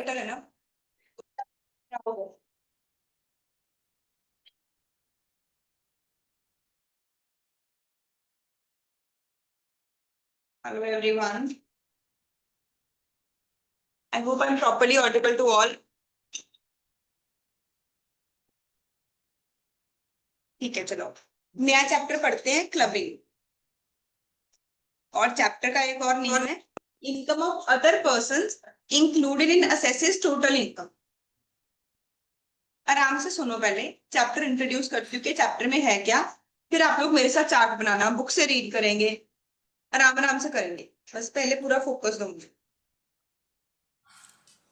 Better है ना। Hello everyone. I hope I'm properly audible to all. ठीक है, चलो नया चैप्टर पढ़ते हैं, क्लबिंग। और चैप्टर का एक और नेम है income of other persons included in assesses total income. आराम से सुनो, पहले चैप्टर इंट्रोड्यूस करती हूँ कि चैप्टर में है क्या, फिर आप लोग मेरे साथ चार्ट बनाना, बुक से रीड करेंगे, आराम आराम से करेंगे। बस पहले पूरा फोकस दूंगी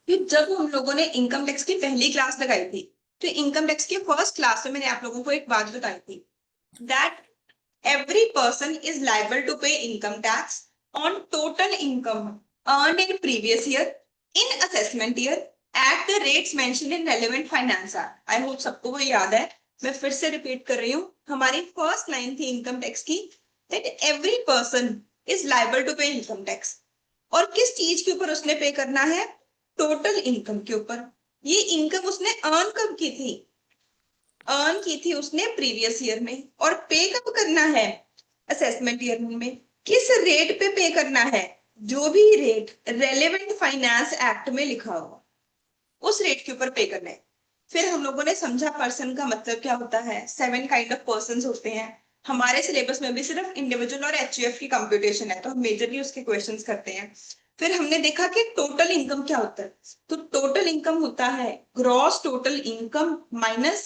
कि जब हम लोगों ने इनकम टैक्स की पहली क्लास लगाई थी, तो इनकम टैक्स की फर्स्ट क्लास में मैंने आप लोगों को एक बात बताई थी that every person is liable to pay income tax on total income earned in previous year in assessment year at the rates mentioned in relevant finance act. I hope सबको वो याद है। मैं फिर से रिपीट कर रही हूँ, हमारी फर्स्ट लाइन थी इनकम टैक्स की that every person is liable to pay income tax। और किस चीज के ऊपर उसने पे करना है? टोटल इनकम के ऊपर। ये इनकम उसने अर्न कब की थी? अर्न की थी उसने प्रीवियस ईयर में। और पे कब करना है? असेसमेंट ईयर में। किस रेट पे पे करना है? जो भी रेट रेलेवेंट फाइनेंस एक्ट में लिखा हो उस रेट के ऊपर पे करना है। फिर हम लोगों ने समझा पर्सन का मतलब क्या होता है। 7 काइंड ऑफ पर्सन होते हैं। हमारे सिलेबस में भी सिर्फ इंडिविजुअल और एचयूएफ की कंप्यूटेशन है, तो हम मेजरली उसके क्वेश्चंस करते हैं। फिर हमने देखा कि टोटल इनकम क्या होता है। तो टोटल इनकम होता है gross total income minus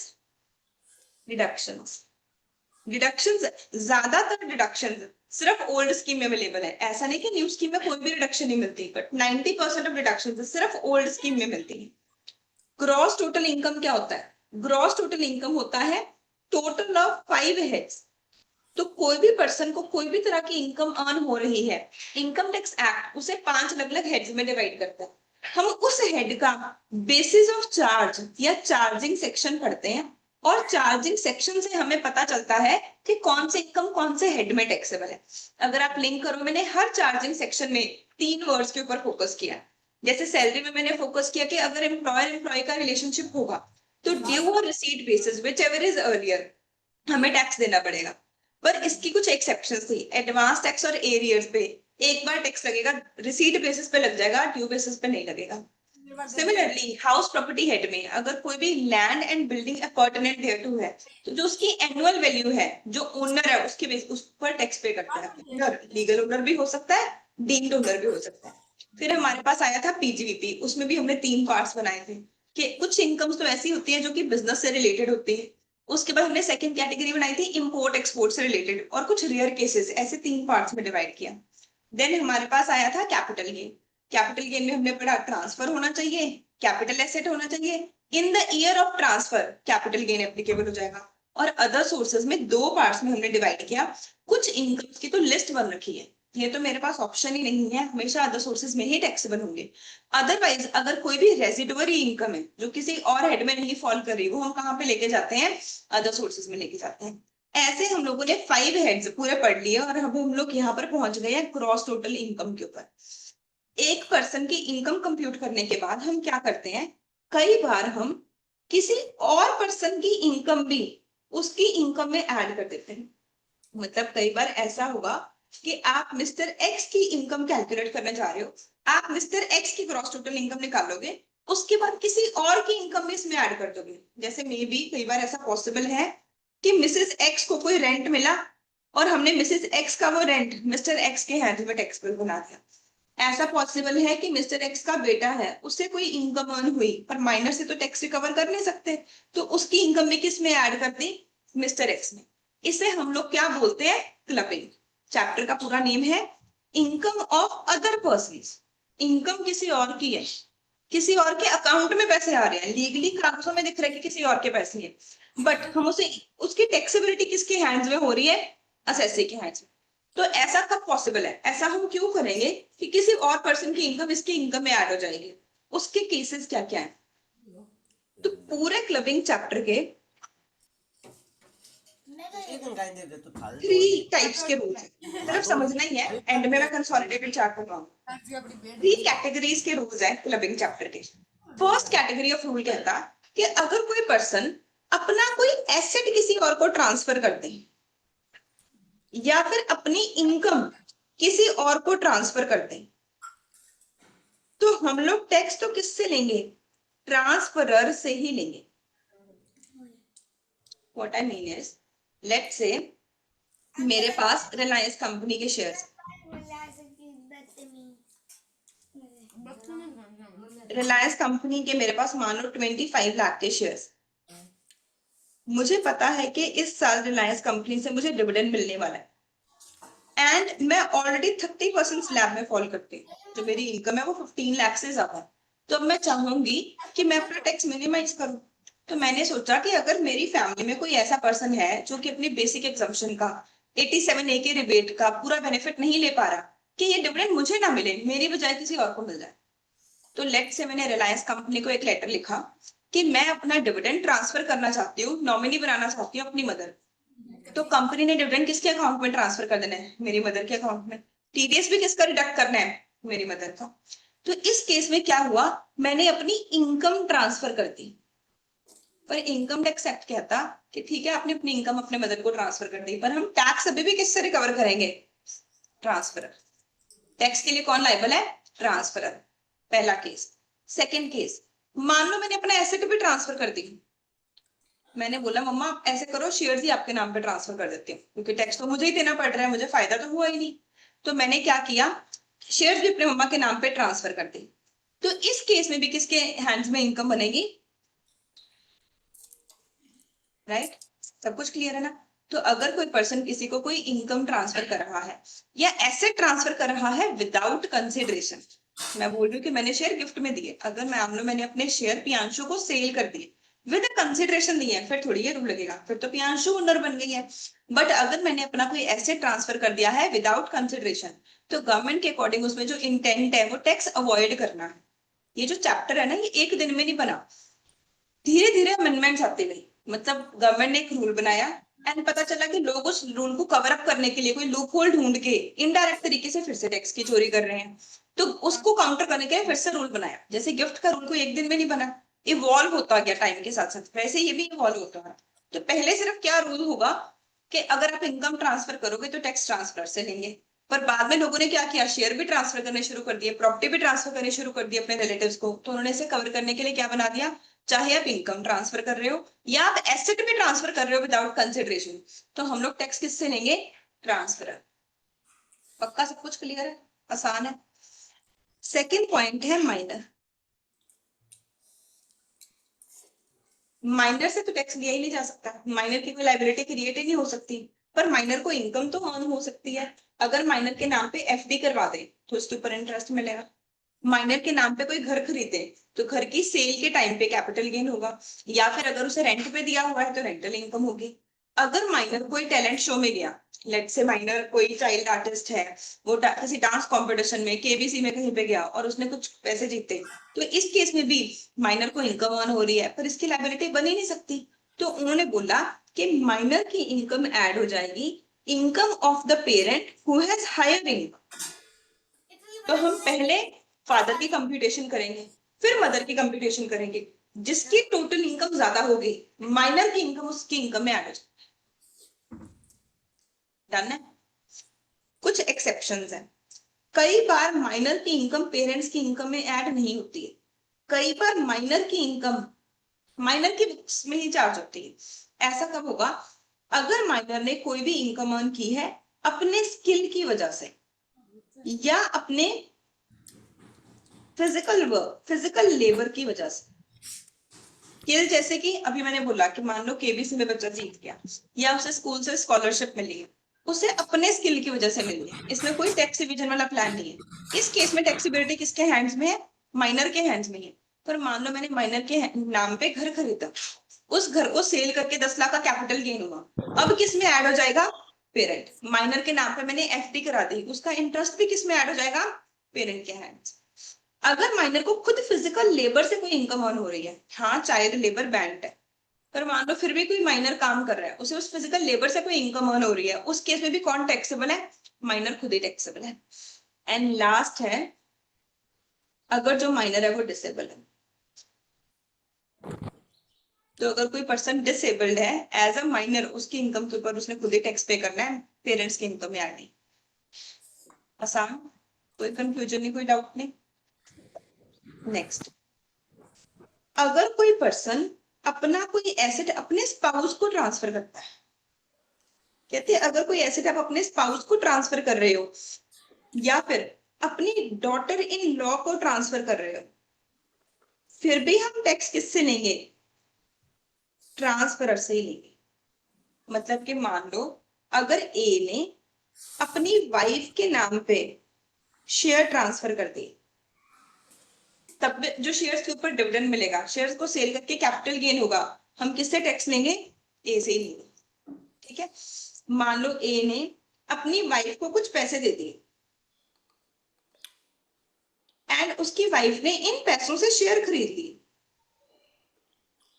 deductions. Deductions, ज्यादातर डिडक्शंस सिर्फ ओल्ड स्कीम में अवेलेबल है। ऐसा नहीं कि न्यू स्कीम में कोई भी डिडक्शन नहीं मिलती, बट 90% ऑफ डिडक्शन सिर्फ ओल्ड स्कीम में मिलती है। ग्रॉस टोटल इनकम क्या होता है? ग्रॉस टोटल इनकम होता है टोटल ऑफ 5 हेड्स। तो कोई भी पर्सन को कोई भी तरह की इनकम अर्न हो रही है, इनकम टैक्स एक्ट उसे 5 अलग अलग हेड्स में डिवाइड करता है। हम उस हेड का बेसिस ऑफ चार्ज या चार्जिंग सेक्शन पढ़ते हैं, और चार्जिंग सेक्शन से हमें पता चलता है कि कौन से इनकम कौन से हेड में टैक्सेबल है। अगर आप लिंक करो, मैंने हर चार्जिंग सेक्शन में 3 वर्ड्स के ऊपर फोकस किया। जैसे सैलरी में मैंने फोकस किया कि अगर एम्प्लॉयर एम्प्लॉय का रिलेशनशिप होगा तो ड्यू और receipt basis which ever is earlier हमें टैक्स देना पड़ेगा। पर इसकी कुछ एक्सेप्शंस थी। एडवांस टैक्स और एरियर्स पे एक बार टैक्स लगेगा, रिसीट बेसिस पे लग जाएगा, ड्यू बेसिस पे नहीं लगेगा। सिमिलरली हाउस प्रॉपर्टी हेड में अगर कोई भी लैंड एंड बिल्डिंग अपॉर्चुनेट देयरटू है, तो जो उसकी एनुअल वैल्यू है, जो ओनर है उसके बेस उस पर टैक्स पे करता है। लीगल ओनर भी हो सकता है, डीम्ड ओनर भी हो सकता है। फिर हमारे पास आया था पीजीवीपी। उसमें भी हमने 3 पार्ट्स बनाए थे कि कुछ इनकम्स तो ऐसी होती है जो कि बिजनेस से रिलेटेड होती है। उसके बाद हमने सेकंड कैटेगरी बनाई थी इंपोर्ट एक्सपोर्ट से रिलेटेड, और कुछ रेयर केसेस, ऐसे 3 पार्ट्स में डिवाइड किया। देन हमारे पास आया था कैपिटल गेन। कैपिटल गेन में हमने पढ़ा ट्रांसफर होना चाहिए, कैपिटल एसेट होना चाहिए, in the year of transfer capital gain applicable हो जाएगा। और अदर सोर्सेज में 2 पार्ट्स में हमने डिवाइड किया। कुछ इनकम्स की तो लिस्ट बन रखी है, ये तो मेरे पास ऑप्शन ही नहीं है, हमेशा अदर सोर्सेज में ही टैक्सेबल होंगे। अदरवाइज अगर कोई भी रेजिडुअरी इनकम है जो किसी और हेड में नहीं फॉल कर रही, वो हम कहाँ पे लेके जाते हैं? अदर सोर्सेज में लेके जाते हैं। ऐसे हम लोगों ने 5 हेड्स पूरे पढ़ लिए, और अब हम लोग यहाँ पर पहुंच गए हैं क्रॉस टोटल इनकम के ऊपर। एक पर्सन की इनकम कंप्यूट करने के बाद हम क्या करते हैं, कई बार हम किसी और पर्सन की इनकम भी उसकी इनकम में ऐड कर देते हैं। मतलब कई बार ऐसा होगा कि आप मिस्टर एक्स की इनकम कैलकुलेट करने जा रहे हो, आप मिस्टर एक्स की क्रॉस टोटल इनकम निकालोगे, उसके बाद किसी और की इनकम भी इसमें ऐड कर दोगे। जैसे मे बी कई बार ऐसा पॉसिबल है कि मिसेस एक्स को कोई रेंट मिला, और हमने मिसेस एक्स का वो रेंट मिस्टर एक्स के हैंड में टैक्सेबल बना दिया। ऐसा पॉसिबल है कि मिस्टर एक्स का बेटा है, उससे कोई इनकम अर्न हुई, पर माइनर से तो टैक्स रिकवर कर नहीं सकते, तो उसकी इनकम भी किस में ऐड कर दी? मिस्टर एक्स में। इसे हम लोग क्या बोलते हैं? क्लबिंग। चैप्टर का पूरा नेम है income of other person. Income किसी और की है, किसी और के अकाउंट में पैसे आ रहे हैं, लीगली कागजों में दिख रहा है कि किसी और के पैसे हैं, बट हम उसे उसकी टैक्सेबिलिटी किसके हैंड्स में हो रही है? असेसी के हैंड्स में। तो ऐसा कब पॉसिबल है? ऐसा हम क्यों करेंगे कि किसी और पर्सन की इनकम इसकी इनकम में ऐड हो जाएगी? उसके केसेस क्या क्या है? तो पूरे क्लबिंग चैप्टर के 3 टाइप्स के रूल्स हैं, सिर्फ समझना ही है, एंड में मैं कंसोलिडेटेड चार्ट करवाऊंगा। 3 कैटेगरीज के रूल्स हैं क्लबिंग चैप्टर के। फर्स्ट कैटेगरी ऑफ रूल कहता कि अगर कोई पर्सन अपना कोई एसेट किसी और को ट्रांसफर कर दे या फिर अपनी इनकम किसी और को ट्रांसफर कर दे, तो हम लोग टैक्स तो किससे लेंगे? ट्रांसफरर से ही लेंगे. What I mean is, let's say मेरे पास रिलायंस कंपनी के शेयर्स, रिलायंस कंपनी के मेरे पास मान लो 25 लाख के शेयर्स. मुझे पता है कि इस साल रिलायंस कंपनी से मुझे डिविडेंड मिलने वाला है एंड मैं ऑलरेडी 30% स्लैब में फॉल करती हूँ. जो मेरी इनकम है वो 15 लाख से ज्यादा है. तो अब मैं चाहूंगी कि मैं अपना टैक्स मिनिमाइज करूं. तो मैंने सोचा कि अगर मेरी फैमिली में कोई ऐसा पर्सन है जो कि अपनी बेसिक एग्जम्पशन का 87A के रिबेट का पूरा बेनिफिट नहीं ले पा रहा, कि ये डिविडेंड मुझे ना मिले, मेरी बजाय किसी और को मिल जाए. तो लेट से मैंने रिलायंस कंपनी को एक लेटर लिखा कि मैं अपना डिविडेंड ट्रांसफर करना चाहती हूँ, नॉमिनी बनाना चाहती हूँ अपनी मदर. तो कंपनी ने डिविडेंड किसके अकाउंट में ट्रांसफर कर देना है? मेरी मदर के अकाउंट में. टीडीएस भी किसका रिडक्ट करना है? मेरी मदर का. तो इस केस में क्या हुआ, मैंने अपनी इनकम ट्रांसफर कर दी. पर इनकम टैक्स एक्ट कहता कि ठीक है आपने अपनी इनकम अपने मदर को ट्रांसफर कर दी, पर हम टैक्स अभी भी किससे रिकवर करेंगे? ट्रांसफरर. टैक्स के लिए कौन लायबल है? ट्रांसफरर. पहला केस. सेकेंड केस, मान लो मैंने अपना एसेट भी ट्रांसफर कर दी. मैंने बोला मम्मा आप ऐसे करो, शेयर्स ही आपके नाम पे ट्रांसफर कर देती हूँ क्योंकि टैक्स तो मुझे ही देना पड़ रहा है, मुझे फायदा तो हुआ ही नहीं. तो मैंने क्या किया, शेयर्स भी अपने मम्मा के नाम पे ट्रांसफर कर दी. तो इस केस में भी किसके हैंड्स में इनकम बनेगी? राइट? सब कुछ क्लियर है ना? तो अगर कोई पर्सन किसी को कोई इनकम ट्रांसफर कर रहा है या एसेट ट्रांसफर कर रहा है विदाउट कंसिडरेशन, मैं बोल रही हूँ कि मैंने शेयर गिफ्ट में दिए, अगर मान लो मैंने अपने शेयर पियांशु को सेल कर दिए विद कंसिडरेशन दिए, फिर थोड़ी ये रूल लगेगा, फिर तो पियांशु ओनर बन गई है. बट अगर मैंने अपना कोई एसेट ट्रांसफर कर दिया है विदाउट कंसिडरेशन, तो गवर्नमेंट के अकॉर्डिंग उसमें जो इंटेंट है वो टैक्स अवॉइड करना है. ये जो चैप्टर है ना, ये एक दिन में नहीं बना, धीरे धीरे अमेंडमेंट्स आते गई. मतलब गवर्नमेंट ने एक रूल बनाया एंड पता चला कि लोग उस रूल को कवर अप करने के लिए कोई लूप होल ढूंढ के इनडायरेक्ट तरीके से फिर से टैक्स की चोरी कर रहे हैं. तो उसको काउंटर करने के लिए फिर से रूल बनाया. जैसे गिफ्ट का रूल कोई एक दिन में नहीं बना, इवॉल्व होता गया टाइम के साथ साथ, वैसे ये भी इवॉल्व होता है. तो पहले सिर्फ क्या रूल होगा कि अगर आप इनकम ट्रांसफर करोगे तो टैक्स ट्रांसफर से लेंगे. पर बाद में लोगों ने क्या किया, शेयर भी ट्रांसफर करने शुरू कर दिए, प्रॉपर्टी भी ट्रांसफर करने शुरू कर दिए अपने रिलेटिव्स को. तो उन्होंने इसे कवर करने के लिए क्या बना दिया, चाहे आप इनकम ट्रांसफर कर रहे हो या आप एसेट भी ट्रांसफर कर रहे हो विदाउट कंसिडरेशन, तो हम लोग टैक्स किससे लेंगे? ट्रांसफर. पक्का सब कुछ क्लियर है? आसान है. सेकेंड पॉइंट है माइनर. माइनर से तो टैक्स लिया ही नहीं जा सकता, माइनर की कोई लाइबिलिटी क्रिएट ही नहीं हो सकती. पर माइनर को इनकम तो अर्न हो सकती है. अगर माइनर के नाम पे एफडी करवा दे तो उसके ऊपर इंटरेस्ट मिलेगा. माइनर के नाम पे कोई घर खरीदे तो घर की सेल के टाइम पे कैपिटल गेन होगा, या फिर अगर उसे रेंट पे दिया हुआ है तो रेंटल इनकम होगी. अगर माइनर कोई टैलेंट शो में गया, लेट्स से माइनर कोई चाइल्ड आर्टिस्ट है, वो किसी डांस कंपटीशन में केबीसी में कहीं पे गया और उसने कुछ पैसे जीते, तो इस केस में भी माइनर को इनकम अर्न हो रही है पर इसकी लायबिलिटी बन ही नहीं सकती. तो उन्होंने बोला कि माइनर की इनकम ऐड हो जाएगी income of the parent who has higher income. तो हम पहले फादर की कंप्यूटेशन करेंगे, फिर मदर की कंप्यूटेशन करेंगे. जिसकी टोटल इनकम ज्यादा होगी, माइनर की इनकम उसकी इनकम में ऐड हो जाएगी. डन है? कुछ एक्सेप्शंस हैं. कई बार माइनर की इनकम पेरेंट्स की इनकम में ऐड नहीं होती है. कई बार माइनर की इनकम माइनर की बुक्स में ही चार्ज होती है. ऐसा कब होगा? अगर माइनर ने कोई भी इनकम अर्न की है अपने स्किल की वजह से या अपने फिजिकल लेबर की वजह से. स्किल जैसे कि अभी मैंने बोला कि मान लो केबीसी में बच्चा जीत गया या उसे स्कूल से स्कॉलरशिप मिली है, उसे अपने स्किल की वजह से मिली है, इसमें कोई टैक्स डिविजन वाला प्लान नहीं है. इस केस में टैक्सेबिलिटी किसके हैंड्स में है? माइनर के हैंड्स में है. पर मान लो मैंने माइनर के नाम पे घर खरीदा, उस घर को सेल करके 10 लाख का कैपिटल गेन हुआ, अब किस में ऐड हो जाएगा? पेरेंट. माइनर के नाम पे मैंने एफडी करा दी, उसका इंटरेस्ट भी किस में ऐड हो जाएगा? पेरेंट के हैंड्स. अगर माइनर को खुद फिजिकल लेबर से कोई इनकम अर्न हो रही है, हाँ चाइल्ड लेबर बैंड है, पर मान लो फिर भी कोई माइनर काम कर रहा है, उसे उस फिजिकल लेबर से कोई इनकम अर्न हो रही है, उस केस में भी कौन टैक्सेबल है? माइनर खुद ही टैक्सेबल है. एंड लास्ट है, अगर जो माइनर है वो डिसेबल है. तो अगर कोई पर्सन डिसेबल्ड है एज अ माइनर, उसकी इनकम के ऊपर उसने खुद ही टैक्स पे करना है, पेरेंट्स की इनकम में ऐड नहीं। आसान, कोई कंफ्यूजन नहीं, कोई डाउट नहीं। नेक्स्ट, अगर कोई पर्सन अपना कोई एसेट अपने स्पाउस को ट्रांसफर करता है, कहते हैं अगर कोई एसेट आप अपने स्पाउस को ट्रांसफर कर रहे हो या फिर अपनी डॉटर इन लॉ को ट्रांसफर कर रहे हो, फिर भी हम टैक्स किससे लेंगे? ट्रांसफरर से ही लेंगे। मतलब कि मान लो अगर ए ने अपनी वाइफ के नाम पे शेयर ट्रांसफर कर दी, तब जो शेयर्स के ऊपर डिविडेंड मिलेगा, शेयर्स को सेल करके कैपिटल गेन होगा, हम किससे टैक्स लेंगे? ए से ही लेंगे। ठीक है, मान लो ए ने अपनी वाइफ को कुछ पैसे दे दिए एंड उसकी वाइफ ने इन पैसों से शेयर खरीद ली।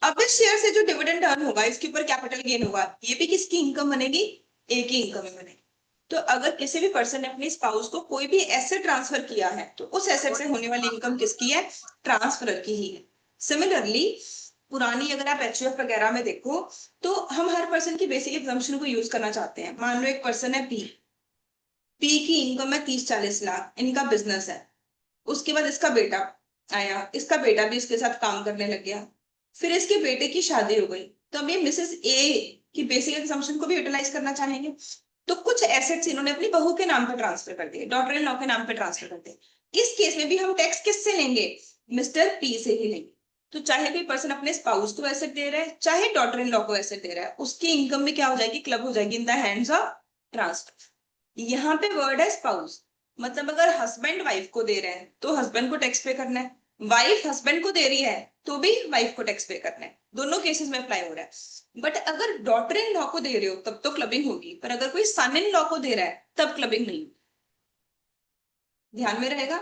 अब इस शेयर से जो डिविडेंड अर्न होगा, इसके ऊपर कैपिटल गेन होगा, ये भी किसकी इनकम बनेगी? ए की इनकम में बनेगी। तो अगर किसी भी पर्सन ने अपनी स्पाउस को कोई भी एसेट ट्रांसफर किया है, तो उस एसेट से होने वाली इनकम किसकी है? ट्रांसफरर की ही है। सिमिलरली पुरानी अगर आप एचयूएफ वगैरह में देखो, तो हम हर पर्सन की बेसिक एग्जाम्पशन को यूज करना चाहते हैं। मान लो एक पर्सन है पी, पी की इनकम है 30-40 लाख, इनका बिजनेस है। उसके बाद इसका बेटा आया, इसका बेटा भी इसके साथ काम करने लग गया, फिर इसके बेटे की शादी हो गई, तो अब ये मिसेस ए की बेसिक एग्जाम्पशन को भी यूटिलाइज करना चाहेंगे, तो कुछ एसेट्स इन्होंने अपनी बहू के नाम पर ट्रांसफर कर दिए, डॉटर इन लॉ के नाम पर ट्रांसफर कर दिए। इस केस में भी हम टैक्स किससे लेंगे? मिस्टर पी से ही लेंगे। तो चाहे कोई पर्सन अपने स्पाउस को एसेट दे रहा है, चाहे डॉटर इन लॉ को एसेट दे रहा है, उसकी इनकम में क्या हो जाएगी? क्लब हो जाएगी in the hands of transfer. यहाँ पे वर्ड है स्पाउस, मतलब अगर हस्बैंड वाइफ को दे रहे हैं तो हस्बैंड को टैक्स पे करना है, वाइफ हस्बैंड को दे रही है तो भी वाइफ को टैक्स पे करना है। दोनों केसेस में अप्लाई हो रहा है। बट अगर डॉटर इन लॉ को दे रहे हो तब तो क्लबिंग होगी, पर अगर कोई सन इन लॉ को दे रहा है तब क्लबिंग नहीं होगी। ध्यान में रहेगा।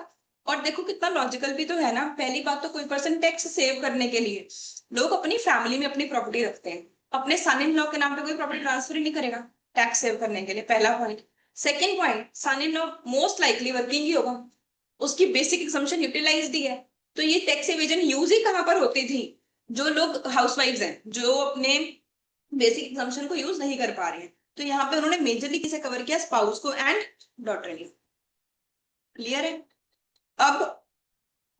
और देखो कितना लॉजिकल भी तो है ना। पहली बात तो कोई पर्सन टैक्स सेव करने के लिए लोग अपनी फैमिली में अपनी प्रॉपर्टी रखते हैं, अपने सन इन लॉ के नाम पे कोई प्रॉपर्टी ट्रांसफर ही नहीं करेगा टैक्स सेव करने के लिए, पहला point. Second point, son in law most likely working ही होगा, उसकी बेसिक एग्जम्पशन यूटिलाइज ही है। तो ये टैक्स एवेजन यूज ही कहां पर होती थी? जो लोग हाउसवाइफ्स हैं, जो अपने बेसिक एग्जम्पशन को यूज नहीं कर पा रहे हैं, तो यहाँ पे उन्होंने मेजरली किसे कवर किया? स्पाउस को and daughter in law. Clear है? अब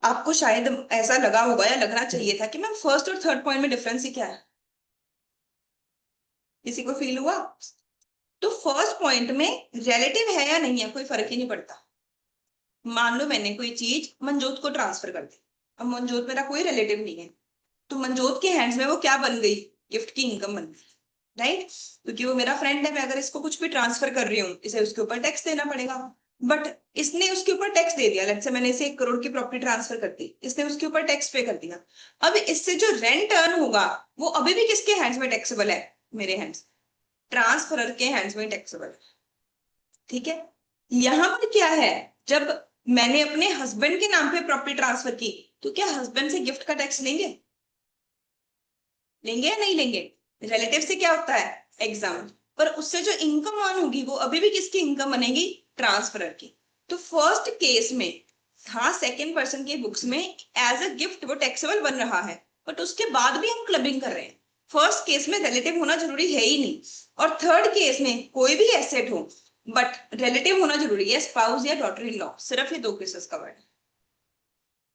आपको शायद ऐसा लगा होगा या लगना चाहिए था कि मैम फर्स्ट और थर्ड पॉइंट में डिफरेंस ही क्या है, किसी को फील हुआ? तो फर्स्ट पॉइंट में रिलेटिव है या नहीं है कोई फर्क ही नहीं पड़ता। मान लो मैंने कोई चीज मनजोत को ट्रांसफर कर दी, अब मनजोत मेरा कोई रिलेटिव नहीं है, तो मनजोत के हैंड्स में वो क्या बन गई? गिफ्ट की इनकम बन गई, राइट? क्योंकि वो मेरा फ्रेंड है, मैं अगर इसको कुछ भी ट्रांसफर कर रही हूँ, इसे उसके ऊपर टैक्स देना पड़ेगा। बट इसने उसके ऊपर टैक्स दे दिया, लेट्स से मैंने इसे 1 करोड़ की प्रॉपर्टी ट्रांसफर कर दी, इसने उसके ऊपर टैक्स पे कर दिया। अब इससे जो रेंट अर्न होगा वो अभी भी किसके हैंड्स में टैक्सेबल है? मेरे हैंड्स, ट्रांसफरर के हैंड्स में टैक्सेबल। ठीक है, यहां पर क्या है, जब मैंने अपने हस्बैंड के नाम पे प्रॉपर्टी ट्रांसफर की, तो क्या हस्बैंड से गिफ्ट का टैक्स लेंगे? लेंगे या नहीं लेंगे? रिलेटिव से क्या होता है? एग्जाम। पर उससे जो इनकम अर्न होगी वो अभी भी किसकी इनकम बनेगी? ट्रांसफरर की। तो फर्स्ट केस में, हाँ सेकेंड पर्सन के बुक्स में एज अ गिफ्ट वो टैक्सेबल बन रहा है, बट उसके बाद भी हम क्लबिंग कर रहे हैं। फर्स्ट केस में रिलेटिव होना जरूरी है ही नहीं, और थर्ड केस में कोई भी एसेट हो बट रिलेटिव होना जरूरी है, स्पाउस या डॉटर इन लॉ, सिर्फ ये 2 केसेस कवर्ड है।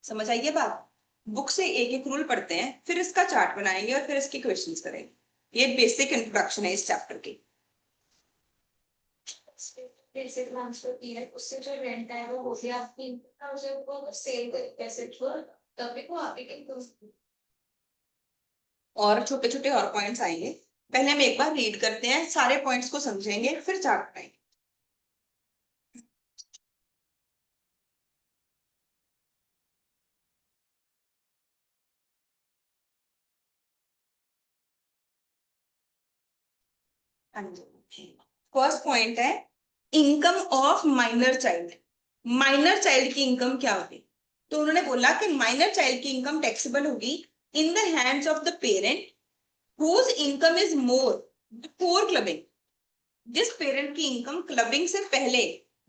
समझ आइए बात? बुक से एक एक रूल पढ़ते हैं, फिर इसका चार्ट बनाएंगे और फिर इसके क्वेश्चंस करेंगे। ये बेसिक इंट्रोडक्शन है इस चैप्टर की। पैसे ट्रांसफर किए है, उससे जो रेंट है वो हो गया आपकी इनकम, उसे वो सेल कर पैसे छोड़ तभी वो आपकी इनकम। और छोटे छोटे और पॉइंट्स आएंगे, पहले हम एक बार रीड करते हैं, सारे पॉइंट्स को समझेंगे, फिर चार्ट बनाएंगे। फर्स्ट पॉइंट है income of minor child. Minor child की इनकम क्या होगी? तो उन्होंने बोला कि माइनर चाइल्ड की इनकम टैक्सेबल होगी इन the hands of the parent whose income is more before clubbing। जिस पेरेंट की इनकम क्लबिंग से पहले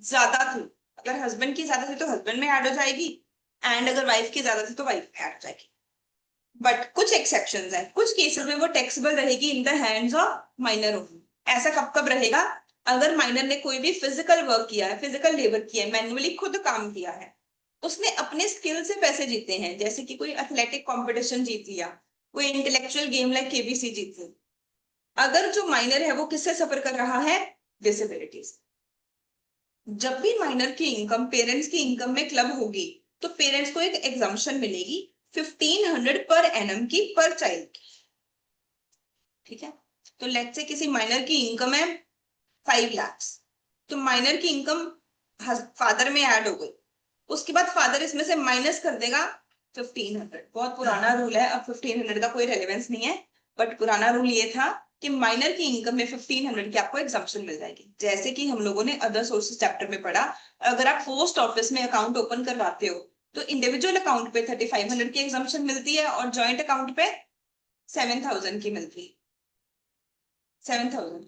ज्यादा थी, अगर हस्बैंड की ज्यादा थी तो हस्बैंड में ऐड हो जाएगी, एंड अगर वाइफ की ज्यादा थी तो वाइफ में ऐड हो जाएगी। बट कुछ एक्सेप्शंस हैं, कुछ केसेस में वो टैक्सेबल रहेगी इन the hands of minor only. ऐसा कब कब रहेगा? अगर माइनर ने कोई भी फिजिकल वर्क किया है, फिजिकल लेबर किया है, मैन्युअली खुद काम किया है, उसने अपने स्किल से पैसे जीते हैं, जैसे कि कोई एथलेटिक कंपटीशन जीत लिया, कोई इंटेलेक्चुअल गेम लाइक केबीसी जीत ली। अगर जो माइनर है वो किससे सफर कर रहा है? डिसेबिलिटीज। जब भी माइनर की इनकम पेरेंट्स की इनकम में क्लब होगी तो पेरेंट्स को एक एग्जाम्पशन मिलेगी 1500 पर एनम की पर चाइल्ड की। ठीक है, तो लेट्स से किसी माइनर की इनकम है 5 लाख, तो माइनर की इनकम फादर में ऐड हो गई, उसके बाद फादर इसमें से माइनस कर देगा 1500। बहुत पुराना रूल है, अब 1500 का कोई रेलेवेंस नहीं है, बट पुराना रूल ये था कि माइनर की इनकम में 1500 की आपको एग्जाम्पशन मिल जाएगी। जैसे कि हम लोगों ने अदर सोर्सेज चैप्टर में पढ़ा, अगर आप पोस्ट ऑफिस में अकाउंट ओपन करवाते हो तो इंडिविजुअल अकाउंट पे 3500 की एग्जाम्पशन मिलती है और जॉइंट अकाउंट पे 7000 की मिलती है। 7000।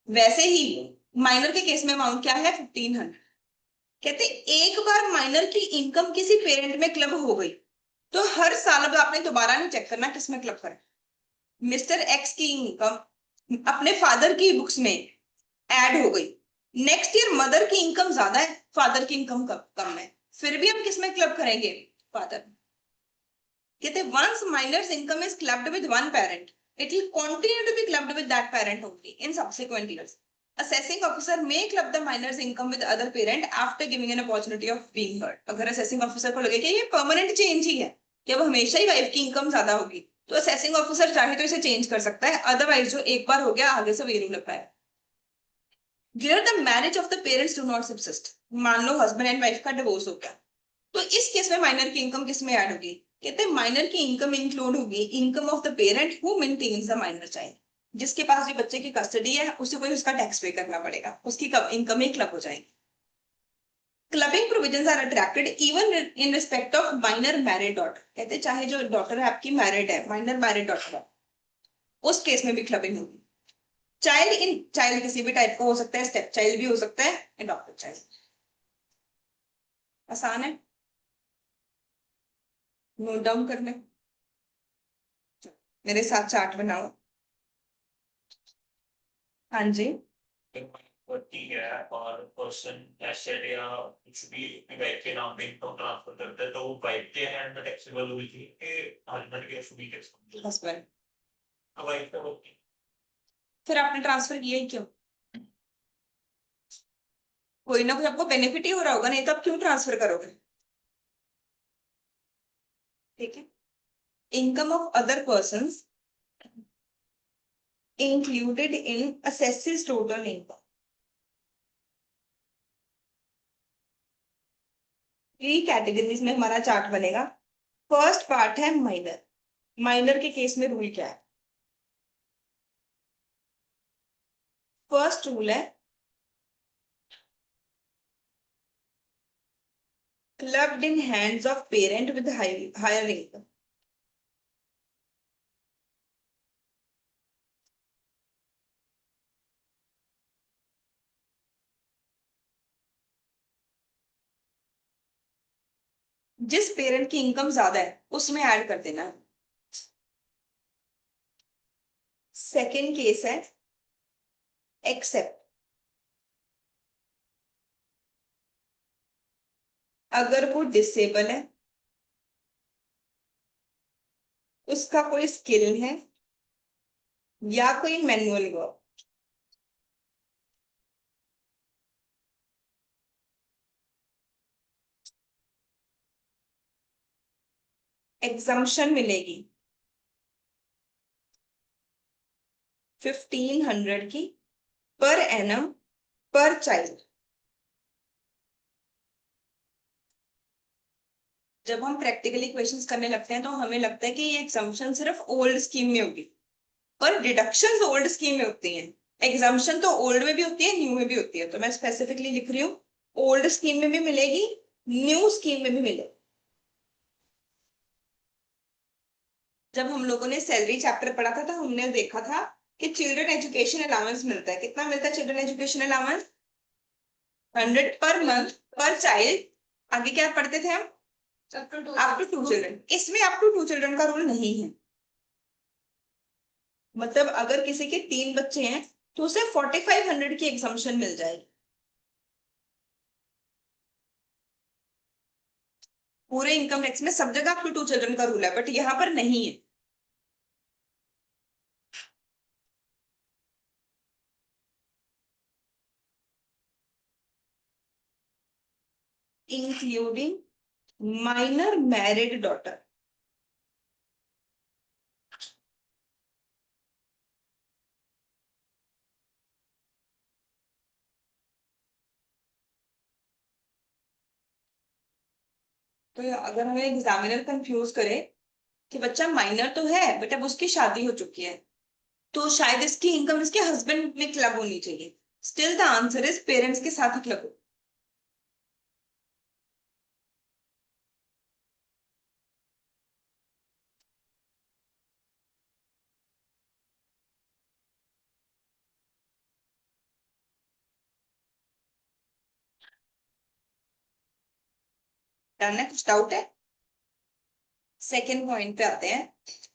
वैसे ही माइनर के केस में अमाउंट क्या है? 1500। कहते एक बार माइनर की इनकम किसी पेरेंट में क्लब हो गई तो हर साल, अब आपने दोबारा नहीं चेक करना किसमें क्लब करें, मिस्टर एक्स की इनकम अपने फादर की बुक्स में ऐड हो गई, नेक्स्ट ईयर मदर की इनकम ज्यादा है, फादर की इनकम कम है, फिर भी हम किसमें क्लब करेंगे? फादर। कहते once minor's income is clubbed with one parent, it will continue to be clubbed with that parent only in subsequent years. Assessing officer may club the minor's income with other parent after giving an opportunity of being heard. अगर assessing officer को लगे कि ये permanent change ही है, कि अब हमेशा ही wife की इनकम ज्यादा होगी, तो assessing officer चाहे तो इसे चेंज कर सकता है, अदरवाइज जो एक बार हो गया आगे से वही rule apply. Where the marriage of the parents do not subsist, मान लो हस्बैंड एंड वाइफ का डिवोर्स हो गया, तो इस केस में माइनर की इनकम किस में ऐड होगी? कहते हैं माइनर की इनकम इंक्लूड होगी income of the parent who maintains the minor child. जिसके पास भी बच्चे की कस्टडी है उसे कोई उसका टैक्स पे करना पड़ेगा, उसकी इनकम ही क्लब हो जाएगी। Clubbing provisions are attracted even in respect of minor married daughter. कहते चाहे जो डॉटर है आपकी मैरिड है, माइनर मैरिड डॉटर है, उस केस में भी क्लबिंग होगी। चाइल्ड किसी भी टाइप का हो सकता है, स्टेप चाइल्ड भी हो सकता है, अडॉप्टेड चाइल्ड। आसान है, नोट डाउन कर ले, मेरे साथ चार्ट बनाओ। हाँ जी। पति है और पर्सन एसेट या कुछ भी वाइफ के नाम पे इनकम ट्रांसफर करता है, तो वो वाइफ के हैंड में टैक्सेबल हुई थी कि हस्बैंड के शुभी टैक्स? हस्बैंड। अब वाइफ का होती फिर आपने ट्रांसफर किया ही क्यों? कोई ना कोई आपको बेनिफिट ही हो रहा होगा, नहीं तो आप क्यों ट्रांसफर करोगे? ठीक है, income of other persons included in assessee's total income. Three categories में हमारा चार्ट बनेगा। फर्स्ट पार्ट है माइनर। माइनर के केस में रूल क्या है? फर्स्ट रूल है clubbed in hands of parent with higher income. जिस पेरेंट की इनकम ज्यादा है उसमें ऐड कर देना। सेकेंड केस है एक्सेप्ट, अगर वो डिसेबल है, उसका कोई स्किल है या कोई मैनुअल वर्क, एग्जम्पशन मिलेगी 1500 की पर एनम पर चाइल्ड। जब हम प्रैक्टिकली क्वेश्चंस करने लगते हैं तो हमें लगता है कि ये एग्जम्पशन सिर्फ ओल्ड स्कीम में होगी, पर डिडक्शंस ओल्ड स्कीम में होती हैं। एग्जम्पशन तो ओल्ड में भी होती है, न्यू में भी होती है, तो मैं स्पेसिफिकली लिख रही हूँ ओल्ड स्कीम में भी मिलेगी, न्यू स्कीम में भी मिलेगी। जब हम लोगों ने सैलरी चैप्टर पढ़ा था तो हमने देखा था कि चिल्ड्रन एजुकेशन अलाउंस मिलता है। कितना मिलता है children education allowance? 100 per month पर चाइल्ड। आगे क्या पढ़ते थे हम? Up to two. Up to 2 children, इसमें अप टू 2 चिल्ड्रन का रूल नहीं है। मतलब अगर किसी के 3 बच्चे हैं तो उसे 4500 की एग्जम्पशन मिल जाएगी। पूरे इनकम टैक्स में सब जगह अप टू 2 चिल्ड्रन का रूल है, बट यहाँ पर नहीं है। Including minor married daughter. तो अगर हमें एग्जामिनर कंफ्यूज करे कि बच्चा माइनर तो है बट अब उसकी शादी हो चुकी है, तो शायद इसकी इनकम इसके हस्बैंड में क्लब होनी चाहिए। Still the answer is parents के साथ ही क्लब हो। डन है? कुछ डाउट है? सेकेंड पॉइंट पे आते हैं।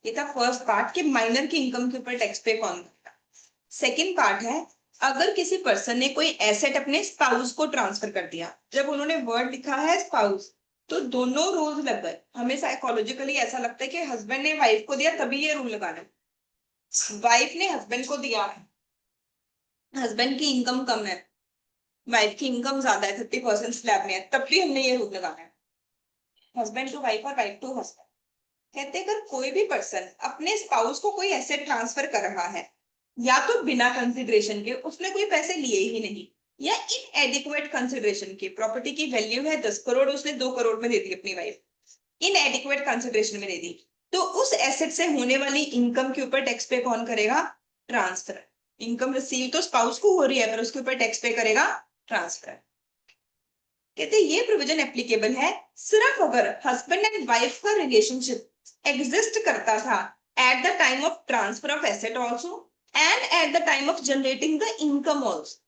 ये था फर्स्ट पार्ट कि माइनर की इनकम के ऊपर टैक्स पे कौन करता। सेकेंड पार्ट है, अगर किसी पर्सन ने कोई एसेट अपने स्पाउस को ट्रांसफर कर दिया, जब उन्होंने वर्ड लिखा है स्पाउस तो दोनों रूल्स लग गए। हमें साइकोलॉजिकली ऐसा लगता है कि हस्बैंड ने वाइफ को दिया तभी ये रूल लगाना है। वाइफ ने हस्बैंड को दिया, हस्बैंड की इनकम कम है, वाइफ की इनकम ज्यादा है, 30% स्लैब में है, तब भी हमने ये रूल लगाना है। हस्बैंड टू वाइफ और वाइफ टू हस्बैंड। कहते हैं अगर कोई भी पर्सन अपने स्पाउस को कोई एसेट ट्रांसफर कर रहा है, या तो बिना कंसिडरेशन के, उसने कोई पैसे लिए ही नहीं, या इनएडिक्वेट कंसिडरेशन के, प्रॉपर्टी की वैल्यू है 10 करोड़, उसने 2 करोड़ में दे दी अपनी वाइफ, इनएडिक्वेट कंसिडरेशन में दे दी, तो उस एसेट से होने वाली इनकम के ऊपर टैक्स पे कौन करेगा? ट्रांसफर। इनकम रिसीव तो स्पाउस को हो रही है पर उसके ऊपर टैक्स पे करेगा ट्रांसफर। कहते हैं ये प्रोविजन एप्लीकेबल है सिर्फ अगर हस्बैंड एंड वाइफ का रिलेशनशिप एग्जिस्ट करता था at the time of transfer of asset also and at the time of generating the income also.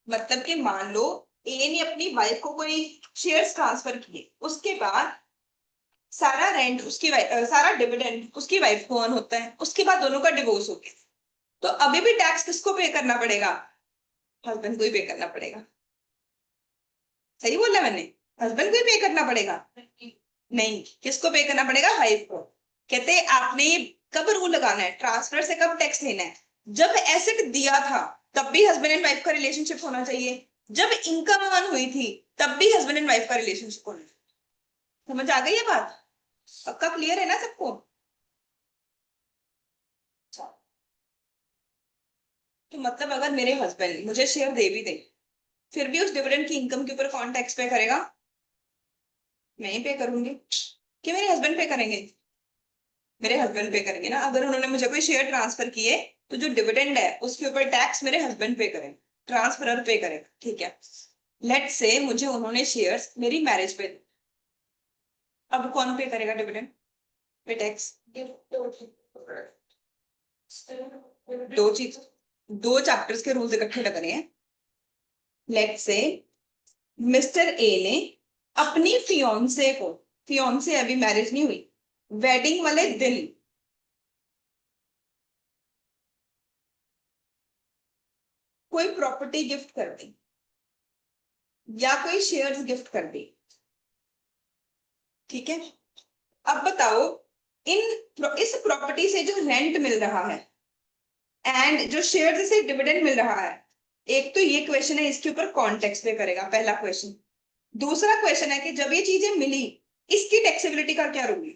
मतलब कि मान लो ए ने अपनी वाइफ को कोई शेयर्स ट्रांसफर किए, उसके बाद सारा रेंट उसकी सारा डिविडेंड उसकी वाइफ को ऑन होता है, उसके बाद दोनों का डिवोर्स हो गया, तो अभी भी टैक्स किसको पे करना पड़ेगा? हस्बैंड को ही पे करना पड़ेगा। सही बोला मैंने? हस्बैंड को ही पे करना पड़ेगा। नहीं, किसको पे करना पड़ेगा? वाइफ को। कहते आपने कब रूल लगाना है, ट्रांसफर से कब टैक्स लेना है? जब एसेट दिया था तब भी हस्बैंड एंड वाइफ का रिलेशनशिप होना चाहिए, जब इनकम अर्न हुई थी तब भी हस्बैंड एंड वाइफ का रिलेशनशिप होना चाहिए। समझ आ गई ये बात? पक्का क्लियर है ना सबको? तो मतलब अगर मेरे हस्बैंड मुझे शेयर दे भी दे, फिर भी उस डिविडेंड की इनकम के ऊपर कौन टैक्स पे करेगा? मैं ही पे करूंगी कि मेरे हस्बैंड पे करेंगे? मेरे हस्बैंड पे करेंगे ना। अगर उन्होंने मुझे कोई शेयर ट्रांसफर किए तो जो डिविडेंड है उसके ऊपर टैक्स मेरे हस्बैंड पे करेंगे, ट्रांसफरर पे करेगा। ठीक है, लेट्स से मुझे उन्होंने शेयर्स मेरी मैरिज पे, अब कौन पे करेगा डिविडेंड पे टैक्स? दो चीज, दो चैप्टर्स के रूल्स इकट्ठे लग रहे हैं। लेट्स से मिस्टर ए ने अपनी फियोंसे को, फियोंसे अभी मैरिज नहीं हुई, वेडिंग वाले दिन कोई प्रॉपर्टी गिफ्ट कर दी या कोई शेयर्स गिफ्ट कर दी। ठीक है, अब बताओ इस प्रॉपर्टी से जो रेंट मिल रहा है एंड जो शेयर्स से डिविडेंड मिल रहा है, एक तो ये क्वेश्चन है इसके ऊपर कौन टैक्स पे करेगा, पहला क्वेश्चन। दूसरा क्वेश्चन है कि जब ये चीजें मिली इसकी टैक्सेबिलिटी का क्या रूल है?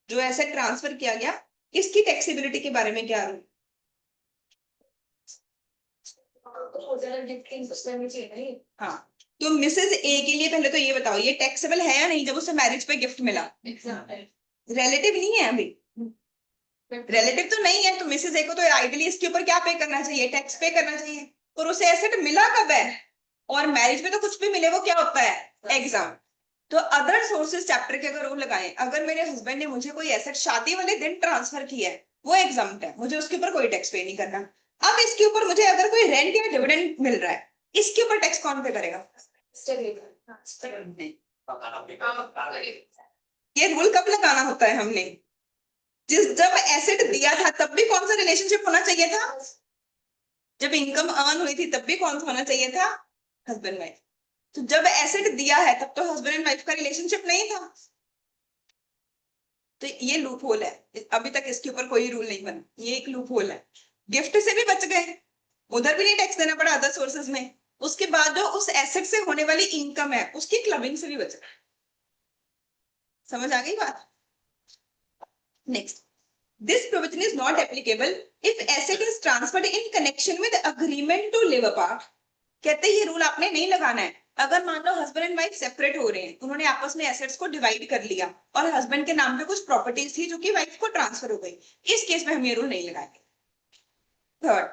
जो एसेट ट्रांसफर किया गया इसकी टैक्सेबिलिटी के बारे में क्या रूल? हाँ, तो मिसेस ए के लिए पहले तो ये बताओ ये टैक्सेबल है या नहीं जब उसे मैरिज पे गिफ्ट मिला? रिलेटिव नहीं है अभी, रिलेटिव तो नहीं है, तो मिसेस ए को तो आइडियली इसके ऊपर क्या पे करना चाहिए? टैक्स पे करना चाहिए। और उसे एसेट मिला कब है? और मैरिज में तो कुछ भी मिले वो क्या होता है? एग्जाम। तो अदर सोर्सेज चैप्टर के अगर रूल लगाएं, अगर मेरे हस्बैंड ने मुझे कोई एसेट शादी वाले दिन ट्रांसफर किया है वो एग्जाम्प्ट है, मुझे उसके ऊपर कोई टैक्स पे नहीं करना। अब इसके ऊपर मुझे अगर कोई रेंट या डिविडेंड मिल रहा है, इसके ऊपर टैक्स कौन पे करेगा? ये रूल कब लगाना होता है हमने? जब एसेट दिया था तब भी कौन सा रिलेशनशिप होना चाहिए था? जब इनकम अर्न हुई थी तब भी कौन सा होना चाहिए था? Husband wife. तो जब एसेट दिया है तब तो हस्बैंड एंड वाइफ का रिलेशनशिप नहीं था। तो ये लूप होल है, अभी तक इसके ऊपर कोई रूल नहीं बना, ये एक लूप होल है। गिफ्ट से भी बच गए, उधर भी नहीं टैक्स देना पड़ा अदर सोर्सेज में। उसके बाद जो उस एसेट से होने वाली इनकम है उसकी क्लबिंग से भी बच गए। समझ आ गई बात? Next, this provision is not applicable if asset is transferred in connection with agreement to live apart. कहते ये रूल आपने नहीं लगाना है अगर मान लो हस्बैंड एंड वाइफ सेपरेट हो रहे हैं, उन्होंने आपस में एसेट्स को डिवाइड कर लिया और हस्बैंड के नाम पे कुछ प्रॉपर्टीज थी जो कि वाइफ को ट्रांसफर हो गई, इस केस में हम ये रूल नहीं लगाएंगे। थर्ड,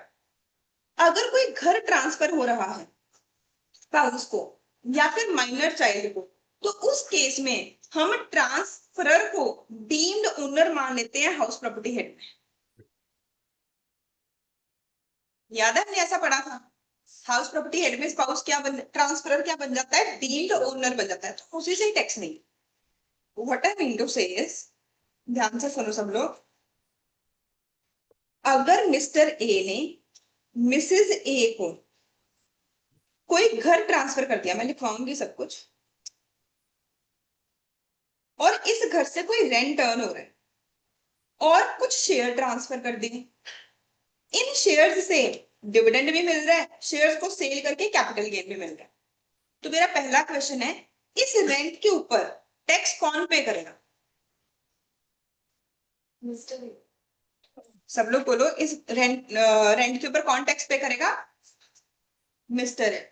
अगर कोई घर ट्रांसफर हो रहा है स्पाउस को या फिर माइनर चाइल्ड को, तो उस केस में हम ट्रांसफरर को डीम्ड ओनर मान लेते हैं हाउस प्रॉपर्टी हेड में। याद है हमने ऐसा पढ़ा था? हाउस प्रॉपर्टी हेड में स्पाउस क्या बन, ट्रांसफरर क्या बन जाता है? डीम्ड ओनर बन जाता है। तो उसी से ही टैक्स नहीं। व्हाट आई मीन टू से इज, ध्यान से सुनो सब लोग, अगर मिस्टर ए ने मिसेस ए को कोई घर ट्रांसफर कर दिया, मैं लिखवाऊंगी सब कुछ, और इस घर से कोई रेंट अर्न हो रहा है और कुछ शेयर ट्रांसफर कर दिए, इन शेयर्स से डिविडेंड भी मिल रहा है, शेयर्स को सेल करके कैपिटल गेन भी मिल रहा है। तो मेरा पहला क्वेश्चन है, इस रेंट के ऊपर टैक्स कौन पे करेगा? सब लोग बोलो, इस रेंट के ऊपर कौन टैक्स पे करेगा? मिस्टर है।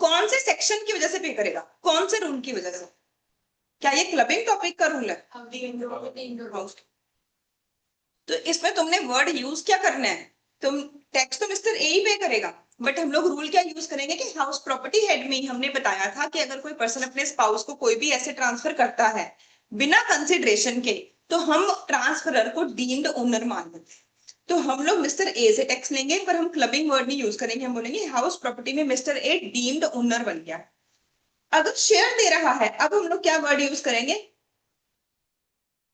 कौन से सेक्शन की वजह से पे करेगा? कौन से रूल की वजह से? क्या ये क्लबिंग टॉपिक का रूल है? तो इसमें तुमने वर्ड यूज क्या करना है? तुम टैक्स तो मिस्टर ए ही पे करेगा, बट हम लोग रूल क्या यूज करेंगे कि हाउस प्रॉपर्टी हेड में ही हमने बताया था कि अगर कोई पर्सन अपने स्पाउस को कोई भी ऐसे ट्रांसफर करता है बिना कंसिडरेशन के, तो हम ट्रांसफरर को डीम्ड ओनर मान लेते हैं। तो हम लोग मिस्टर ए से टैक्स लेंगे, पर हम क्लबिंग वर्ड नहीं यूज करेंगे, हम बोलेंगे हाउस प्रॉपर्टी में मिस्टर ए डीम्ड ओनर बन गया। अगर शेयर दे रहा है, अब हम लोग क्या वर्ड यूज करेंगे?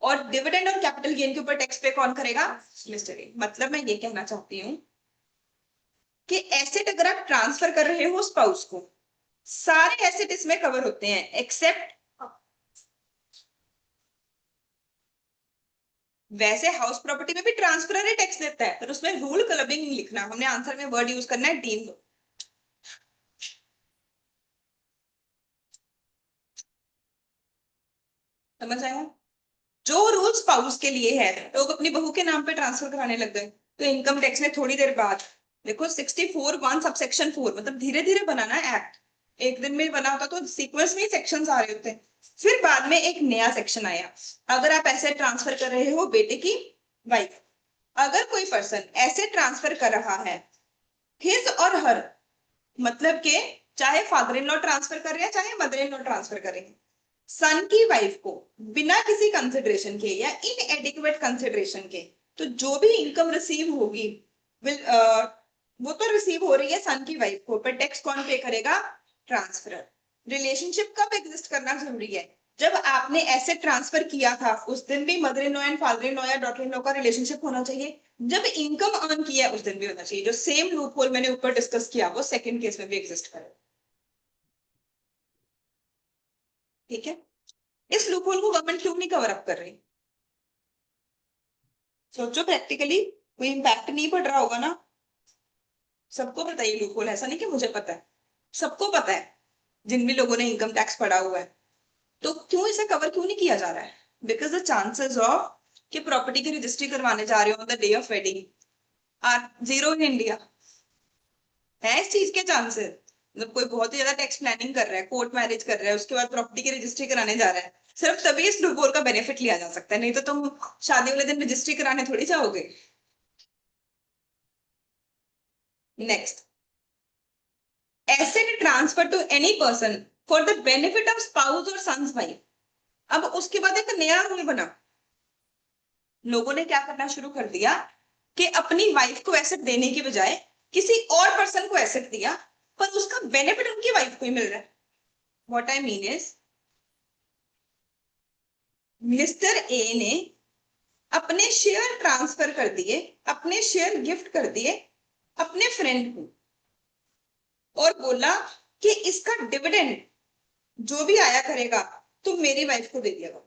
और डिविडेंड और कैपिटल गेन के ऊपर टैक्स पे कौन करेगा? Mister A. मतलब मैं ये कहना चाहती हूँ कि एसेट अगर आप ट्रांसफर कर रहे हो स्पाउस को, सारे एसेट इसमें कवर होते हैं एक्सेप्ट, वैसे हाउस प्रॉपर्टी में भी ट्रांसफरर ही टैक्स देता है, पर उसमें रूल क्लबिंग नहीं लिखना, हमने आंसर में वर्ड यूज करना है डीम्ड। समझ आया? जो रूल स्पाउस के लिए है लोग अपनी बहू के नाम पे ट्रांसफर कराने लग गए, तो इनकम टैक्स ने थोड़ी देर बाद, देखो 64(1) सबसेक्शन 4, मतलब धीरे धीरे बनाना एक्ट, एक दिन में बना होता तो सीक्वेंस में ही सेक्शंस आ रहे होते। फिर बाद में एक नया सेक्शन आया, अगर आप ऐसे ट्रांसफर कर रहे हो बेटे की वाइफ, अगर कोई पर्सन ऐसे ट्रांसफर कर रहा है हिज और हर, मतलब के चाहे फादर इन लॉ ट्रांसफर कर रहे हैं चाहे मदर इन लॉ ट्रांसफर कर रहे हैं, सन की वाइफ को बिना किसी कंसिडरेशन के या इनएडिक्वेट कंसिडरेशन के, तो जो भी इनकम रिसीव होगी वो तो रिसीव हो रही है सन की वाइफ को, पर टैक्स कौन पे करेगा? ट्रांसफरर। रिलेशनशिप कब एग्जिस्ट करना जरूरी है? जब आपने एसेट ट्रांसफर किया था उस दिन भी mother in law and father in law या डॉटर इन लॉ का रिलेशनशिप होना चाहिए, जब इनकम अर्न किया उस दिन भी होना चाहिए। जो सेम लूप होल मैंने ऊपर डिस्कस किया वो सेकंड केस में भी एग्जिस्ट करे। ठीक है? इस लूप होल को गवर्नमेंट क्यों नहीं कवर अप कर रही? सोचो प्रैक्टिकली, कोई इम्पैक्ट नहीं पड़ रहा होगा ना? सबको पता है ये लूप होल, ऐसा नहीं कि मुझे पता है, सबको पता है जिन भी लोगों ने इनकम टैक्स पढ़ा हुआ है। तो क्यों इसे कवर क्यों नहीं किया जा रहा है? बिकॉज द चांसेस ऑफ कि प्रॉपर्टी की रजिस्ट्री करवाने जा रहे हो on the day of wedding are zero in India. है इस चीज के चांसेस, मतलब कोई बहुत ही ज्यादा टैक्स प्लानिंग कर रहा है, कोर्ट मैरिज कर रहा है, उसके बाद प्रॉपर्टी की रजिस्ट्री कराने जा रहा है, सिर्फ तभी इस लूप होल का बेनिफिट लिया जा सकता है, नहीं तो तुम शादी वाले दिन रजिस्ट्री कराने थोड़ी जाओगे। Next, asset transfer to any person for the benefit of spouse और सन्स वाइफ। अब उसके बाद एक नया रूल बना, लोगों ने क्या करना शुरू कर दिया कि अपनी वाइफ को एसेट देने की बजाय किसी और पर्सन को एसेट दिया पर उसका बेनिफिट उनकी वाइफ को ही मिल रहा है। What I mean is, mister A ने अपने शेयर ट्रांसफर कर दिए, अपने शेयर गिफ्ट कर दिए अपने फ्रेंड को, और बोला कि इसका डिविडेंड जो भी आया करेगा तुम मेरी वाइफ को दे दिया करो।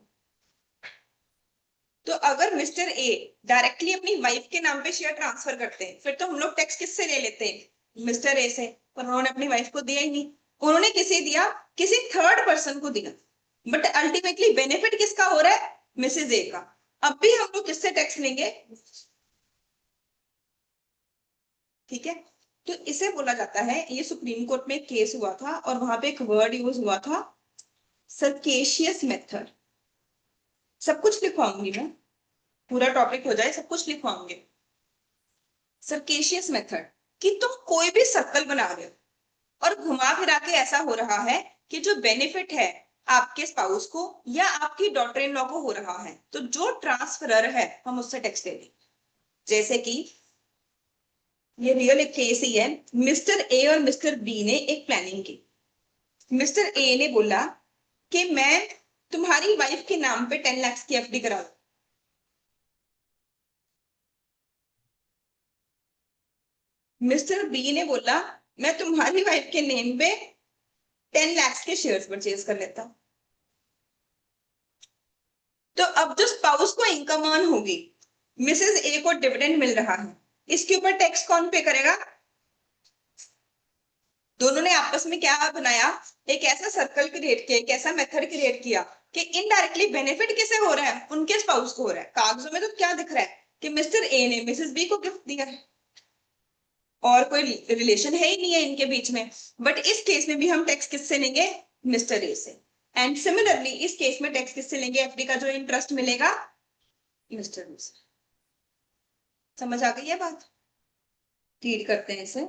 तो अगर मिस्टर ए डायरेक्टली अपनी वाइफ के नाम पे शेयर ट्रांसफर करते हैं, फिर तो हम लोग टैक्स किससे ले लेते हैं, मिस्टर ए से, पर उन्होंने अपनी वाइफ को दिया ही नहीं। उन्होंने किसे दिया, किसी थर्ड पर्सन को दिया, बट अल्टीमेटली बेनिफिट किसका हो रहा है, मिसेज ए का। अब भी हम लोग किससे टैक्स लेंगे, ठीक है। तो इसे बोला जाता है, ये सुप्रीम कोर्ट में एक केस हुआ था और वहां पे एक वर्ड यूज हुआ था, सर्केशियस मेथड। सब कुछ लिखवाऊंगी मैं, पूरा टॉपिक हो जाए सब कुछ लिखवाऊंगी। सर्केशियस मेथड, कि तुम कोई भी सर्कल बना रहे हो और घुमा फिरा के ऐसा हो रहा है कि जो बेनिफिट है आपके स्पाउस को या आपकी डॉटर इन लॉ को हो रहा है, तो जो ट्रांसफरर है हम उससे टैक्स दे दें। जैसे कि ये रियल एक केस ही है, मिस्टर ए और मिस्टर बी ने एक प्लानिंग की। मिस्टर ए ने बोला कि मैं तुम्हारी वाइफ के नाम पे 10 लाख की एफडी करा दूं। मिस्टर बी ने बोला मैं तुम्हारी वाइफ के नेम पे 10 लाख के शेयर्स परचेज कर लेता हूं। तो अब जो स्पाउस को इनकम अर्न होगी, मिसेस ए को डिविडेंड मिल रहा है, इसके ऊपर टैक्स कौन पे करेगा, दोनों ने आपस में क्या बनाया, एक ऐसा सर्कल क्रिएट किया, एक ऐसा मेथड क्रिएट किया कि इनडायरेक्टली बेनिफिट किसे हो रहा है, उनके स्पाउस को हो रहा है। कागजों में तो क्या दिख रहा है कि मिस्टर ए ने मिसेस बी को गिफ्ट दिया है और कोई रिलेशन है ही नहीं है इनके बीच में, बट इस केस में भी हम टैक्स किससे लेंगे, मिस्टर ए से। एंड सिमिलरली इस केस में टैक्स किससे लेंगे, एफडी का जो इंटरेस्ट मिलेगा, मिस्टर बी से। समझ आ गई है बात, रीड करते हैं इसे।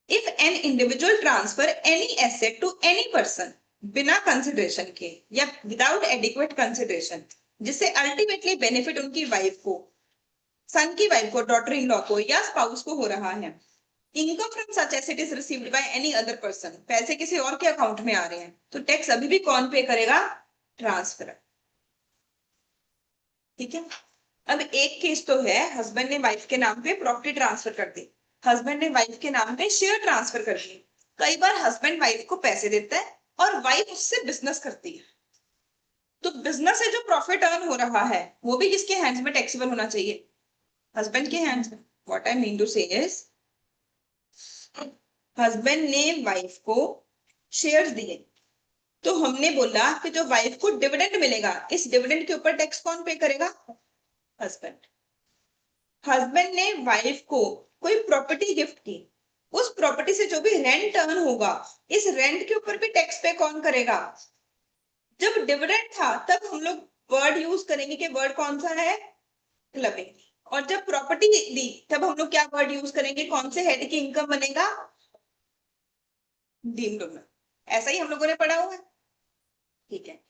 If an individual transfer any asset to any person बिना कंसिडरेशन के या विदाउट एडिक्वेट कंसिडरेशन, जिससे अल्टीमेटली बेनिफिट उनकी वाइफ को, सन की वाइफ को, डॉटर इन लॉ को या स्पाउस को हो रहा है, income from such asset is received by any other person, पैसे किसी और के अकाउंट में आ रहे हैं, तो टैक्स अभी भी कौन पे करेगा, ट्रांसफर। ठीक है। अब एक केस तो है हस्बैंड ने वाइफ के नाम पे प्रॉपर्टी ट्रांसफर कर दी, हस्बैंड ने वाइफ के नाम पे शेयर ट्रांसफर कर दिए। कई बार हस्बैंड वाइफ को पैसे देता है और वाइफ उससे बिजनेस करती है, तो बिजनेस से जो प्रॉफिट अर्न हो रहा है वो भी किसके हैंड्स में टैक्सेबल होना चाहिए, हस्बैंड के हैंड्स में। व्हाट आई मीन टू से इज, हस्बैंड ने वाइफ को शेयर्स दिए, तो हमने बोला कि जो वाइफ को डिविडेंड मिलेगा, इस डिविडेंड के ऊपर टैक्स कौन पे करेगा, हस्बैंड। हस्बैंड ने वाइफ को कोई प्रॉपर्टी गिफ्ट की, उस प्रॉपर्टी से जो भी रेंट अर्न होगा, इस रेंट के ऊपर भी टैक्स पे कौन करेगा, जब डिविडेंड था तब हम लोग वर्ड यूज करेंगे कि वर्ड कौन सा है, क्लबिंग, और जब प्रॉपर्टी दी तब हम लोग क्या वर्ड यूज करेंगे, कौन से हेड की इनकम बनेगा, डीम्ड वुमन। ऐसा ही हम लोगों ने पढ़ा हुआ है, ठीक है।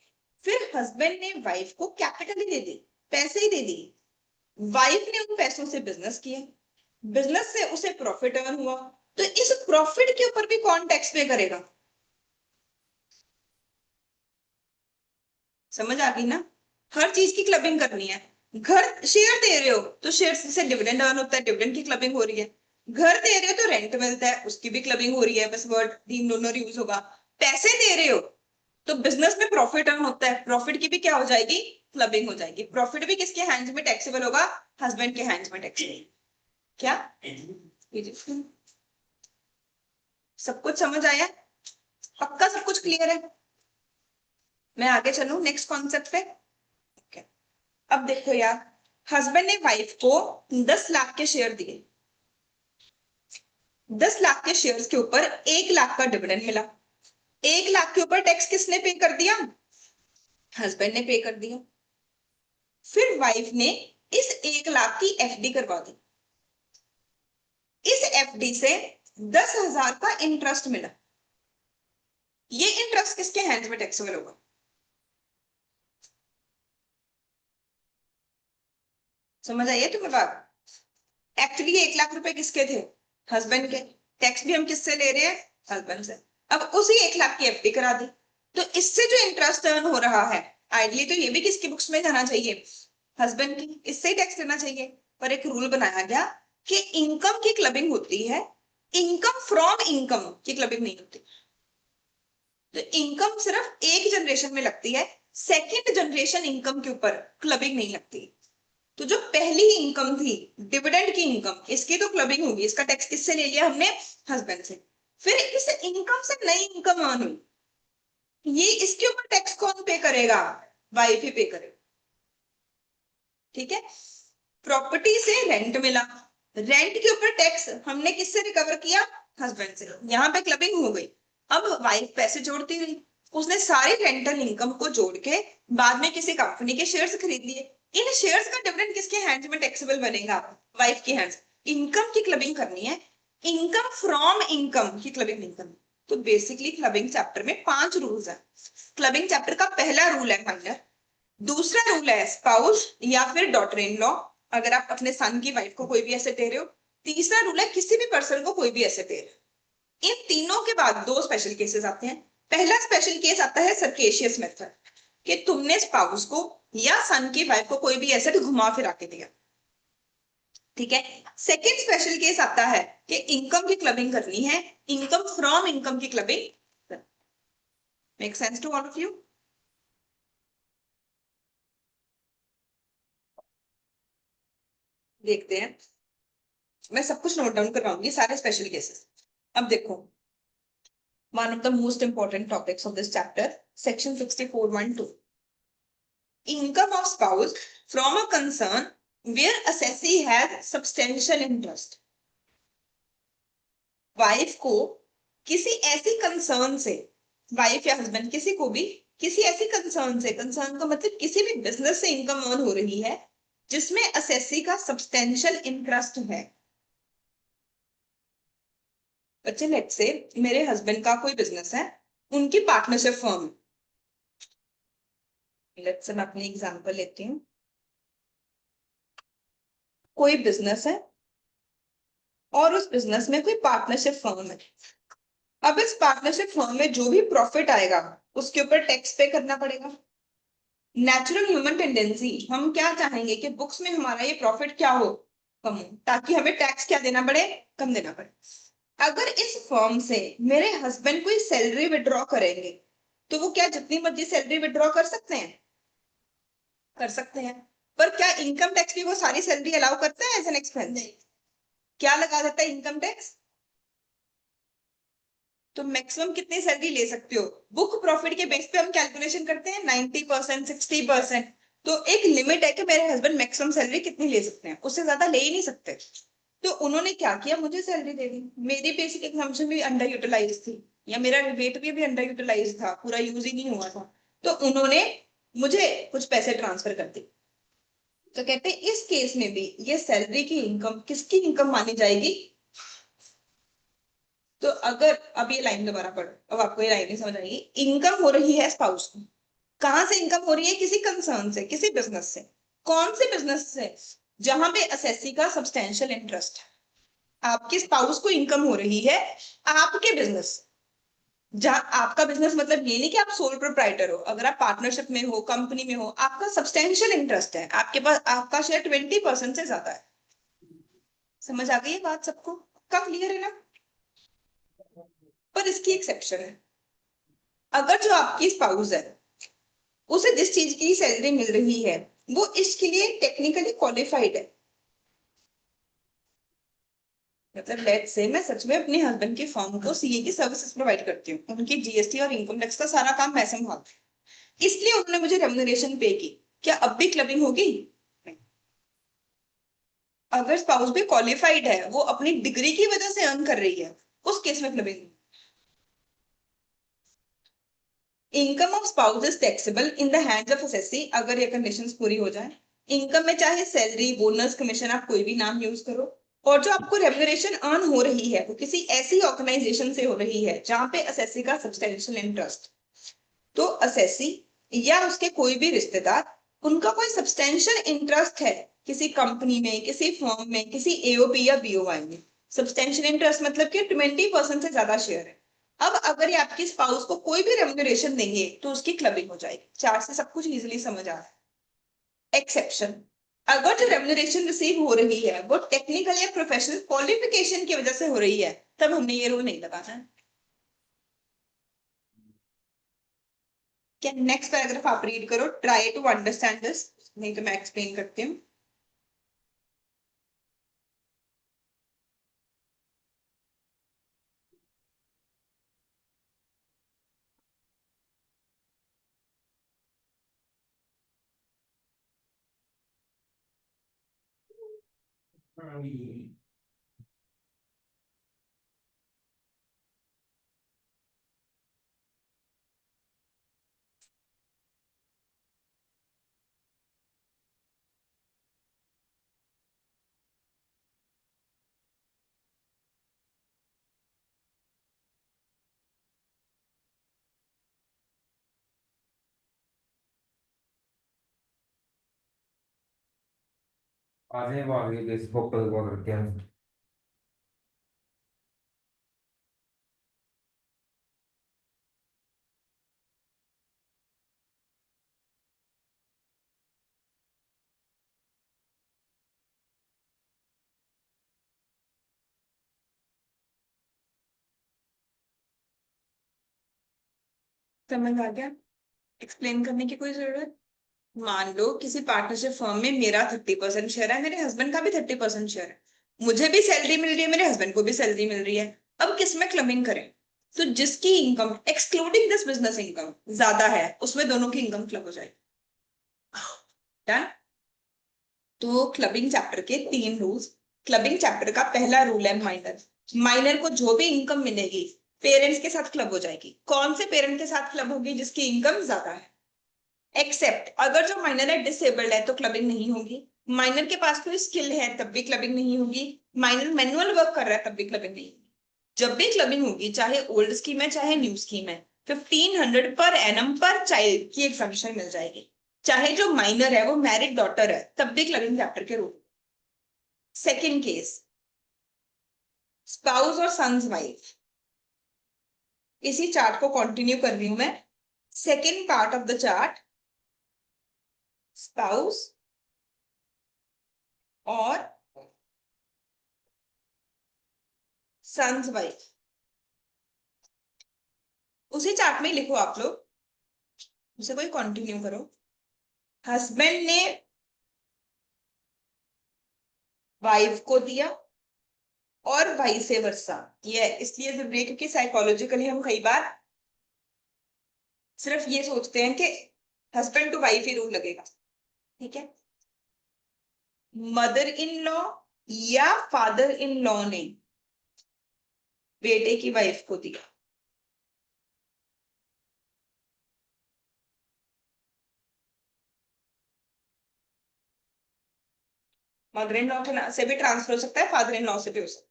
फिर हस्बैंड ने वाइफ को कैपिटल ही दे दी, पैसे ही दे दी, वाइफ ने उन पैसों से बिजनेस किया, बिजनेस से उसे प्रॉफिट अर्न हुआ, तो इस प्रॉफिट के ऊपर भी कौन टैक्स पे करेगा, समझ आ गई ना। हर चीज की क्लबिंग करनी है। घर शेयर दे रहे हो तो शेयर से डिविडेंड अर्न होता है, डिविडेंड की क्लबिंग हो रही है। घर दे रहे हो तो रेंट मिलता है, उसकी भी क्लबिंग हो रही है, बस वर्ड तीन दोनों यूज होगा। पैसे दे रहे हो तो बिजनेस में प्रॉफिट अर्न होता है, प्रॉफिट की भी क्या हो जाएगी, क्लबिंग हो जाएगी। प्रॉफिट भी किसके हैंड्स में टैक्सेबल होगा, हस्बैंड के हैंड्स में टैक्सेबल। क्या सब कुछ समझ आया, पक्का सब कुछ क्लियर है। मैं आगे चलूं नेक्स्ट कॉन्सेप्ट पे। okay. अब देखो यार, हस्बैंड ने वाइफ को 10 लाख के शेयर दिए, 10 लाख के शेयर्स के ऊपर 1 लाख का डिविडेंड मिला, 1 लाख के ऊपर टैक्स किसने पे कर दिया, हस्बैंड ने पे कर दिया। फिर वाइफ ने इस 1 लाख की एफडी करवा दी, इस एफडी से 10,000 का इंटरेस्ट मिला, ये इंटरेस्ट किसके हैंड्स में टैक्सेबल होगा, समझ आइए तुम्हें बात। एक्चुअली 1 लाख रुपए किसके थे, हस्बैंड के, टैक्स भी हम किससे ले रहे हैं, हस्बैंड से। अब उसी 1 लाख की एफडी करा दी, तो इससे जो इंटरेस्ट अर्न हो रहा है, आइडली तो ये भी किसकी बुक्स में जाना चाहिए, हस्बैंड की, इससे ही टैक्स देना चाहिए। पर एक रूल बनाया गया कि इनकम की क्लबिंग होती है, इनकम फ्रॉम इनकम की क्लबिंग नहीं होती। तो इनकम सिर्फ एक जनरेशन में लगती है, सेकंड जनरेशन इनकम के ऊपर क्लबिंग नहीं लगती। तो जो पहली इनकम थी, डिविडेंड की इनकम, इसकी तो क्लबिंग होगी, इसका टैक्स किससे ले लिया हमने, हस्बैंड से। फिर इस इनकम से नई इनकम अर्न हुई, ये इसके ऊपर टैक्स कौन पे करेगा, वाइफ ही पे करेगा। ठीक है, प्रॉपर्टी से रेंट मिला, रेंट के ऊपर टैक्स हमने किससे रिकवर किया, हस्बैंड से, यहाँ पे क्लबिंग हो गई। अब वाइफ पैसे जोड़ती रही, उसने सारी रेंटल इनकम को जोड़ के बाद में किसी कंपनी के शेयर्स खरीद लिए, इन शेयर्स का डिविडेंड किसके हैंड्स में टैक्सेबल बनेगा, वाइफ के हैंड्स। इनकम की क्लबिंग करनी है, इनकम फ्रॉम इनकम की क्लबिंग नहीं करनी। तो बेसिकली क्लबिंग चैप्टर में 5 रूल्स है। क्लबिंग चैप्टर का पहला रूल है माइनर, दूसरा रूल है स्पाउस या फिर डॉटर इन लॉ, अगर आप अपने सन की वाइफ को कोई भी एसेट दे रहे हो। तीसरा रूल है किसी भी पर्सन को कोई भी एसेट दे रहे हो। इन तीनों के बाद 2 स्पेशल केसेस आते हैं। पहला स्पेशल केस आता है सर्केशियस मेथड, कि तुमने स्पाउस को या सन की वाइफ को कोई भी एसेट घुमा फिरा के दिया। ठीक है, सेकेंड स्पेशल केस आता है कि इनकम की क्लबिंग करनी है, इनकम फ्रॉम इनकम की clubbing. Make sense to all of you? देखते हैं, मैं सब कुछ नोट डाउन करवाऊंगी, सारे स्पेशल केसेस। अब देखो, one of the most important topics of this chapter, section 64(1)(2), income of spouse from a concern where assessee has substantial interest। Wife को किसी ऐसी कंसर्न से, वाइफ या हस्बैंड किसी को भी किसी ऐसी कंसर्न से, कंसर्न का मतलब किसी भी बिजनेस से इनकम अर्न हो रही है जिसमें असेसी का सब्सटेंशियल इंटरेस्ट है। बच्चे लेट्स से मेरे हस्बैंड का कोई बिजनेस है, उनकी पार्टनरशिप फर्म है। लेट्स से मैं अपनी एग्जांपल लेती हूँ, कोई बिजनेस है और उस बिजनेस में कोई पार्टनरशिप फर्म है। अब इस पार्टनरशिप फर्म में जो भी प्रॉफिट आएगा उसके ऊपर टैक्स पे करना पड़ेगा। नेचुरल ह्यूमन टेंडेंसी, हम क्या चाहेंगे कि बुक्स में हमारा ये प्रॉफिट क्या हो, कम हो, ताकि हमें टैक्स क्या देना पड़े, कम देना पड़े। अगर इस फर्म से मेरे हस्बैंड कोई सैलरी विड्रॉ करेंगे तो वो क्या जितनी मर्जी सैलरी विड्रॉ कर सकते हैं, कर सकते हैं। पर क्या इनकम टैक्स भी वो सारी सैलरी अलाउ करता है एज एन एक्सपेंस? क्या लगा देता है इनकम टैक्स? तो मैक्सिमम कितनी सैलरी ले सकते हो, बुक प्रॉफिट के बेस पे हम कैलकुलेशन करते हैं 90%, 60%। तो एक लिमिट है कि मेरे हस्बैंड मैक्सिमम सैलरी कितनी ले सकते हैं, उससे ज्यादा ले ही नहीं सकते। तो उन्होंने क्या किया, मुझे सैलरी दे दी, मेरी बेसिक एग्जाम्पशन भी अंडर यूटिलाइज थी, या मेरा वेट भी अभी अंडर यूटिलाइज था, पूरा यूज ही नहीं हुआ था। तो उन्होंने मुझे कुछ पैसे ट्रांसफर कर दिए। तो कहते हैं इस केस में भी ये सैलरी की इनकम किसकी इनकम मानी जाएगी? तो अगर अब ये लाइन दोबारा पढ़ो, अब आपको ये लाइन नहीं समझ आएगी। इनकम हो रही है स्पाउस को, कहां से इनकम हो रही है, किसी कंसर्न से, किसी बिजनेस से। कौन से बिजनेस से? जहां पे असेसी का सब्सटेंशियल इंटरेस्ट है। आपके स्पाउस को इनकम हो रही है आपके बिजनेस, जहां आपका बिजनेस मतलब ये नहीं कि आप सोल प्रोप्राइटर हो, अगर आप पार्टनरशिप में हो, कंपनी में हो, आपका सब्सटेंशियल इंटरेस्ट है, आपके पास आपका शेयर 20% से ज्यादा है। समझ आ गई ये बात सबको? कब क्लियर है ना? पर इसकी एक्सेप्शन है, अगर जो आपकी स्पाउस है उसे जिस चीज की सैलरी मिल रही है वो इसके लिए टेक्निकली क्वालिफाइड है। मतलब लेट्स से मैं सच में अपने हस्बैंड की फर्म को सीए की सर्विसेज प्रोवाइड करती हूँ, उनकी जीएसटी और इनकम टैक्स का सारा काम मैं संभालती हूँ, इसलिए उन्होंने मुझे रेम्यूनरेशन पे की। क्या अब भी क्लबिंग होगी? नहीं। अगर स्पाउस भी क्वालिफाइड है, वो अपनी डिग्री की वजह से अर्न कर रही है, उस केस में clubbing. Income of spouse is taxable in the hands of assessee, अगर ये कंडीशंस पूरी हो जाए। इनकम में चाहे सैलरी, बोनस, कमीशन, आप कोई भी नाम यूज करो, और जो आपको रेम्यूनरेशन अर्न हो रही है वो किसी ऐसी ऑर्गेनाइजेशन से हो रही है जहां पे असेसी का सब्सटेंशियल इंटरेस्ट। तो असेसी या उसके कोई भी रिश्तेदार, उनका कोई सब्सटेंशियल इंटरेस्ट है किसी कंपनी में, किसी फर्म में, किसी एओपी या बीओवाई में, सब्सटेंशियल इंटरेस्ट मतलब कि 20% से ज्यादा शेयर है। अब अगर ये आपकी स्पाउस को कोई भी रेम्यूनरेशन देंगे तो उसकी क्लबिंग हो जाएगी। चार्ट से सब कुछ इजीली समझ आ रहा है। एक्सेप्शन, अगर जो रेम्यूनरेशन रिसीव हो रही है वो टेक्निकल या प्रोफेशनल क्वालिफिकेशन की वजह से हो रही है, तब हमने ये रूल नहीं लगाना है। क्या नेक्स्ट पैराग्राफ आप रीड करो, ट्राई टू अंडरस्टैंड दिस, नहीं तो मैं एक्सप्लेन करती हूँ। आधे भाग इस बुक को करते हैं। समझ आ गया? एक्सप्लेन करने की कोई जरूरत? मान लो किसी पार्टनरशिप फर्म में मेरा 30% शेयर है, मेरे हस्बैंड का भी 30% शेयर है, मुझे भी सैलरी मिल रही है, मेरे हस्बैंड को भी सैलरी मिल रही है। अब किस में क्लबिंग करें? तो जिसकी income excluding this business income ज्यादा है उसमें दोनों की इनकम क्लब हो जाएगी। डन। तो क्लबिंग चैप्टर के 3 रूल्स। क्लबिंग चैप्टर का पहला रूल है माइनर। माइनर को जो भी इनकम मिलेगी पेरेंट्स के साथ क्लब हो जाएगी। कौन से पेरेंट के साथ क्लब होगी? जिसकी इनकम ज्यादा है। एक्सेप्ट अगर जो माइनर है डिसेबल्ड है तो क्लबिंग नहीं होगी। माइनर के पास कोई स्किल है तब भी क्लबिंग नहीं होगी। माइनर मैनुअल वर्क कर रहा है तब भी क्लबिंग नहीं होगी। जब भी क्लबिंग होगी, चाहे ओल्ड स्कीम है चाहे न्यू स्कीम है, 1500 पर एनम पर चाइल्ड की एग्जम्पशन मिल जाएगी। चाहे जो माइनर है वो मैरिड डॉटर है तब भी क्लबिंग चैप्टर के रूल। सेकेंड केस, स्पाउस और सन्स वाइफ। इसी चार्ट को कंटिन्यू कर रही हूं मैं। Second part of the chart, spouse और सन्स वाइफ। उसी चार्ट में लिखो आप लोग, उसे कोई कंटिन्यू करो। हस्बैंड ने वाइफ को दिया और वाइस वर्सा। ये इसलिए जरूरी है क्योंकि साइकोलॉजिकली हम कई बार सिर्फ ये सोचते हैं कि हस्बैंड टू वाइफ ही रूल लगेगा। ठीक है। मदर इन लॉ या फादर इन लॉ ने बेटे की वाइफ को दिया, मदर इन लॉ से भी ट्रांसफर हो सकता है, फादर इन लॉ से भी हो सकता है।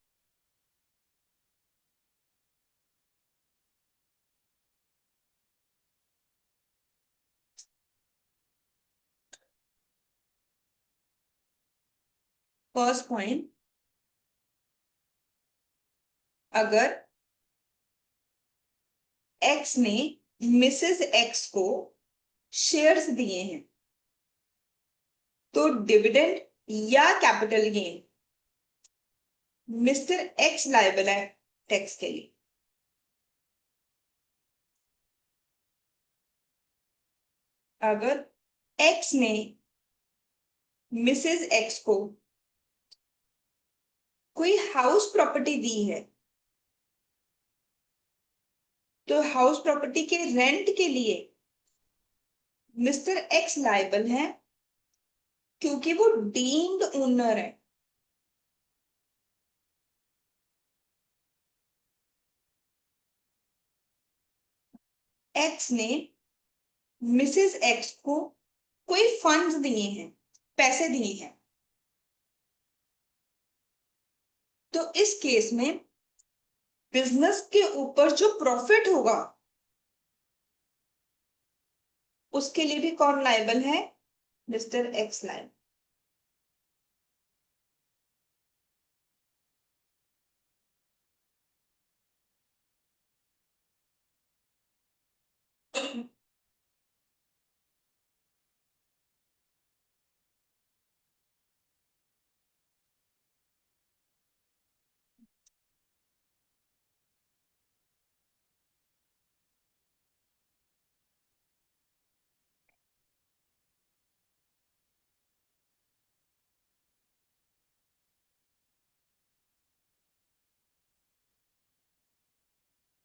फर्स्ट पॉइंट, अगर एक्स ने मिसेस एक्स को शेयर्स दिए हैं तो डिविडेंड या capital gain mister X liable है टैक्स के लिए। अगर एक्स ने मिसेस एक्स को कोई हाउस प्रॉपर्टी दी है तो हाउस प्रॉपर्टी के रेंट के लिए मिस्टर एक्स लायबल है क्योंकि वो डीम्ड ओनर है। एक्स ने मिसेस एक्स को कोई फंड्स दिए हैं, पैसे दिए हैं, तो इस केस में बिजनेस के ऊपर जो प्रॉफिट होगा उसके लिए भी कौन लायबल है? Mr X liable.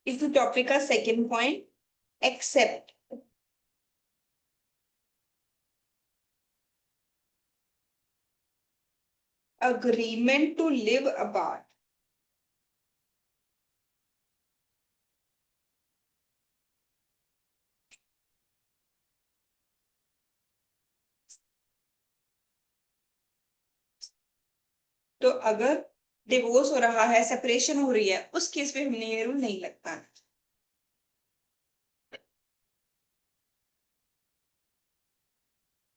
इस टॉपिक का second point, except agreement to live apart. तो अगर डिवोर्स हो रहा है, सेपरेशन हो रही है, उस केस पे हमने ये रूल नहीं लगता है।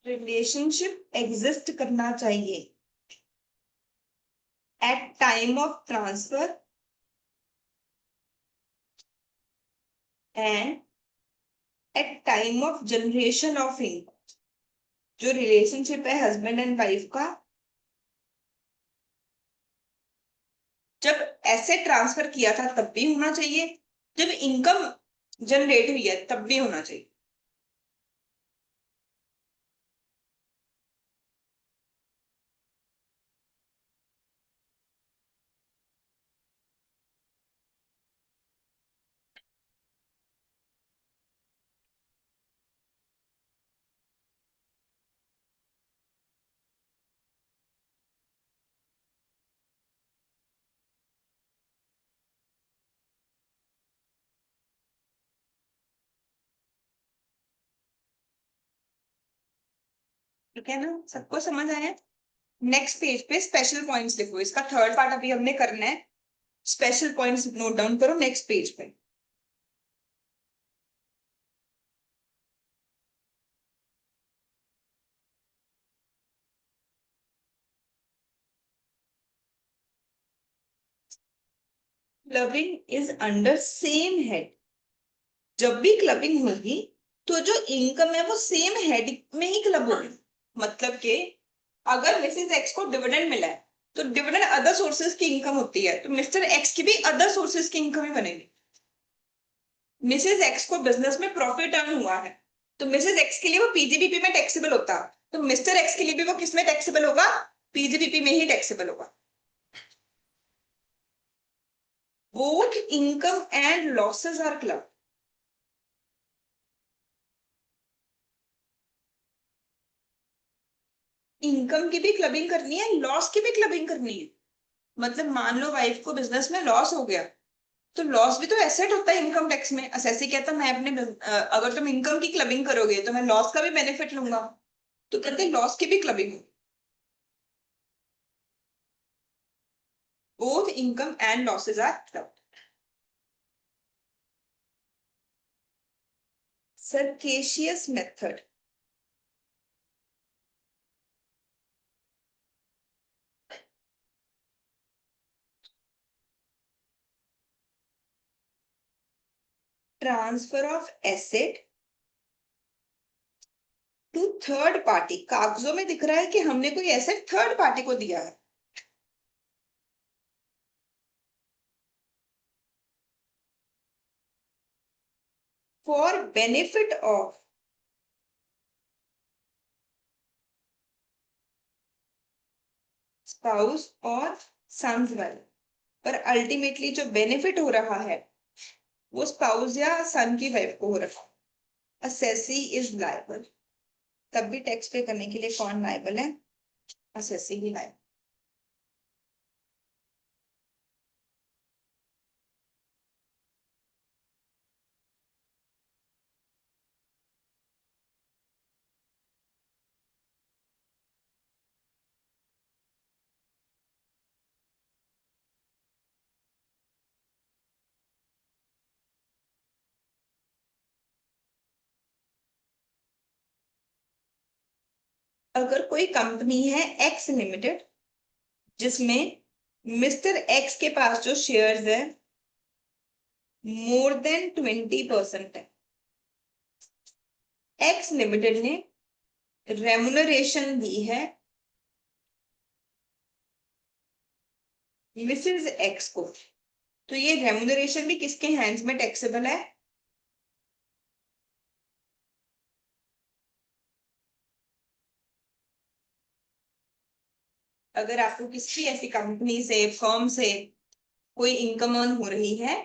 रिलेशनशिप एग्जिस्ट करना चाहिए at time of transfer and at time of generation of income. जो रिलेशनशिप है हस्बैंड एंड वाइफ का, जब एसेट ट्रांसफर किया था तब भी होना चाहिए, जब इनकम जनरेट हुई है तब भी होना चाहिए। ठीक है ना, सबको समझ आया? नेक्स्ट पेज पे स्पेशल पॉइंट्स लिखो, इसका थर्ड पार्ट अभी हमने करना है। स्पेशल पॉइंट्स नोट डाउन करो नेक्स्ट पेज पे। Clubbing is under same head. जब भी क्लबिंग होगी तो जो इनकम है वो सेम हेड में ही क्लब होगी। मतलब कि अगर मिसेस एक्स को डिविडेंड मिला है तो डिविडेंड अदर सोर्सेज की इनकम होती है, तो मिस्टर एक्स की भी अदर सोर्सेज की इनकम ही बनेगी। मिसेस एक्स को बिजनेस में प्रॉफिट अर्न हुआ है तो मिसेस एक्स के लिए वो पीजीबीपी में टैक्सेबल होता, तो मिस्टर एक्स के लिए भी वो किस में टैक्सेबल होगा? पीजीबीपी में ही टैक्सेबल होगा। Both income and losses are club. Income की भी क्लबिंग करनी है, लॉस की भी क्लबिंग करनी है। मतलब मान लो वाइफ को बिजनेस में लॉस हो गया, तो लॉस भी तो एसेट होता है इनकम टैक्स में। असेसी कहता मैं अपने अगर तुम इनकम की क्लबिंग करोगे तो मैं लॉस का भी बेनिफिट लूंगा, तो कहते लॉस की भी क्लबिंग हो। Both income and losses are club. Circuitous method. Transfer of asset to third party. कागजों में दिख रहा है कि हमने कोई एसेट थर्ड पार्टी को दिया है। फॉर बेनिफिट ऑफ स्पाउस और सन्स वाइफ, पर अल्टीमेटली जो बेनिफिट हो रहा है वो स्पाउस या सन की वाइफ को हो रहा है। Assessee is liable. तब भी टैक्स पे करने के लिए कौन लायबल है? असेसी ही लायबल। अगर कोई कंपनी है एक्स लिमिटेड जिसमें मिस्टर एक्स के पास जो शेयर्स है मोर देन 20% है, एक्स लिमिटेड ने रेमुनरेशन दी है मिसेज एक्स को, तो ये रेमुनरेशन भी किसके हैंड्स में टैक्सेबल है? अगर आपको किसी ऐसी कंपनी से, फर्म से कोई इनकम अर्न हो रही है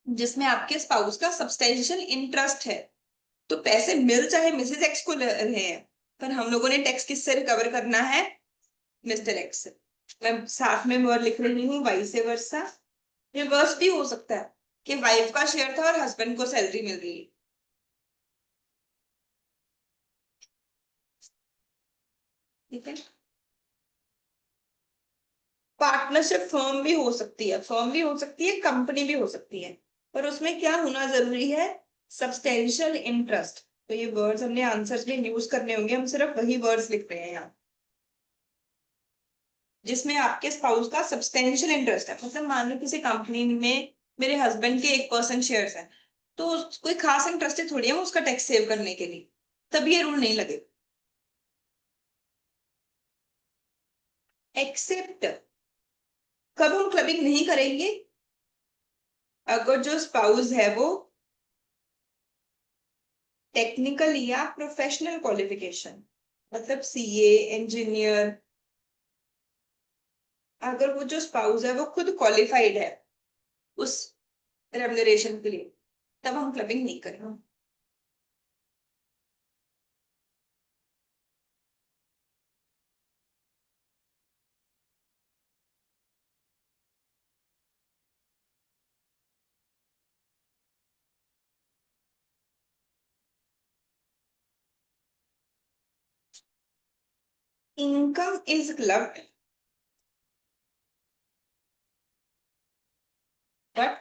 जिसमें आपके स्पाउस का सब्सटेंशियल इंटरेस्ट है, तो पैसे मिल चाहे मिसेज एक्स को रहे हैं, पर हम लोगों ने टैक्स किससे रिकवर करना है? मिस्टर एक्स से। मैं साथ में वर्ड लिख रही हूँ वाइस वर्सा। रिवर्स भी हो सकता है कि वाइफ का शेयर था और हस्बैंड को सैलरी मिल रही है। ठीक है। पार्टनरशिप फर्म भी हो सकती है, फर्म भी हो सकती है, कंपनी भी हो सकती है, पर उसमें क्या होना जरूरी है? Substantial interest. तो ये वर्ड्स हमने आंसर्स में यूज करने होंगे, हम सिर्फ वही वर्ड्स लिख रहे हैं यहाँ, जिसमें आपके स्पाउस का सब्सटेंशियल इंटरेस्ट है। मतलब मान लो किसी कंपनी में मेरे हस्बैंड के 1% शेयर्स हैं, तो कोई खास इंटरेस्टेड थोड़ी है वो उसका टैक्स सेव करने के लिए, तब ये रूल नहीं लगेगा। एक्सेप्ट कब हम क्लबिंग नहीं करेंगे? अगर जो स्पाउस है वो टेक्निकल या प्रोफेशनल क्वालिफिकेशन, मतलब सीए, इंजीनियर, अगर वो जो स्पाउस है वो खुद क्वालिफाइड है उस रेमुनरेशन के लिए, तब हम क्लबिंग नहीं करेंगे। Income is clubbed but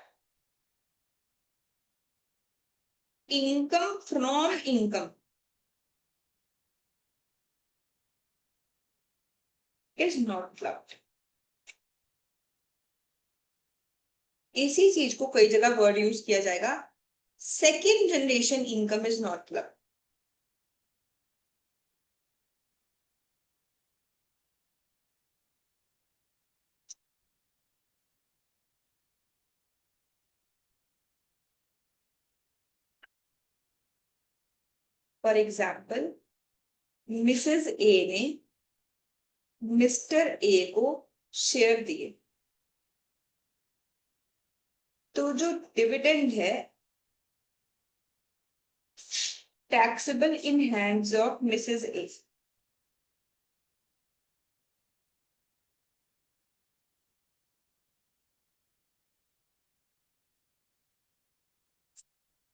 income from income is not clubbed. इसी चीज को कई जगह वर्ड यूज किया जाएगा, second generation income is not clubbed. For example, Mrs A ने मिस्टर ए को शेयर दिए, तो जो डिविडेंड है taxable in hands of Mrs A.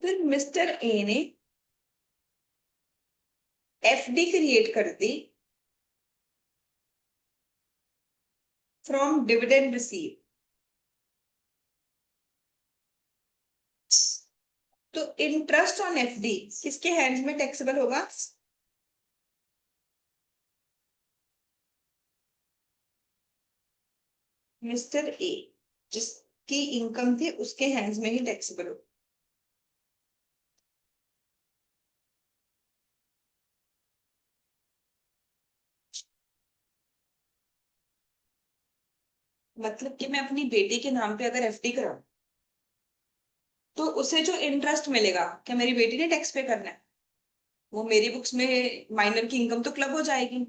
फिर मिस्टर ए ने एफडी क्रिएट कर दी फ्रॉम डिविडेंड रिसीव, तो इंटरेस्ट ऑन एफडी किसके हैंड्स में टैक्सेबल होगा? मिस्टर ए, जिसकी इनकम थी उसके हैंड्स में ही टैक्सेबल होगा। मतलब कि मैं अपनी बेटी के नाम पे अगर एफडी कराऊं तो उसे जो इंटरेस्ट मिलेगा, क्या मेरी बेटी ने टैक्स पे करना है? वो मेरी बुक्स में माइनर की इनकम तो क्लब हो जाएगी।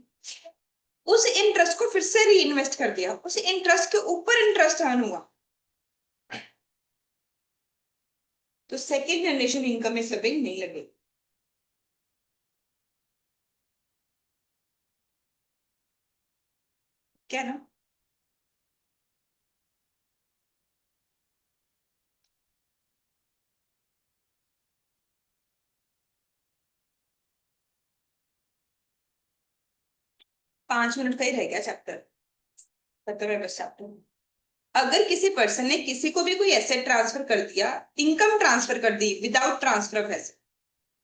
उस इंटरेस्ट को फिर से री इन्वेस्ट कर दिया, उस इंटरेस्ट के ऊपर इंटरेस्ट अर्न हुआ, तो सेकेंड जनरेशन इनकम में क्लबिंग नहीं लगेगी। क्या ना? 5 मिनट का ही रह गया चैप्टर, 17वां चैप्टर। अगर किसी पर्सन ने किसी को भी कोई एसेट ट्रांसफर कर दिया, इनकम ट्रांसफर कर दी without transfer of asset,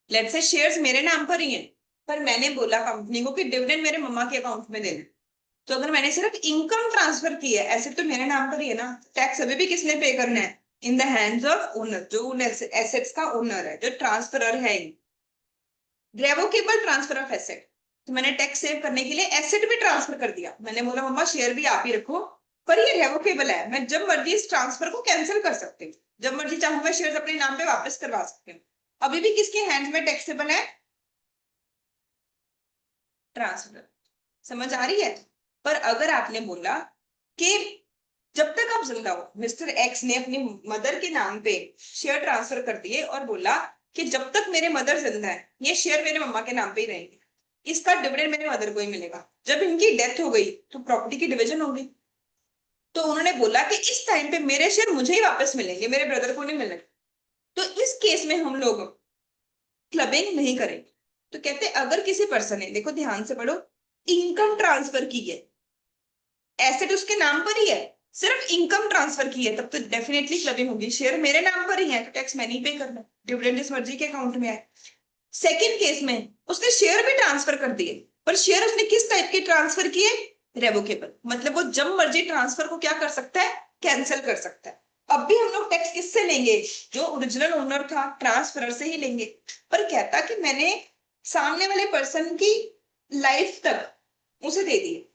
let's say shares मेरे नाम पर ही हैं, पर मैंने बोला कंपनी को कि डिविडेंड मेरे मम्मा के अकाउंट में देना, तो अगर मैंने सिर्फ इनकम ट्रांसफर की है, एसेट तो मेरे नाम पर ही है ना, टैक्स अभी भी किसने पे करना है? इन द हैंड्स ऑफ ओनर, जो उन एसेट्स का ओनर है, जो ट्रांसफरर है। रेवोकेबल ट्रांसफर ऑफ एसेट, तो मैंने टैक्स सेव करने के लिए एसेट भी ट्रांसफर कर दिया। मैंने बोला मम्मा शेयर भी आप ही रखो, पर ये रेवोकेबल है, मैं जब मर्जी इस ट्रांसफर को कैंसिल कर सकती हूँ, जब मर्जी चाहूँ मैं शेयर अपने नाम पे वापस करवा सकती हूँ। अभी भी किसके हैंड्स में टैक्सेबल है? ट्रांसफर। समझ आ रही है? पर अगर आपने बोला कि जब तक आप जिंदा हो, मिस्टर एक्स ने अपनी मदर के नाम पे शेयर ट्रांसफर कर दिए और बोला कि जब तक मेरे मदर जिंदा है ये शेयर मेरे मम्मा के नाम पे ही रहेंगे, इसका डिविडेंड मेरे मदर को ही मिलेगा। जब इनकी डेथ हो गई तो प्रॉपर्टी की डिवीजन होगी, तो उन्होंने बोला कि इस टाइम पे मेरे शेयर मुझे ही वापस मिलेंगे, मेरे ब्रदर को नहीं मिलेंगे। तो इस केस में हम लोग क्लबिंग नहीं करेंगे। तो कहते अगर किसी पर्सन ने, देखो ध्यान से पढ़ो, इनकम ट्रांसफर की है, एसेट उसके नाम पर ही है, सिर्फ इनकम ट्रांसफर की है, तब तो डेफिनेटली क्लबिंग होगी। शेयर मेरे नाम पर ही है तो टैक्स मैंने ही पे करना, डिविडेंड इस मर्जी के अकाउंट में आए। सेकंड केस में उसने शेयर भी ट्रांसफर कर दिए, पर शेयर उसने किस टाइप के ट्रांसफर किए? रेवोकेबल, मतलब वो जब मर्जी ट्रांसफर को क्या कर सकता है? कैंसिल कर सकता है। अब भी हम लोग टैक्स किससे लेंगे? जो ओरिजिनल ओनर था, ट्रांसफर से ही लेंगे। पर कहता कि मैंने सामने वाले पर्सन की लाइफ तक उसे दे दिए,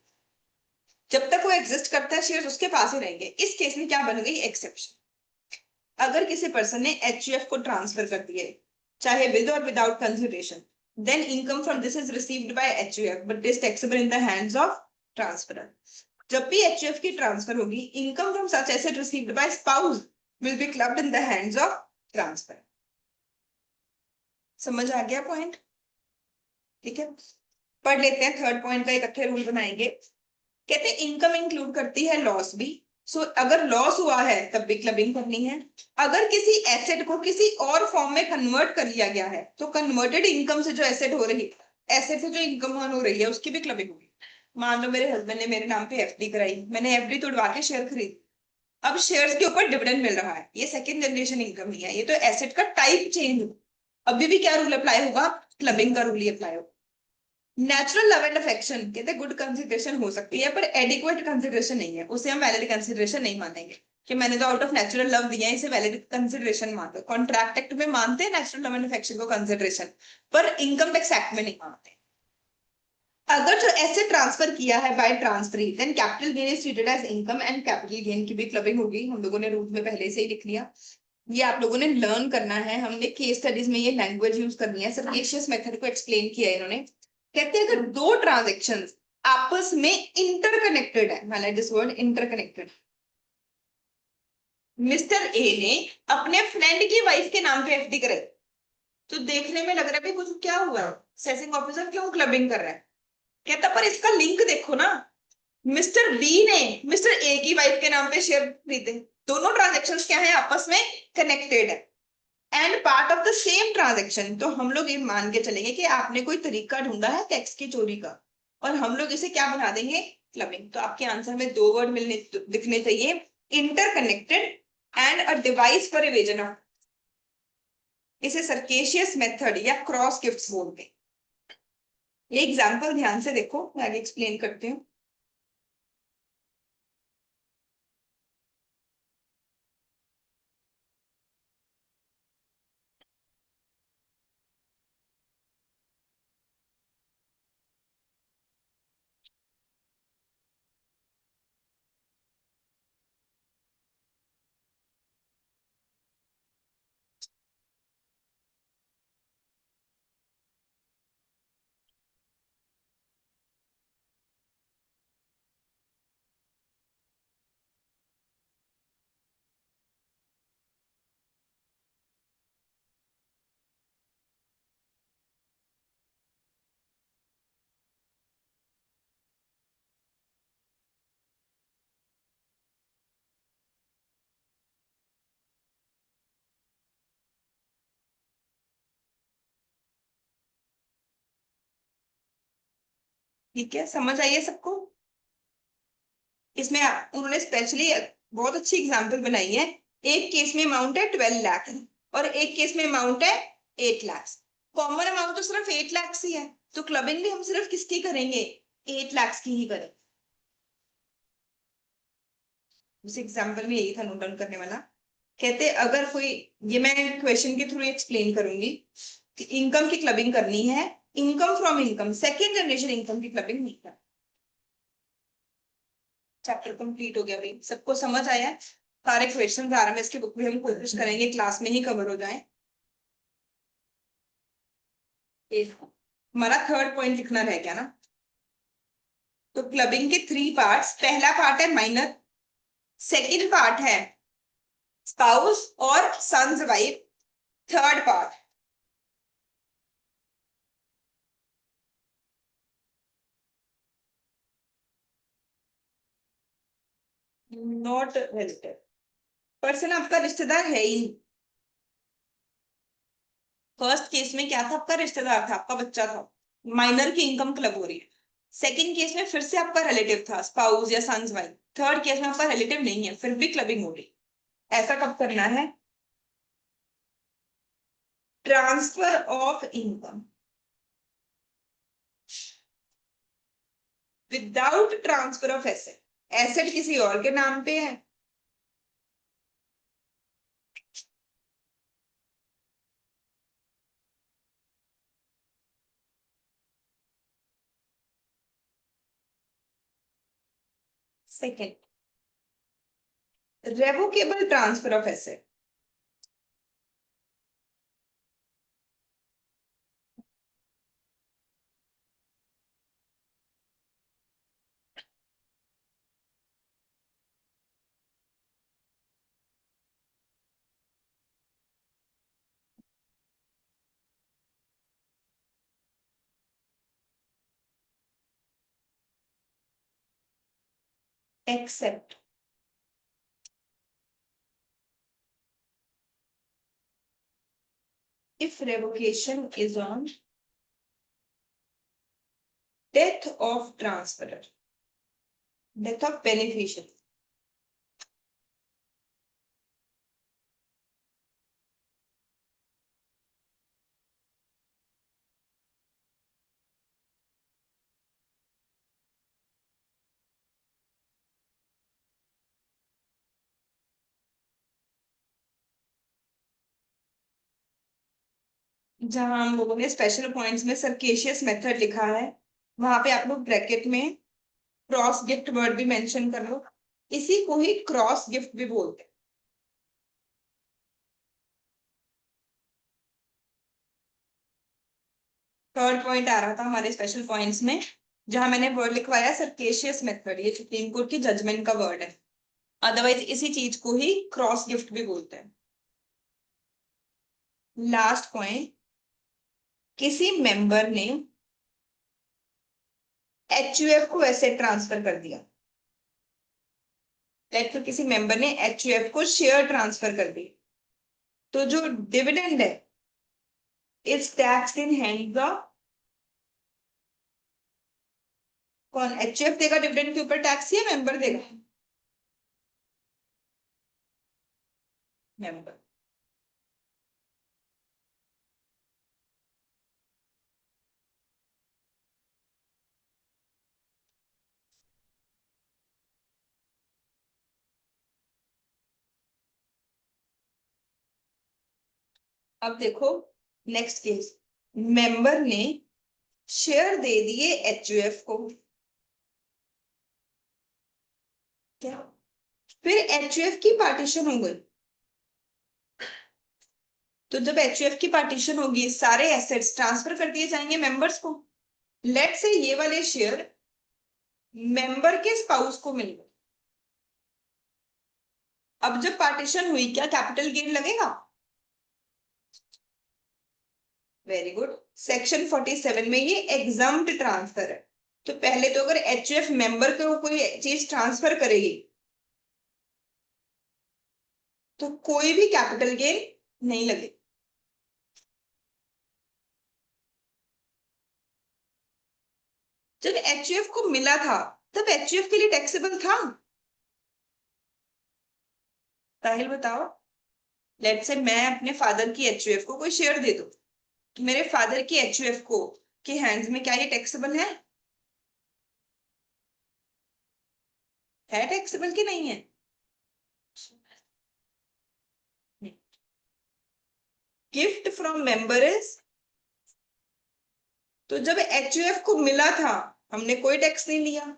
जब तक वो एग्जिस्ट करता है शेयर्स उसके पास ही रहेंगे। इस केस में क्या बन गई? एक्सेप्शन। अगर किसी पर्सन ने एचयूएफ को ट्रांसफर कर दिए, चाहे विद और without consideration, then income from this is received by HUF but is taxable in the hands of transferor. जब भी HUF की ट्रांसफर होगी, income from such asset received by spouse will be clubbed in the hands of transferor. समझ आ गया point? ठीक है, पढ़ लेते हैं थर्ड पॉइंट का इकट्ठे रूल बनाएंगे। कहते हैं इनकम इंक्लूड करती है लॉस भी। सो अगर लॉस हुआ है तब भी क्लबिंग करनी है। अगर किसी एसेट को किसी और फॉर्म में कन्वर्ट कर लिया गया है तो कन्वर्टेड इनकम से जो एसेट हो रही है, एसेट से जो इनकम हो रही है उसकी भी क्लबिंग होगी। मान लो मेरे हस्बैंड ने मेरे नाम पे एफडी कराई, मैंने एफडी तोड़वा के शेयर खरीद, अब शेयर्स के ऊपर डिविडेंड मिल रहा है, ये सेकंड जनरेशन इनकम नहीं है, ये तो एसेट का टाइप चेंज हो। अभी भी क्या रूल अप्लाई होगा? क्लबिंग का रूल ही अप्लाई होगा। नेचुरल लव एंड अफेक्शन, कहते हैं गुड कंसिडरेशन हो सकती है पर एडिक्वेट कंसिडरेशन नहीं है, उसे हम वैलिड कंसिडरेशन नहीं मानेंगे कि मैंने तो आउट ऑफ नेचुरल लव दिया है, इसे वैलिड कंसिडरेशन मानते। कॉन्ट्रैक्ट एक्ट में मानते हैं नेचुरल लव एंड अफेक्शन को कंसिडरेशन, पर इनकम टैक्स एक्ट में नहीं मानते। अगर जो एसेट ट्रांसफर किया है by transferee, then capital gain is treated as income and capital gain की भी क्लबिंग होगी। हम लोगों ने रूल में पहले से ही लिख लिया, ये आप लोगों ने लर्न करना है। हमने केस स्टडीज में ये लैंग्वेज यूज करनी है, सर्केशियस मेथड को एक्सप्लेन किया है इन्होंने। कहते हैं अगर दो ट्रांजैक्शंस आपस में इंटरकनेक्टेड है, मतलब this word interconnected, mister A ने अपने फ्रेंड की वाइफ के नाम पे एफडी कराई, तो देखने में लग रहा है कि कुछ क्या हुआ है, सेसिंग ऑफिसर क्यों क्लबिंग कर रहा है? कहता पर इसका लिंक देखो ना, मिस्टर बी ने मिस्टर ए की वाइफ के नाम पे शेयर खरीदे, दोनों ट्रांजेक्शन्स क्या है? आपस में कनेक्टेड है and part of the same transaction. तो हम लोग ये मान के चलेंगे कि आपने कोई तरीका ढूंढा है टैक्स की चोरी का, और हम लोग इसे क्या बना देंगे? क्लबिंग। तो आपके आंसर में दो वर्ड मिलने दिखने चाहिए, interconnected and a device for evasion of. इसे सर्केशियस मेथड या क्रॉस गिफ्ट्स बोलते हैं। ये एग्जांपल ध्यान से देखो, मैं आगे एक्सप्लेन करती हूँ। ठीक है, समझ आइए सबको? इसमें उन्होंने स्पेशली बहुत अच्छी एग्जांपल बनाई है। एक केस में अमाउंट है 12 लाख और एक केस में अमाउंट है 8 लाख। कॉमन अमाउंट तो सिर्फ 8 लाख ही है, तो क्लबिंग भी हम सिर्फ किसकी करेंगे? 8 लाख की ही करें। उस एग्जांपल में यही था नोट डाउन करने वाला। कहते अगर कोई, ये मैं क्वेश्चन के थ्रू एक्सप्लेन करूंगी, इनकम की क्लबिंग करनी है, income from income, second generation income की क्लबिंग नहीं करनी। चैप्टर कंप्लीट हो गया भाई, सबको समझ आया है? सारे क्वेश्चन आ रहे हैं इसकी बुक में, हम कोशिश करेंगे क्लास में ही कवर हो जाए। हमारा थर्ड पॉइंट लिखना रह गया ना। तो क्लबिंग के 3 पार्ट्स, पहला पार्ट है माइनर, सेकेंड पार्ट है स्पाउस और son's wife, third part not relative. Person आपका रिश्तेदार है ही। फर्स्ट केस में क्या था, आपका रिश्तेदार था, आपका बच्चा था, माइनर की इनकम क्लब हो रही है। सेकेंड केस में फिर से आपका रिलेटिव था, स्पाउस या सन्स वाइफ। थर्ड केस में आपका रिलेटिव नहीं है, फिर भी क्लबिंग हो रही। ऐसा कब करना है? Transfer of income without transfer of asset. Asset किसी और के नाम पे है, second revocable transfer of asset. Except if revocation is on death of transferor, death of beneficiary। जहां हम लोगों ने स्पेशल पॉइंट्स में सरकेशियस मेथड लिखा है, वहां पे आप लोग ब्रैकेट में क्रॉस गिफ्ट वर्ड भी मेंशन कर लो। इसी को ही क्रॉस गिफ्ट भी बोलते हैं। थर्ड पॉइंट आ रहा था हमारे स्पेशल पॉइंट्स में, जहां मैंने वर्ड लिखवाया सरकेशियस मेथड। ये सुप्रीम कोर्ट की जजमेंट का वर्ड है, अदरवाइज इसी चीज को ही क्रॉस गिफ्ट भी बोलते हैं। लास्ट पॉइंट, किसी मेंबर ने एचयूएफ को एसेट ट्रांसफर कर दिया। तो किसी मेंबर ने एचयूएफ को शेयर ट्रांसफर कर दी, तो जो डिविडेंड है is tax in hands of कौन? एचयूएफ देगा डिविडेंड के ऊपर टैक्स या मेंबर देगा? मेंबर। अब देखो नेक्स्ट केस, मेंबर ने शेयर दे दिए एचयूएफ को, क्या? फिर एचयूएफ की पार्टीशन हो गई। तो जब एचयूएफ की पार्टीशन होगी, सारे एसेट्स ट्रांसफर कर दिए जाएंगे मेंबर्स को। लेट से ये वाले शेयर मेंबर के स्पाउस को मिल गए। अब जब पार्टीशन हुई, क्या कैपिटल गेन लगेगा? Very good. सेक्शन 47 में ये एग्जम्प्ट ट्रांसफर है। तो पहले तो अगर एचयूएफ मेंबर को कोई चीज ट्रांसफर करेगी तो कोई भी कैपिटल गेन नहीं लगे। जब एचयूएफ को मिला था तब एचयूएफ के लिए टैक्सेबल था? साहिल बताओ। लेट से मैं अपने फादर की एचयूएफ को कोई शेयर दे दूं, तो मेरे फादर की एचयूएफ को के हैंड्स में क्या ये टैक्सेबल है? टैक्सेबल कि नहीं है? गिफ्ट फ्रॉम मेंबर इज तो जब HUF को मिला था हमने कोई टैक्स नहीं लिया,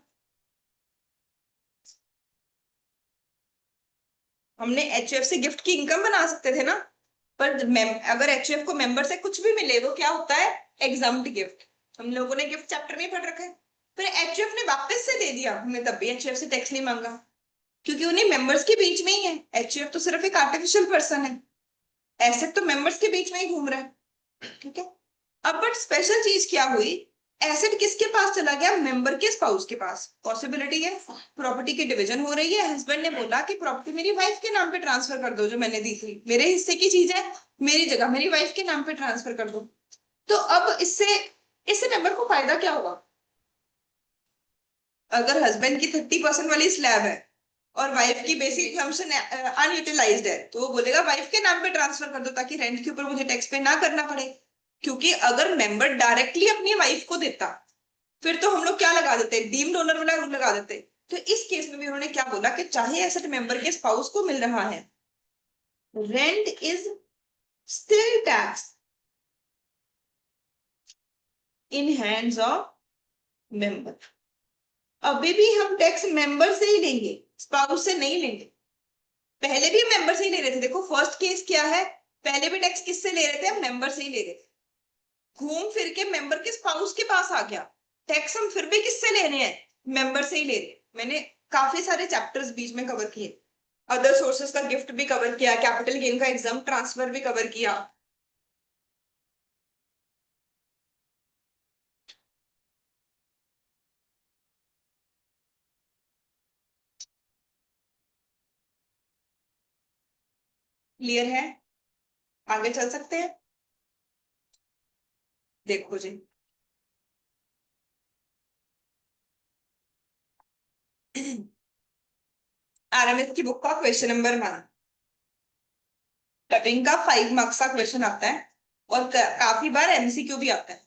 हमने HUF से गिफ्ट की इनकम बना सकते थे ना, पर अगर HUF को मेंबर से कुछ भी मिले वो क्या होता है, एग्जाम्प्ट गिफ्ट। हम लोगों ने गिफ्ट चैप्टर में पढ़ रखा है। फिर HUF ने वापस से दे दिया हमें, तब भी HUF से टैक्स नहीं मांगा, क्योंकि उन्हें मेंबर्स के बीच में ही है। HUF तो सिर्फ एक आर्टिफिशियल पर्सन है, एसेट तो मेंबर्स के बीच में ही घूम रहा है, ठीक है। अब बट स्पेशल चीज क्या हुई, एसेट किसके पास चला गया, मेंबर के स्पाउस के पास। पॉसिबिलिटी है प्रॉपर्टी की डिवीजन हो रही है, हस्बैंड ने बोला कि प्रॉपर्टी मेरी वाइफ के नाम पे ट्रांसफर कर दो, जो मैंने दी थी मेरे हिस्से की चीज है, मेरी जगह मेरी वाइफ के नाम पे ट्रांसफर कर दो। तो अब इससे मेंबर को फायदा क्या होगा, अगर हस्बैंड की 30% वाली स्लैब है और वाइफ की बेसिक फंक्शन अनयूटिलाइज्ड है, तो वो बोलेगा वाइफ के नाम पे ट्रांसफर कर दो, ताकि रेंट के ऊपर मुझे टैक्स पे ना करना पड़े। क्योंकि अगर मेंबर डायरेक्टली अपनी वाइफ को देता, फिर तो हम लोग क्या लगा देते, डीम्ड ओनर वाला रूल लगा देते। तो इस केस में भी उन्होंने क्या बोला कि चाहे एसेट मेंबर के स्पाउस को मिल रहा है, rent is still tax in hands of member. अभी भी हम टैक्स मेंबर से ही लेंगे, स्पाउस से नहीं लेंगे। पहले भी मेंबर से ही ले रहे थे। देखो फर्स्ट केस क्या है, पहले भी टैक्स किससे ले रहे थे, हम मेंबर से ही ले रहे थे। घूम फिर के मेंबर के स्पाउस के पास आ गया, टैक्स हम फिर भी किससे ले रहे हैं, मेंबर से ही ले रहे हैं। मैंने काफी सारे चैप्टर्स बीच में कवर किए, अदर सोर्सेस का गिफ्ट भी कवर किया, कैपिटल गेन का एग्जाम ट्रांसफर भी कवर किया। क्लियर है, आगे चल सकते हैं। देखो जी, RMS की बुक का क्वेश्चन नंबर 1, कटिंग का 5 मार्क्स का क्वेश्चन आता है, और काफी बार MCQ भी आता है।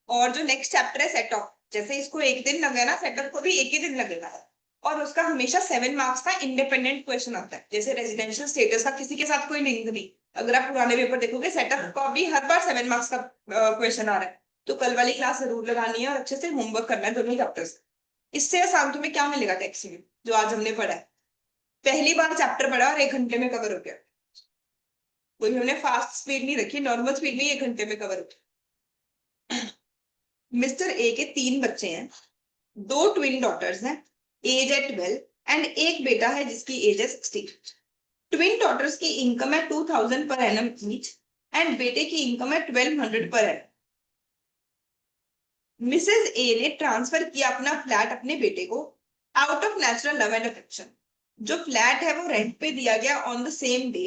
और जो नेक्स्ट चैप्टर है सेटअप, जैसे इसको एक दिन लगेगा ना, सेटअप को भी एक ही दिन लगेगा, और उसका हमेशा 7 मार्क्स का इंडिपेंडेंट क्वेश्चन आता है। जैसे रेजिडेंशियल स्टेटस का किसी के साथ कोई लिंक नहीं, अगर आप पुराने पेपर देखोगे सेटअप का भी हर बार 7 मार्क्स का क्वेश्चन आ रहा है। तो कल वाली क्लास जरूर लगानी है और अच्छे से होमवर्क करना है दोनों चैप्टर्स। इससे आसान तुम्हें क्या मिलेगा टैक्स में, जो आज हमने पढ़ा है, पहली बार चैप्टर पढ़ा और 1 घंटे में कवर हो गया। कोई हमने फास्ट स्पीड नहीं रखी, नॉर्मल स्पीड में 1 घंटे में कवर हो गया। मिस्टर ए के 3 बच्चे हैं, 2 ट्विन डॉटर्स हैं, एज है 12 एंड एक बेटा है जिसकी एज है 16। ट्विन डॉटर्स की इनकम है 2000 पर एनम ईच एंड बेटे की इनकम है 1200 पर एनम। मिसेस ए ने ट्रांसफर किया अपना फ्लैट अपने बेटे को out of natural love and affection. जो फ्लैट है वो रेंट पे दिया गया on the same day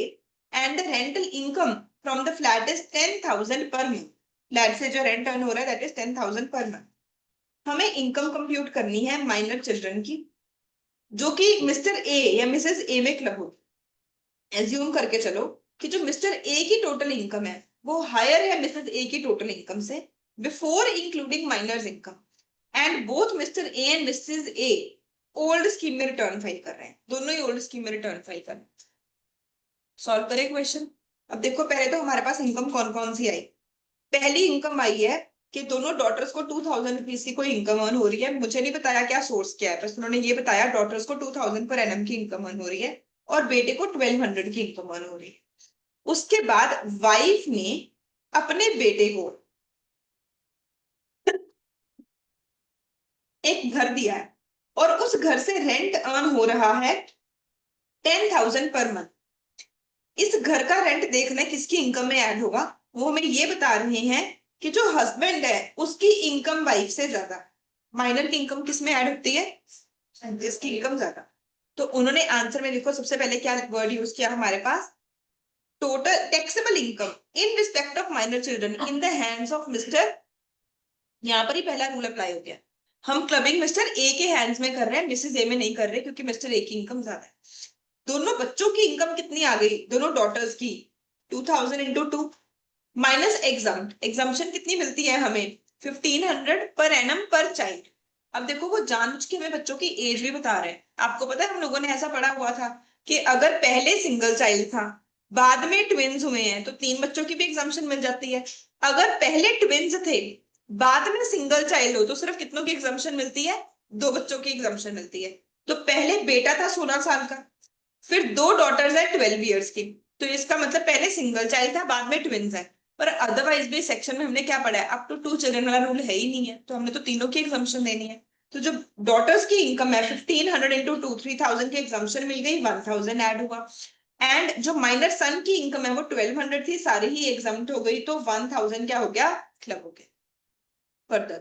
and the rental income from the flat is 10,000 per month. Flat से जो रेंट अर्न हो रहा है दैट इज 10,000 पर मंथ। हमें इनकम कंप्यूट करनी है माइनर चिल्ड्रन की, जो कि मिस्टर ए या मिसेस ए में क्लब होगी। एज्यूम करके चलो कि जो मिस्टर ए की टोटल इनकम है वो हायर है मिसेस ए की टोटल इनकम से, before including minor's income, and both Mr A and Mrs A old scheme में रिटर्न फाइल कर रहे हैं, दोनों ही ओल्ड स्कीम में रिटर्न फाइल कर रहे हैं। सॉल्व करें क्वेश्चन। अब देखो पहले तो हमारे पास इनकम कौन कौन सी आई। पहली इनकम आई है कि दोनों डॉटर्स को 2000 रुपीज की कोई इनकम अर्न हो रही है। मुझे नहीं बताया क्या सोर्स क्या है, बस उन्होंने ये बताया डॉटर्स को 2000 पर एनम की इनकम अर्न हो रही है और बेटे को 1200 की इनकम अर्न हो रही है। उसके बाद वाइफ ने अपने बेटे को एक घर दिया है और उस घर से रेंट अर्न हो रहा है 10,000 पर मंथ। इस घर का रेंट देखना किसकी इनकम में ऐड होगा, वो हमें ये बता रहे हैं कि जो हस्बैंड है उसकी इनकम वाइफ से ज्यादा। माइनर की इनकम किस में ऐड होती है, जिसकी इनकम ज्यादा। तो उन्होंने आंसर में देखो सबसे पहले क्या वर्ड यूज किया हमारे पास, total taxable income in respect of minor children in the hands of mister. यहाँ पर ही पहला रूल अप्लाई हो गया। हम क्लबिंग मिस्टर ए के हैंड्स में कर रहे हैं, मिसेस ए में नहीं कर रहे, क्योंकि मिस्टर ए की इनकम ज्यादा है। दोनों बच्चों की इनकम कितनी आ गई, दोनों डॉटर्स की 2000 इंटू 2 माइनस एग्जाम्पशन कितनी मिलती है हमें 1500 पर एनम पर चाइल्ड। अब देखो वो जानबूझ के हमें बच्चों की एज भी बता रहे हैं। आपको पता है हम लोगों ने ऐसा पढ़ा हुआ था कि अगर पहले सिंगल चाइल्ड था बाद में ट्विंस हुए हैं तो 3 बच्चों की भी एग्जाम्पशन मिल जाती है। अगर पहले ट्विंस थे बाद में सिंगल चाइल्ड हो तो सिर्फ कितनों की एग्जाम्पशन मिलती है? 2 बच्चों की एग्जाम्पशन मिलती है। तो पहले बेटा था 16 साल का, फिर 2 डॉटर्स है 12 ईयर्स की, तो इसका मतलब पहले सिंगल चाइल्ड था, बाद में ट्विंस है। पर अदरवाइज भी सेक्शन में हमने क्या पढ़ा है, अप टू 2 चिल्ड्रन वाला रूल है ही नहीं है, तो हमने तो तीनों की एग्जाम्पशन देनी है। तो जो डॉटर्स की इनकम है 1500 इंटू 2 3000 की एग्जाम्पशन मिल गई, 1000 ऐड हुआ। एंड जो माइनर सन की इनकम है वो 1200 थी, सारी ही एग्जाम्प्ट हो गई, तो 1000 क्या हो गया, क्लब हो गया। फर्दर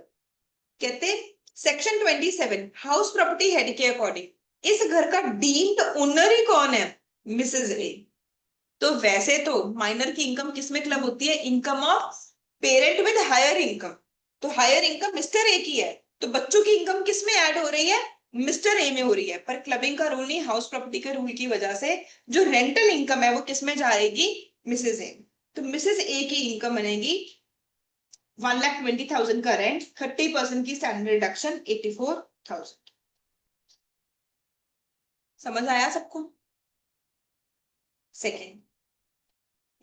कहते सेक्शन 27 हाउस प्रॉपर्टी हेड के अकॉर्डिंग इस घर का डीम्ड ओनर ही कौन है, मिसेज ए। तो वैसे तो माइनर की इनकम किसमें क्लब होती है, income of parent with higher income, तो हायर इनकम मिस्टर ए की है, तो बच्चों की इनकम किसमें ऐड हो रही है, मिस्टर ए में हो रही है। पर क्लबिंग का रूल नहीं, हाउस प्रॉपर्टी के रूल की वजह से जो रेंटल इनकम है वो किसमें जाएगी, मिसेज ए। तो मिसेज ए की इनकम बनेगी 1,20,000 का रेंट, 30% की स्टैंडर्ड डिडक्शन 84,000। समझ आया सबको? सेकेंड,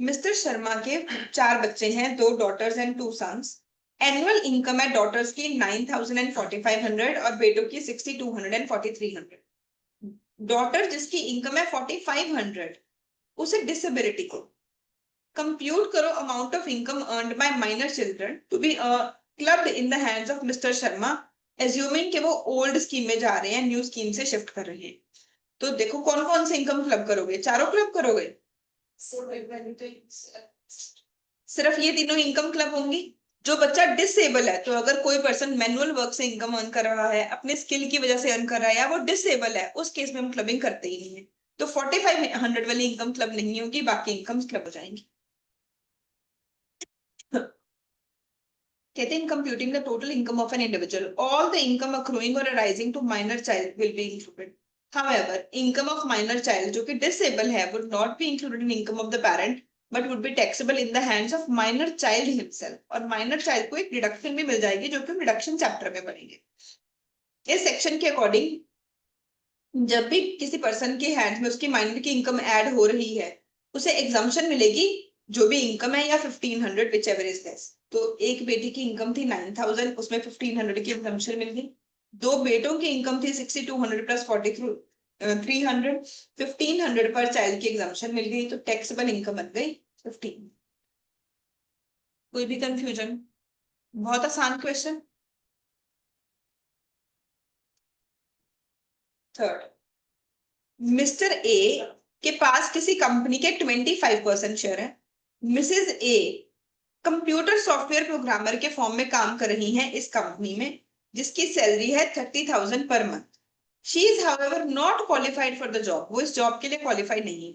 मिस्टर शर्मा के 4 बच्चे हैं, 2 daughters and 2 sons. Annual income है डॉटर्स की 9,000 and 4,500 और बेटों की 6,200 and 4,300। डॉटर जिसकी इनकम है 4,500, उसे डिसेबिलिटी को कंप्यूट करो amount of income earned by minor children to be clubbed in the hands of Mr Sharma, assuming कि वो ओल्ड स्कीम में जा रहे हैं, न्यू स्कीम से शिफ्ट कर रहे हैं। तो देखो कौन कौन से इनकम क्लब करोगे, चारों क्लब करोगे? सिर्फ ये तीनों इनकम क्लब होंगी। जो बच्चा डिसेबल है, तो अगर कोई पर्सन मैनुअल वर्क से इनकम अर्न कर रहा है, अपने स्किल की वजह से अर्न कर रहा है, या वो डिसेबल है, उस केस में हम क्लबिंग करते ही नहीं है। तो 4500 वाली इनकम क्लब नहीं होगी, बाकी इनकम क्लब हो जाएंगी। कहते हैं, in computing the total income of an individual, all the income accruing or arising to minor child will be included. However, income of minor child जो कि disable है would not be included in income of the parent, but would be taxable in the hands of minor child himself. और minor child को एक deduction भी मिल जाएगी, जो कि हम डिडक्शन चैप्टर में पढ़ेंगे। इस सेक्शन के अकॉर्डिंग जब भी किसी पर्सन के हैंड में उसकी माइनर की इनकम ऐड हो रही है, उसे एग्जाम्पशन मिलेगी, जो भी इनकम है, या 1500 विच एवर इज लेस। तो एक बेटी की इनकम थी 9,000, उसमें 1500 की एग्जाम्पशन मिल गई। 2 बेटों की इनकम थी 6,200 प्लस 4,300, 1500 पर चाइल्ड की एग्जाम्पशन मिल गई, तो टैक्सेबल इनकम बन गई 15। कोई भी कंफ्यूजन? बहुत आसान क्वेश्चन। थर्ड, मिस्टर ए के पास किसी कंपनी के 25% शेयर है। Mrs A computer software programmer के फॉर्म में काम कर रही हैं इस कंपनी में, जिसकी सैलरी है 30,000 per month. She is however not qualified for the job, वो इस जॉब के लिए क्वालिफाइड नहीं है।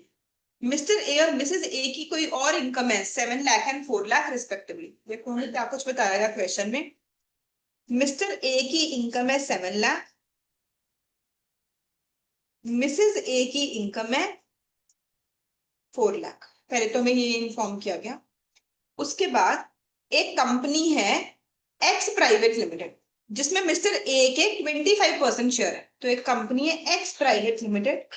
मिस्टर ए और मिसेज ए की कोई और इनकम है 7 लाख एंड 4 लाख रिस्पेक्टिवली। देखो हमें क्या कुछ बताया गया क्वेश्चन में। मिस्टर ए की इनकम है 7 लाख, मिसेज ए की इनकम है 4 लाख। पहले तो हमें ये इन्फॉर्म किया गया। उसके बाद एक कंपनी है एक्स प्राइवेट लिमिटेड, जिसमें मिस्टर ए के 25% शेयर है। तो एक कंपनी है एक्स प्राइवेट लिमिटेड,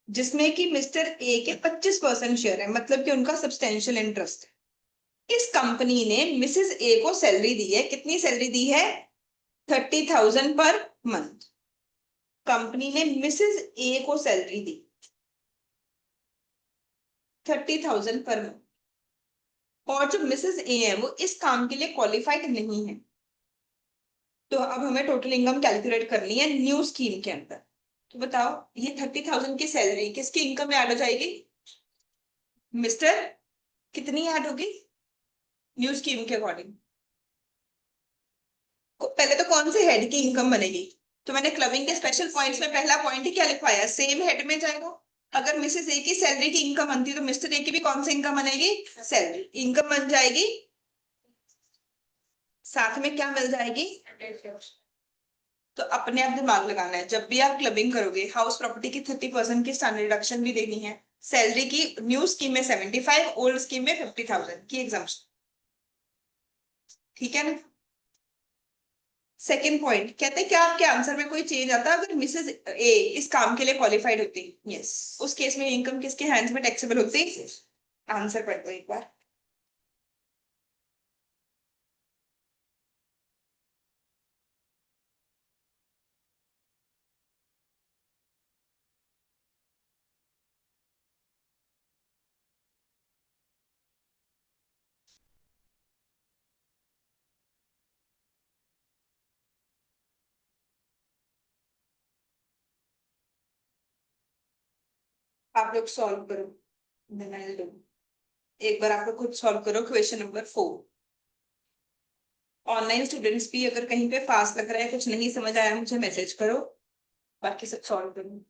जिसमें कि मिस्टर ए के 25% शेयर है, मतलब कि उनका सब्सटेंशियल इंटरेस्ट है। इस कंपनी ने मिसेस ए को सैलरी दी है, कितनी सैलरी दी है, 30,000 पर मंथ। कंपनी ने मिसेस ए को सैलरी दी 30,000 पर मंथ, और जो मिसेस ए है वो इस काम के लिए क्वालिफाइड नहीं है। तो अब हमें टोटल इनकम कैलकुलेट करनी है न्यू स्कीम के अंदर। तो बताओ ये 30,000 की सैलरी किसकी इनकम में ऐड हो जाएगी, मिस्टर, कितनी ऐड होगी न्यू स्कीम के अकॉर्डिंग? पहले तो कौन से हेड की इनकम बनेगी? तो मैंने क्लबिंग के स्पेशल पॉइंट्स में पहला पॉइंट ही क्या लिखवाया, सेम हेड में जाएगा। अगर मिसेस ए की सैलरी की इनकम बनती है, तो मिस्टर ए की भी कौन सी इनकम बनेगी, सैलरी इनकम बन जाएगी, साथ में क्या मिल जाएगी। तो अपने आप दिमाग लगाना है, जब भी आप क्लबिंग करोगे, हाउस प्रॉपर्टी की 30% की स्टैंडर्ड डिडक्शन भी देनी है, सैलरी की न्यू स्कीम में 75, ओल्ड स्कीम में 50,000 की एग्जाम्पशन। ठीक है ना? सेकेंड पॉइंट कहते हैं, क्या आपके आंसर में कोई चेंज आता है अगर मिसेस ए इस काम के लिए क्वालिफाइड होती? यस, उस केस में इनकम किसके हैंड्स में टैक्सेबल होती? आंसर पढ़ दो एक बार। आप लोग सॉल्व करो, then I'll do. एक बार आप लोग खुद सॉल्व करो क्वेश्चन नंबर 4। ऑनलाइन स्टूडेंट्स भी अगर कहीं पे फास्ट लग रहा है, कुछ नहीं समझ आया, मुझे मैसेज करो, बाकी सब सॉल्व करो।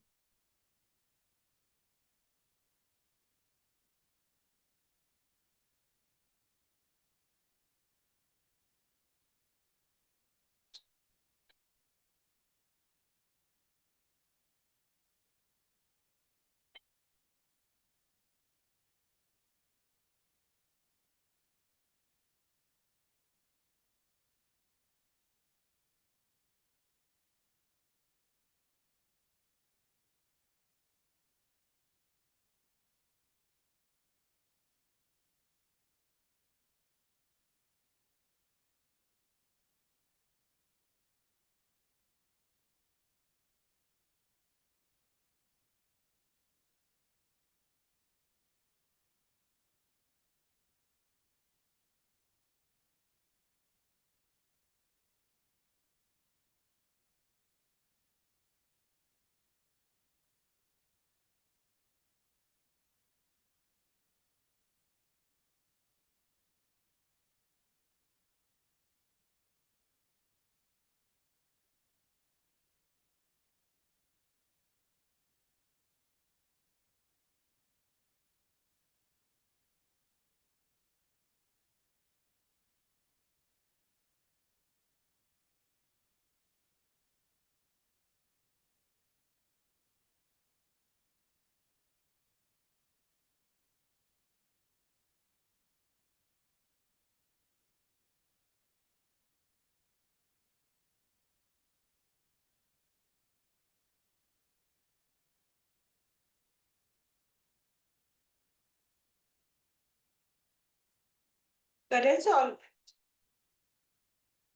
करें सॉल्व।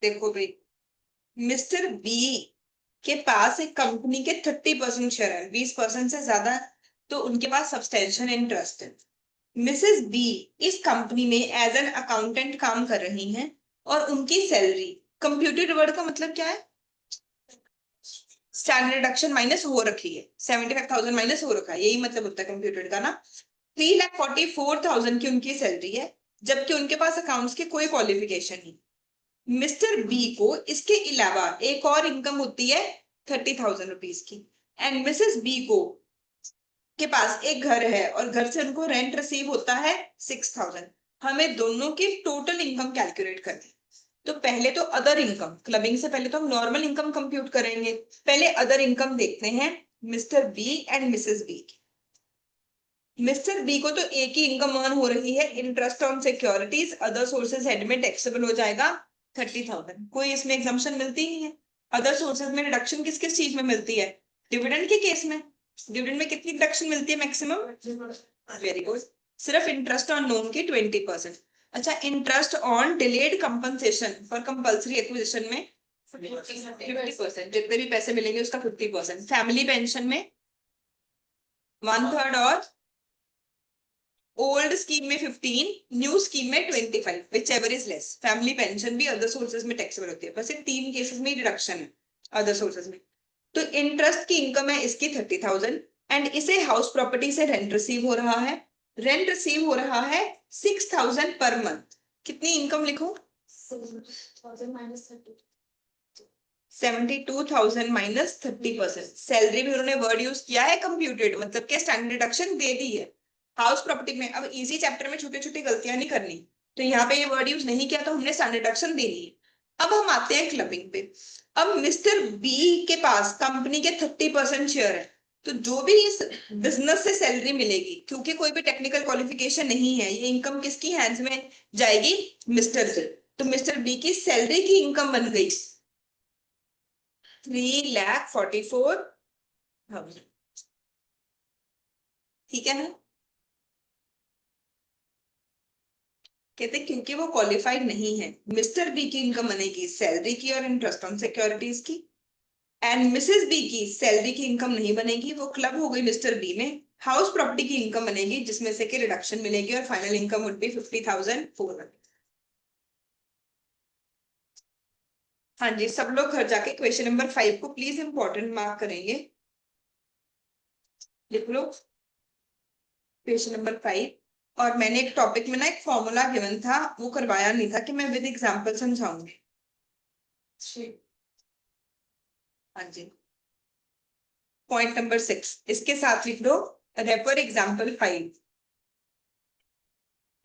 देखो भाई, मिस्टर बी के पास एक कंपनी के 30% शेयर है, 20% से ज्यादा, तो उनके पास सब्सटेंशियल इंटरेस्ट है। मिसेस बी इस कंपनी में एज एन अकाउंटेंट काम कर रही हैं और उनकी सैलरी, कंप्यूटेड वर्ड का मतलब क्या है, स्टैंडर्ड डिडक्शन माइनस हो रखी है, 75,000 माइनस हो रखा है, यही मतलब होता है कंप्यूटेड का ना। 3,44,000 की उनकी सैलरी है, जबकि उनके पास अकाउंट्स की कोई क्वालिफिकेशन नहीं। मिस्टर बी को इसके अलावा एक और इनकम होती है 30,000 रुपीज की, एंड मिसेस बी को के पास एक घर है और घर से उनको रेंट रिसीव होता है 6,000। हमें दोनों की टोटल इनकम कैलकुलेट करनी है। तो पहले तो अदर इनकम, क्लबिंग से पहले तो हम नॉर्मल इनकम कंप्यूट करेंगे। पहले अदर इनकम देखते हैं Mr B and Mrs B की। मिस्टर बी को तो एक ही इनकम अर्न हो रही है, interest on securities, other sources head में टैक्सेबल हो जाएगा 30,000, कोई इसमें एग्जाम्पशन मिलती ही नहीं है। अदर सोर्सेज में रिडक्शन किस किस चीज में मिलती है, डिविडेंड के केस में। डिविडेंड में कितनी रिडक्शन मिलती है मैक्सिमम, वेरी गुड, सिर्फ इंटरेस्ट ऑन लोन की 20%। अच्छा, interest on delayed compensation for compulsory acquisition में 50%, जितने भी पैसे मिलेंगे उसका 50%। फैमिली पेंशन में 1/3, और ओल्ड स्कीम में 15, न्यू स्कीम में 25, which ever is less. Family pension भी अदर सोर्सेज में टैक्सेबल होती है, बस इन 3 केसेस में रिडक्शन है अदर सोर्सेज में। तो इंटरेस्ट की इनकम है इसकी 30,000, एंड इसे हाउस प्रॉपर्टी से रेंट रिसीव हो रहा है। रेंट रिसीव हो रहा है 6,000 पर मंथ। कितनी इनकम लिखूं, 72,000 माइनस 30%। सैलरी भी उन्होंने वर्ड यूज किया है कंप्यूटेड, मतलब के स्टैंडर्ड डिडक्शन दे दी है। हाउस प्रॉपर्टी में अब इजी चैप्टर में छोटी छोटी गलतियां नहीं करनी, तो यहाँ पे ये वर्ड यूज नहीं किया तो हमने स्टैंडर्ड डिडक्शन दे दी है। अब हम आते हैं क्लबिंग पे। अब मिस्टर बी के पास कंपनी के 30% शेयर है, तो जो भी इस बिजनेस से सैलरी मिलेगी, क्योंकि कोई भी टेक्निकल क्वालिफिकेशन नहीं है, ये इनकम किसकी हैंड्स में जाएगी, मिस्टर बी। तो मिस्टर बी की सैलरी की इनकम बन गई 3,44,000। ठीक है ना। कहते क्योंकि वो क्वालिफाइड नहीं है, मिस्टर बी की इनकम बनेगी सैलरी की और इंटरेस्ट ऑन सिक्योरिटीज की, एंड मिसेस बी की सैलरी की इनकम नहीं बनेगी, वो क्लब हो गई मिस्टर बी में। हाउस प्रॉपर्टी की इनकम बनेगी जिसमें से कि रिडक्शन मिलेगी, और फाइनल इनकम वुड बी 50,400। हाँ जी, सब लोग घर जाके क्वेश्चन नंबर 5 को प्लीज इंपॉर्टेंट मार्क करेंगे, लिख लो। Question number 5। और मैंने एक टॉपिक में ना एक फॉर्मूला गिवन था, वो करवाया नहीं था कि मैं विद एग्जांपल समझाऊंगी। हाँ जी। पॉइंट नंबर 6 इसके साथ लिख दो, रेफर एग्जांपल 5।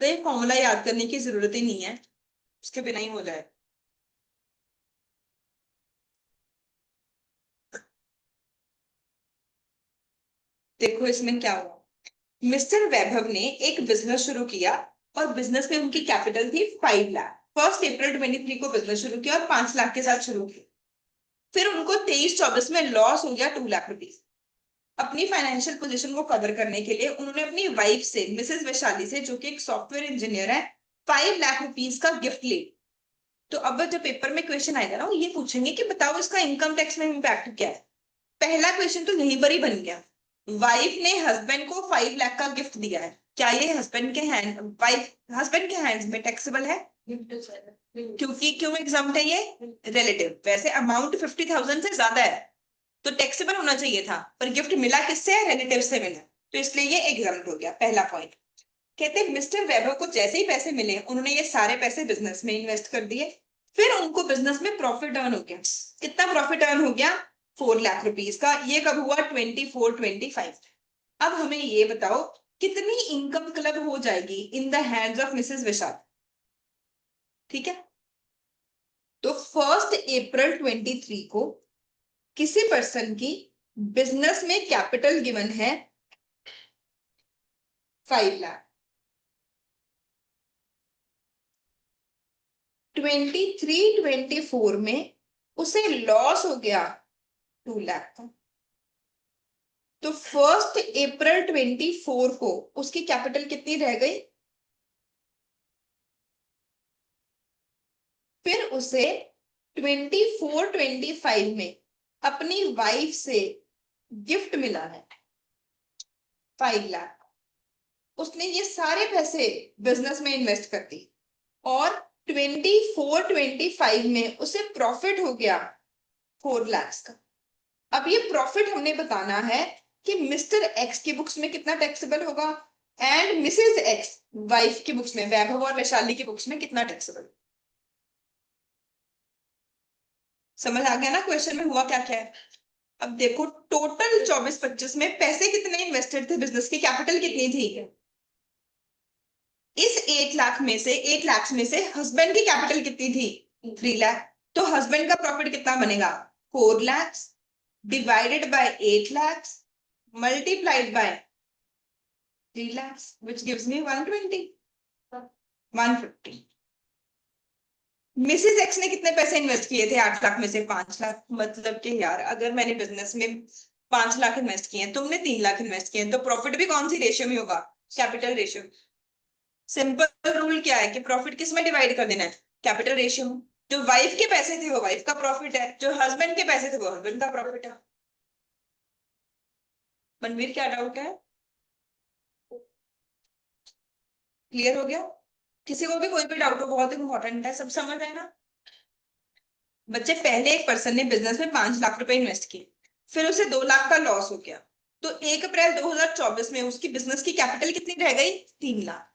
तो ये फॉर्मूला याद करने की जरूरत ही नहीं है, उसके बिना ही हो जाए। देखो इसमें क्या हुआ। मिस्टर वैभव ने एक बिजनेस शुरू किया और बिजनेस में उनकी कैपिटल थी 5 लाख। 1 अप्रैल 2023 को बिजनेस शुरू किया और 5 लाख के साथ शुरू किया। फिर उनको 23-24 में लॉस हो गया 2 लाख रुपीज। अपनी फाइनेंशियल पोजीशन को कवर करने के लिए उन्होंने अपनी वाइफ से, मिसेस वैशाली से, जो कि एक सॉफ्टवेयर इंजीनियर है, 5 लाख रुपीज का गिफ्ट ले। तो अब जब पेपर में क्वेश्चन आएगा ना, वो ये पूछेंगे कि बताओ इसका इनकम टैक्स में इम्पैक्ट क्या है। पहला क्वेश्चन तो यहीं पर ही बन गया। वाइफ ने हस्बैंड को 5 लाख का गिफ्ट दिया है, क्या ये हस्बैंड के हैंड, वाइफ हस्बैंड के हैंड्स में टैक्सेबल है? क्योंकि क्यों एग्जाम्प्ट है ये? रिलेटिव। वैसे अमाउंट 50,000 से ज्यादा है तो टैक्सेबल होना चाहिए था, पर गिफ्ट मिला किससे? रिलेटिव से मिला, तो इसलिए ये एग्जाम्प्ट हो गया। पहला पॉइंट। कहते हैं मिस्टर वैभव को जैसे ही पैसे मिले उन्होंने ये सारे पैसे बिजनेस में इन्वेस्ट कर दिए। फिर उनको बिजनेस में प्रॉफिट अर्न हो गया। कितना प्रॉफिट अर्न हो गया? 4 लाख रुपीज का। ये कब हुआ? 24-25। अब हमें ये बताओ कितनी इनकम क्लब हो जाएगी in the hands of Mrs Vishal. ठीक है, तो 1 अप्रैल 2023 को किसी पर्सन की बिजनेस में कैपिटल गिवन है 5 लाख। 23-24 में उसे लॉस हो गया 2 लाख का। तो 1 अप्रैल 2024 को उसकी कैपिटल कितनी रह गई? फिर उसे 24-25 में अपनी वाइफ से गिफ्ट मिला है 5 लाख। उसने ये सारे पैसे बिजनेस में इन्वेस्ट कर दी और 24-25 में उसे प्रॉफिट हो गया 4 लाख का। अब ये प्रॉफिट हमने बताना है कि मिस्टर एक्स की बुक्स में कितना टैक्सेबल होगा एंड मिसेस एक्स वाइफ की बुक्स में, वैभव और वैशाली की बुक्स में कितना टैक्सेबल। समझ आ गया ना क्वेश्चन में हुआ क्या क्या है? अब देखो टोटल 24-25 में पैसे कितने इन्वेस्टेड थे, बिजनेस की कैपिटल कितनी थी? इस 8 लाख में से हस्बैंड की कैपिटल कितनी थी? 3 लाख। तो हस्बैंड का प्रॉफिट कितना बनेगा? 4 lakh divided by 8 lakh multiplied by 3 lakh, which gives me 120, 150। Mrs x ने कितने पैसे इन्वेस्ट किए थे 8 लाख में से? 5 लाख। मतलब कि यार अगर मैंने बिजनेस में 5 लाख इन्वेस्ट किए हैं, तुमने 3 लाख इन्वेस्ट किए हैं, तो प्रॉफिट भी कौन सी रेशियो में होगा? Capital ratio. सिंपल रूल क्या है कि प्रॉफिट किस में डिवाइड कर देना है? कैपिटल रेशियो में। जो वाइफ के पैसे थे वो वाइफ का प्रॉफिट है, जो हस्बैंड के पैसे थे वो हस्बैंड का प्रॉफिट है। मनवीर क्या डाउट है? क्लियर हो गया? किसी को भी कोई भी डाउट हो, बहुत इंपॉर्टेंट है, सब समझ आए ना बच्चे? पहले एक पर्सन ने बिजनेस में 5 लाख रुपए इन्वेस्ट किए, फिर उसे 2 लाख का लॉस हो गया। तो 1 अप्रैल 2024 में उसकी बिजनेस की कैपिटल कितनी रह गई? 3 लाख।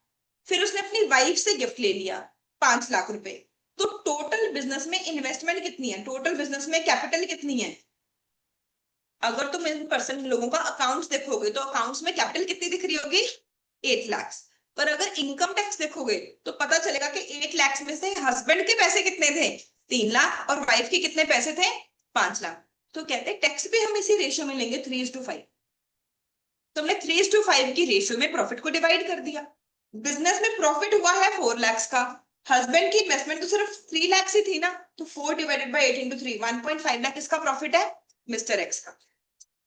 फिर उसने अपनी वाइफ से गिफ्ट ले लिया 5 लाख रुपए। तो टोटल बिजनेस में इन्वेस्टमेंट कितनी है, टोटल बिजनेस में कैपिटल कितनी है? अगर तुम इन पर्सन लोगों का अकाउंट्स देखोगे तो अकाउंट्स में कैपिटल कितनी दिख रही होगी? 8 लाख। पर अगर इनकम टैक्स देखोगे तो पता चलेगा कि 8 लाख में से हस्बैंड के पैसे कितने थे? 3 लाख। और वाइफ के कितने पैसे थे? 5 लाख। तो कहते हैं टैक्स भी हम इसी रेशियो में लेंगे, 3:5। तुमने 3:5 की रेशियो में प्रॉफिट को डिवाइड कर दिया। बिजनेस में प्रॉफिट हुआ है 4 लाख का, हस्बैंड की इन्वेस्टमेंट तो सिर्फ 3 लाख ही थी ना, तो 4 डिवाइडेड बाई 8 इंटू 3, 1.5 लाख इसका प्रॉफिट है मिस्टर एक्स का।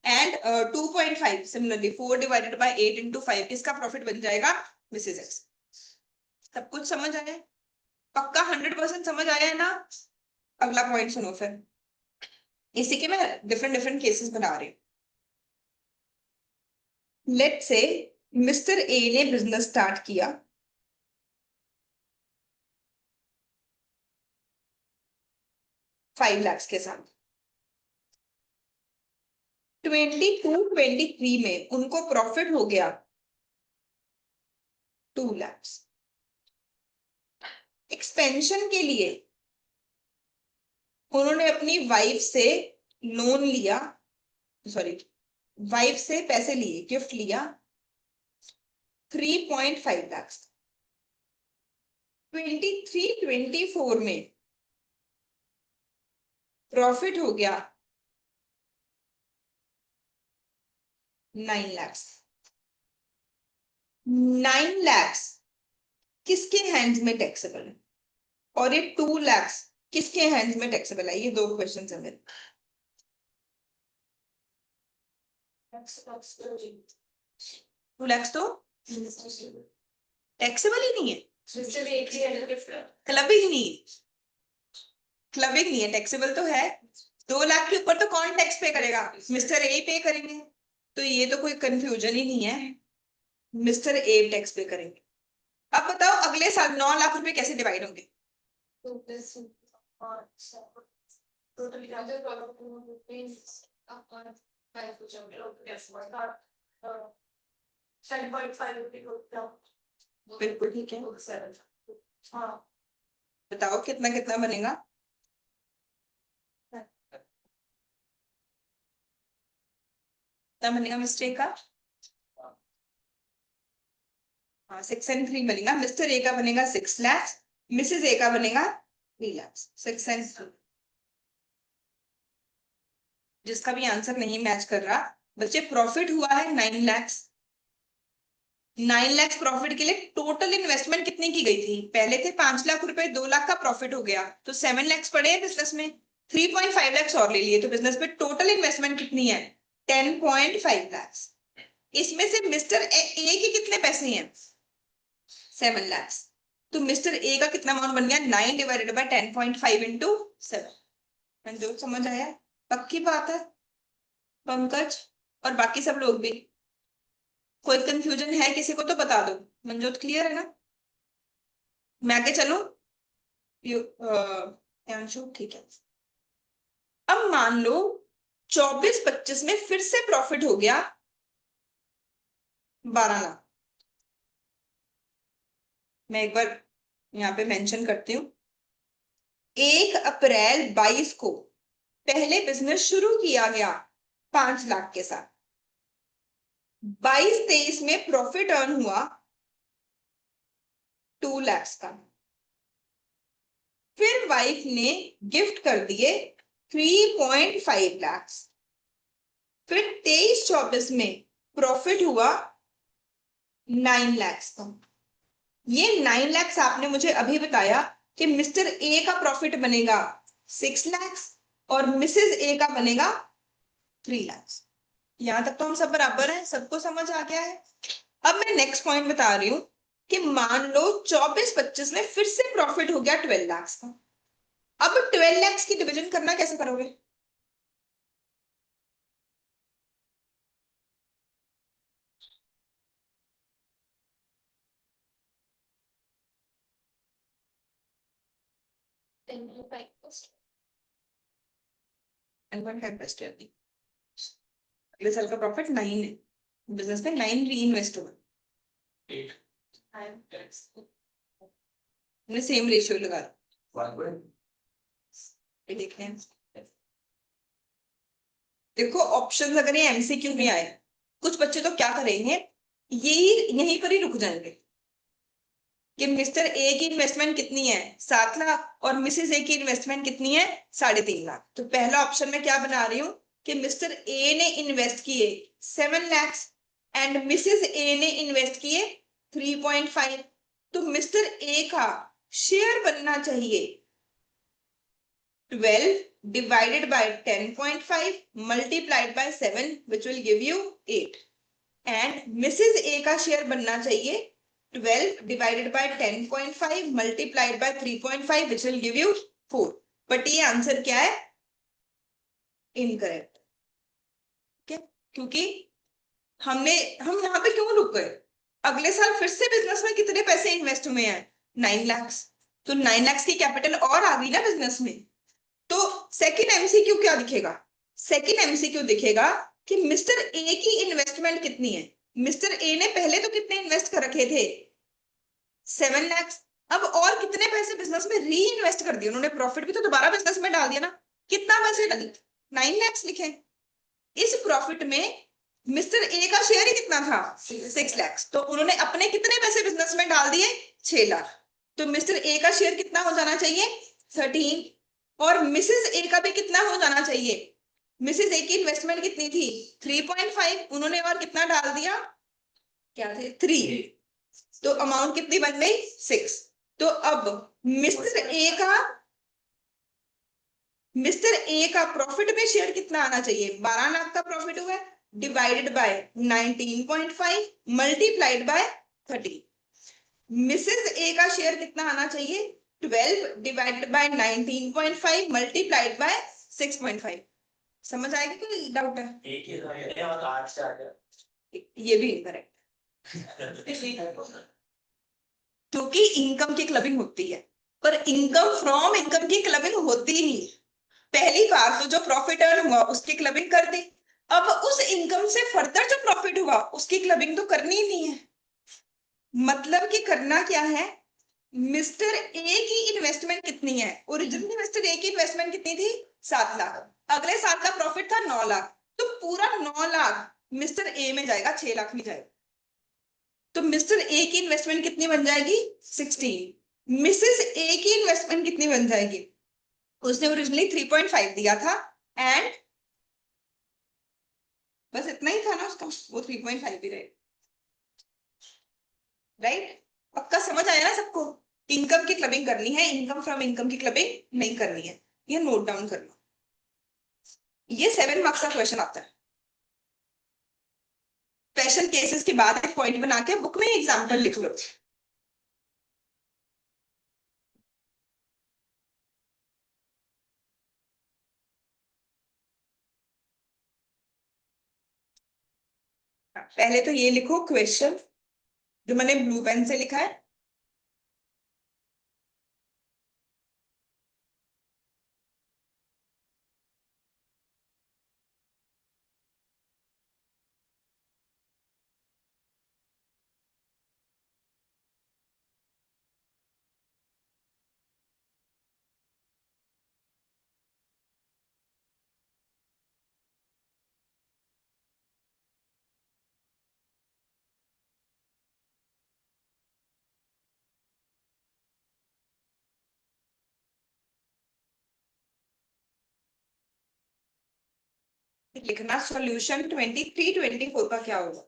And 2.5 similarly 4 divided by 8 into 5 किसका प्रॉफिट बन जाएगा? Mrs X. सब कुछ समझ आया? पक्का 100% समझ आया है ना? अगला पॉइंट सुनो फिर, इसी के मैं डिफरेंट डिफरेंट केसेस बना रही हूँ। लेट्स से मिस्टर ए ने बिजनेस स्टार्ट किया 5 लाख के साथ। 22-23 में उनको प्रॉफिट हो गया 2 lakhs। एक्सपेंशन के लिए उन्होंने अपनी वाइफ से लोन लिया, सॉरी वाइफ से पैसे लिए, गिफ्ट लिया 3.5 लाख। 23-24 में प्रॉफिट हो गया 9 लाख। 9 लाख किसके हैंड्स में टैक्सेबल है और ये 2 लाख किसके हैंड्स में टैक्सेबल है? ये 2 क्वेश्चन है मेरे। 2 लाख तो टैक्सेबल ही नहीं है, क्लबिंग नहीं है, क्लबिंग नहीं है, टैक्सेबल तो है। 2 लाख के ऊपर तो कौन टैक्स पे करेगा? मिस्टर ए पे करेंगे, तो ये तो कोई कंफ्यूजन ही नहीं है, मिस्टर ए टैक्स पे करेंगे। अब बताओ अगले साल 9 लाख रुपए कैसे डिवाइड होंगे? बिल्कुल ठीक है, बताओ कितना कितना बनेगा? कितना बनेगा मिस्टर ए का? 6 and 3 बनेगा। मिस्टर ए का बनेगा 6 लाख, मिसेस ए का बनेगा 3 लाख। 6 and 3, जिसका भी आंसर नहीं मैच कर रहा बच्चे, प्रॉफिट हुआ है 9 लाख। 9 लाख प्रॉफिट के लिए टोटल इन्वेस्टमेंट कितनी की गई थी? पहले थे 5 लाख रुपए, 2 लाख का प्रॉफिट हो गया तो 7 लाख पड़े हैं बिजनेस में, 3.5 लाख और ले लिए, तो बिजनेस पे टोटल इन्वेस्टमेंट कितनी है? 10.5 लाख। इसमें से मिस्टर ए के कितने पैसे हैं? 7 लाख। तो मिस्टर ए का कितना अमाउंट बन गया? 9 डिवाइडेड बाय 10.5 इंटू 7। मंजूर समझ आया? पक्की बात है पंकज और बाकी सब लोग भी? कोई कंफ्यूजन है किसी को तो बता दो। मंजूर क्लियर है ना? मैं आगे चलूं? अंशु ठीक है। अब मान लो 24-25 में फिर से प्रॉफिट हो गया 12 लाख। मैं एक बार यहाँ पे मेंशन करती हूँ, 1 अप्रैल 22 को पहले बिजनेस शुरू किया गया 5 लाख के साथ। 22-23 में प्रॉफिट अर्न हुआ 2 लाख का। फिर वाइफ ने गिफ्ट कर दिए 3.5 लाख। फिर 23-24 में प्रॉफिट हुआ 9 लाख का। ये 9 लाख आपने मुझे अभी बताया कि मिस्टर ए का प्रॉफिट बनेगा 6 लाख और मिसेस ए का बनेगा 3 लाख। यहां तक तो हम सब बराबर हैं, सबको समझ आ गया है। अब मैं नेक्स्ट पॉइंट बता रही हूं कि मान लो 24-25 में फिर से प्रॉफिट हो गया 12 लाख का। अब 12 लाख की डिवीजन करना कैसे करोगे? अगले साल का प्रॉफिट 9 है, बिजनेस में 9 री इन्वेस्ट होगा, हमने सेम रेशियो लगा देखते हैं। देखो ऑप्शंस अगर ये एमसीक्यू में आए, कुछ बच्चे तो क्या करेंगे, यहीं पर ही रुक जाएंगे कि मिस्टर ए की इन्वेस्टमेंट कितनी है 7 लाख और मिसेस ए की इन्वेस्टमेंट कितनी है 3.5 लाख। तो पहला ऑप्शन में क्या बना रही हूँ कि मिस्टर ए ने इन्वेस्ट किए 7 लाख एंड मिसेस ए ने इन्वेस्ट किए 3.5। तो मिस्टर ए का शेयर बनना चाहिए 12 divided by 10.5 multiplied by 7 which will give you 8 and Mrs. A का शेयर बनना चाहिए 12 divided by 10.5 multiplied by 3.5 which will give you 4। But ये आंसर क्या है? इनकरेक्ट। क्योंकि हम यहाँ पे क्यों रुक गए? अगले साल फिर से बिजनेस में कितने पैसे इन्वेस्ट हुए हैं? 9 लाख। तो 9 लाख की कैपिटल और आ गई ना बिजनेस में। तो सेकंड एमसीक्यू क्या दिखेगा? सेकंड एमसीक्यू दिखेगा कि मिस्टर ए की इन्वेस्टमेंट कितनी है। मिस्टर ए ने पहले तो कितने इन्वेस्ट कर रखे थे 7 लाख। अब और कितने पैसे बिजनेस में री इन्वेस्ट कर दिए उन्होंने, प्रॉफिट भी तो दोबारा बिजनेस में डाल दिया ना। कितना पैसे? 9 लाख लिखे। इस प्रॉफिट में मिस्टर ए का शेयर ही कितना था? 6 लाख। तो उन्होंने अपने कितने पैसे बिजनेस में डाल दिए? 6 लाख। तो मिस्टर ए का शेयर कितना हो जाना चाहिए? 13। और मिसेस ए का भी कितना हो जाना चाहिए? मिसेस ए की इन्वेस्टमेंट कितनी थी? 3.5। उन्होंने और कितना डाल दिया? क्या थे? 3। तो अमाउंट कितनी बन गई? 6। तो अब मिस्टर ए का प्रॉफिट में शेयर कितना आना चाहिए? 12 लाख का प्रॉफिट हुआ है, divided by 19.5 multiplied by 30। Mrs A का शेयर कितना आना चाहिए? 12 डिवाइडेड बाय 19.5 मल्टीप्लाइड बाय 6.5। समझ आएगी? कोई डाउट है? एक ही है और 8 से आ गया। ये भी इनकरेक्ट, क्योंकि इनकम की क्लबिंग होती है, पर इनकम फ्रॉम इनकम की क्लबिंग होती ही नहीं। पहली बार तो जो प्रॉफिट अर्न हुआ उसकी क्लबिंग कर दी, अब उस इनकम से फर्दर जो प्रॉफिट हुआ उसकी क्लबिंग तो करनी ही नहीं है। मतलब कि करना क्या है? मिस्टर ए की इन्वेस्टमेंट कितनी है? ओरिजिनली मिस्टर ए की इन्वेस्टमेंट कितनी थी? 7 लाख। अगले साल का प्रॉफिट था 9 लाख। तो पूरा 9 लाख मिस्टर ए में जाएगा, 6 लाख नहीं जाएगा। तो मिस्टर ए की इन्वेस्टमेंट कितनी बन जाएगी? 16। मिसेस ए की इन्वेस्टमेंट कितनी बन जाएगी? उसने ओरिजिनली 3.5 दिया था, एंड बस इतना ही था ना उसका, वो 3.5 भी रहे। राइट? पक्का समझ आया ना सबको? इनकम की क्लबिंग करनी है, इनकम फ्रॉम इनकम की क्लबिंग नहीं करनी है। ये नोट डाउन करना। ये 7 मार्क्स का क्वेश्चन आता है। स्पेशल केसेस के बाद एक पॉइंट बना के बुक में एग्जाम्पल लिख लो। पहले तो ये लिखो क्वेश्चन जो मैंने ब्लू पेन से लिखा है। लिखना सॉल्यूशन 23 24 का क्या होगा?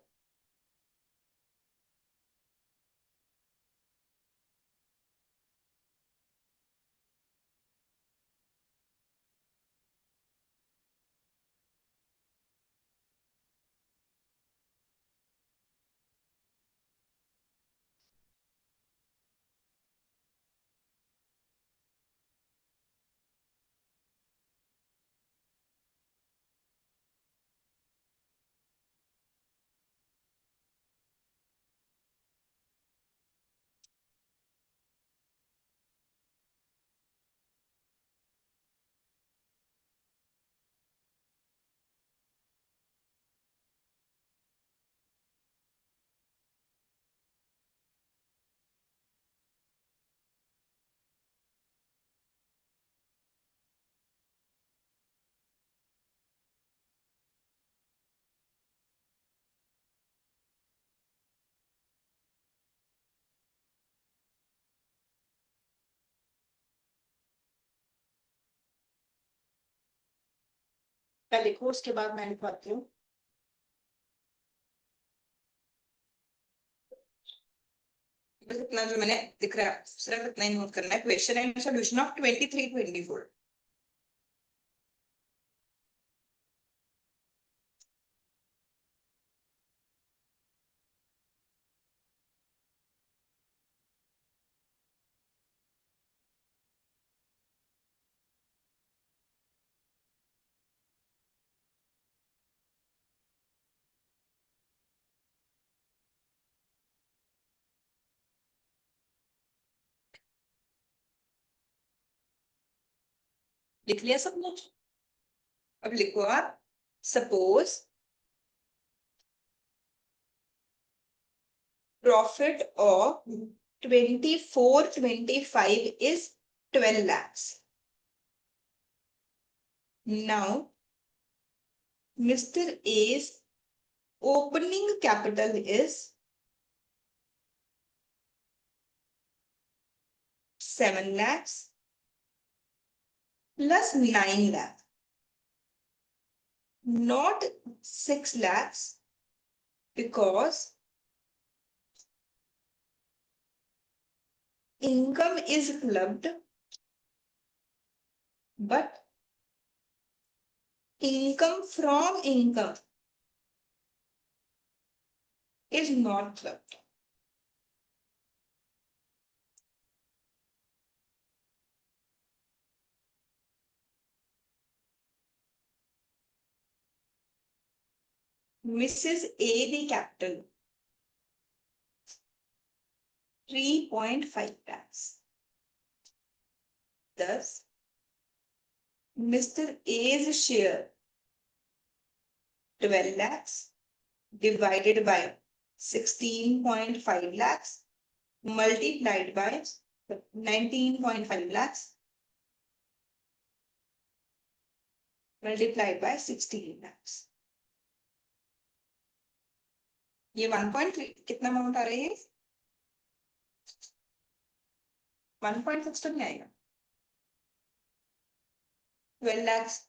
लिखो, उसके बाद मैं लिखवाती हूँ। बस इतना जो मैंने दिख रहा है सिर्फ इतना ही नोट करना है। Question and solution of 23 24। लिख लिया सब लोग? अब लिखो आप, suppose profit of 24, 25 is 12 lakhs. Now, Mr. A's opening capital is 7 lakhs plus 9 lakhs, not 6 lakhs, because income is clubbed, but income from income is not clubbed. Mrs. A the capital 3.5 lakhs. Thus, Mr. A's share 12 lakhs divided by 16.5 lakhs multiplied by 19.5 lakhs multiplied by 16 lakhs. ये 1.3 कितना amount आ रहा है? 1.6 तो नहीं आएगा. 12 lakhs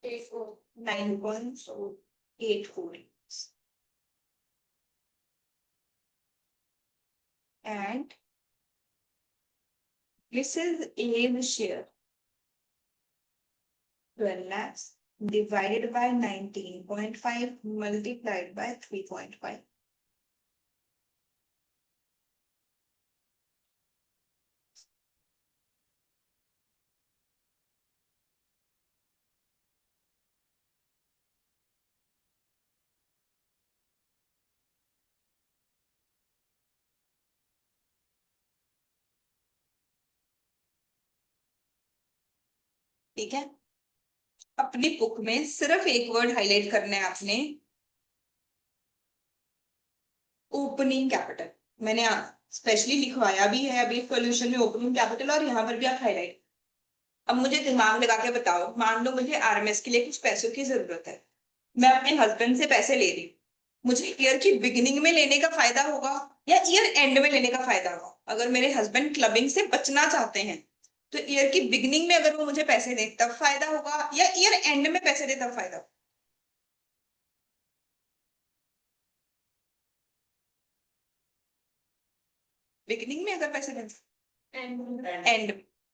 9.84, and this is A's share 12 lakhs divided by 19.5 multiplied by 3.5. ठीक है, अपनी बुक में सिर्फ एक वर्ड हाईलाइट करना है आपने, ओपनिंग कैपिटल. मैंने स्पेशली लिखवाया भी है अभी सॉल्यूशन में ओपनिंग कैपिटल, और यहाँ पर भी आप हाईलाइट. अब मुझे दिमाग लगा के बताओ, मान लो मुझे आरएमएस के लिए कुछ पैसों की जरूरत है, मैं अपने हस्बैंड से पैसे ले रही हूँ. मुझे ईयर की बिगिनिंग में लेने का फायदा होगा या ईयर एंड में लेने का फायदा होगा? अगर मेरे हस्बैंड क्लबिंग से बचना चाहते हैं तो ईयर की बिगिनिंग में अगर वो मुझे पैसे दे तब फायदा होगा, या ईयर एंड में पैसे दे तब फायदा होगा? बिगिनिंग में अगर पैसे दें, एंड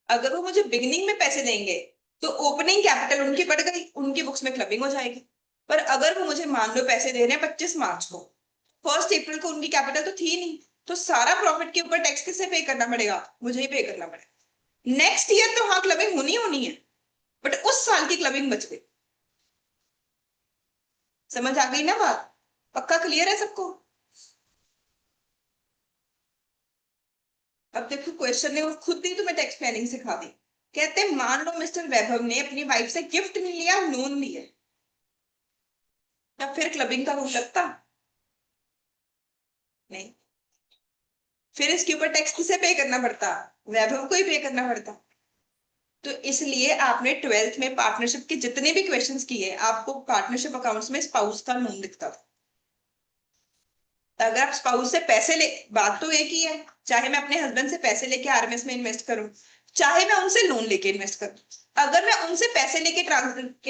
अगर वो मुझे बिगिनिंग में पैसे देंगे तो ओपनिंग कैपिटल उनकी बढ़ गई, उनकी बुक्स में क्लबिंग हो जाएगी. पर अगर वो मुझे मान लो पैसे दे रहे हैं 25 मार्च को, 1 अप्रैल को उनकी कैपिटल तो थी नहीं, तो सारा प्रॉफिट के ऊपर टैक्स किससे पे करना पड़ेगा? मुझे ही पे करना पड़ेगा. नेक्स्ट ईयर तो हाँ क्लबिंग होनी है, बट उस साल की क्लबिंग बच गई. समझ आ गई ना बात? पक्का क्लियर है सबको? अब देखो क्वेश्चन ने खुद ही तुम्हें टैक्स प्लानिंग सिखा दी. कहते हैं मान लो मिस्टर वैभव ने अपनी वाइफ से गिफ्ट नहीं लिया, लोन लिया, तब फिर क्लबिंग का रूल लगता? नहीं. फिर इसके ऊपर टैक्स किसे पे करना पड़ता? वैभव को ही पे करना पड़ता. तो इसलिए आपने 12th में पार्टनरशिप के जितने भी क्वेश्चंस किए, आपको पार्टनरशिप अकाउंट्स में स्पाउस का लोन दिखता था. अगर आप स्पाउस से पैसे ले, बात तो एक ही है, चाहे मैं अपने हस्बैंड से पैसे लेके आरएमएस में इन्वेस्ट करूं, चाहे मैं उनसे लोन लेके इन्वेस्ट करूं, अगर मैं उनसे पैसे लेके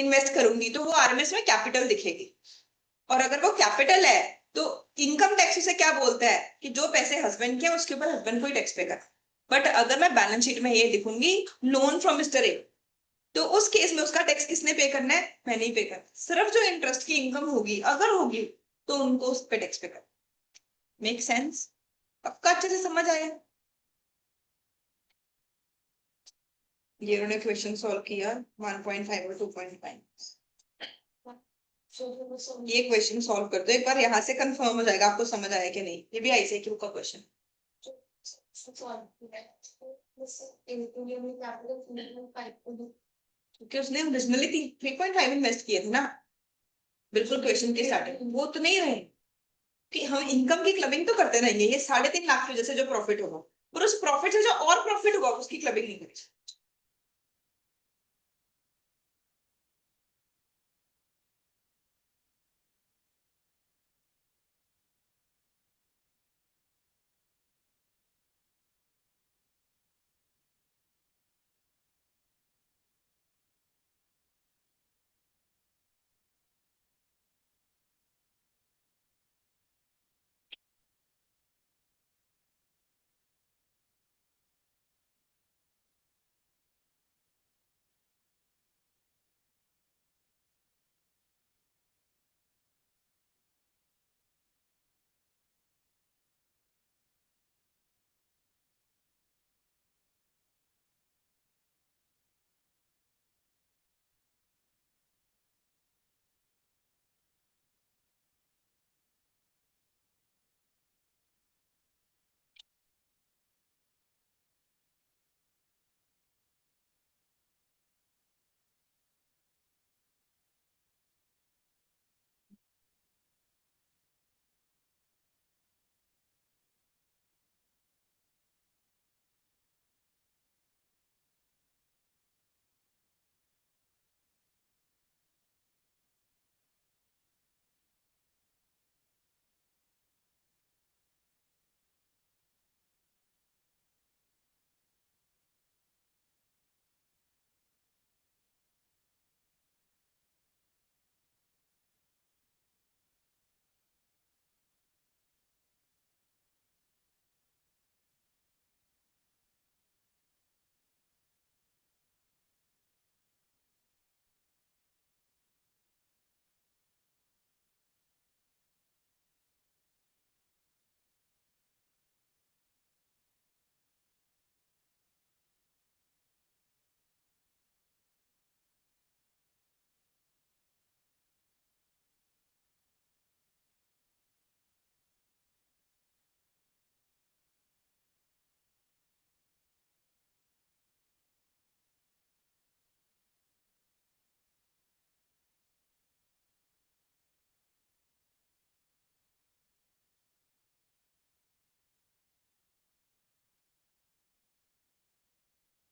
इन्वेस्ट करूंगी तो वो आरएमएस में कैपिटल दिखेगी. और अगर वो कैपिटल है तो इनकम टैक्स उसे क्या बोलता है कि जो पैसे हस्बैंड के उसके ऊपर हस्बैंड को ही टैक्स पे करना. बट अगर मैं बैलेंस शीट में ये लिखूंगी लोन फ्रॉम मिस्टर ए, तो उस केस में उसका टैक्स किसने पे करना है? मैं नहीं पे करना. सिर्फ जो इंटरेस्ट की इनकम होगी अगर होगी तो उनको उस पे टैक्स पे करना. Make sense? पक्का अच्छे से समझ आया? ये उन्होंने क्वेश्चन सॉल्व किया 1.5 और 2.5. ये क्वेश्चन सॉल्व कर दो एक बार, यहाँ से कंफर्म हो जाएगा आपको समझ आया कि नहीं. ये भी आईसीक्यू का क्वेश्चन, क्योंकि उसने ओरिजिनली 3.5 इन्वेस्ट किए थे ना, बिल्कुल क्वेश्चन के स्टार्टिंग, वो तो नहीं रहे. कि हम इनकम की क्लबिंग तो करते रहेंगे, ये 3.5 लाख की वजह से जो प्रॉफिट होगा, पर उस प्रॉफिट से जो और प्रॉफिट होगा उसकी क्लबिंग नहीं करेगी।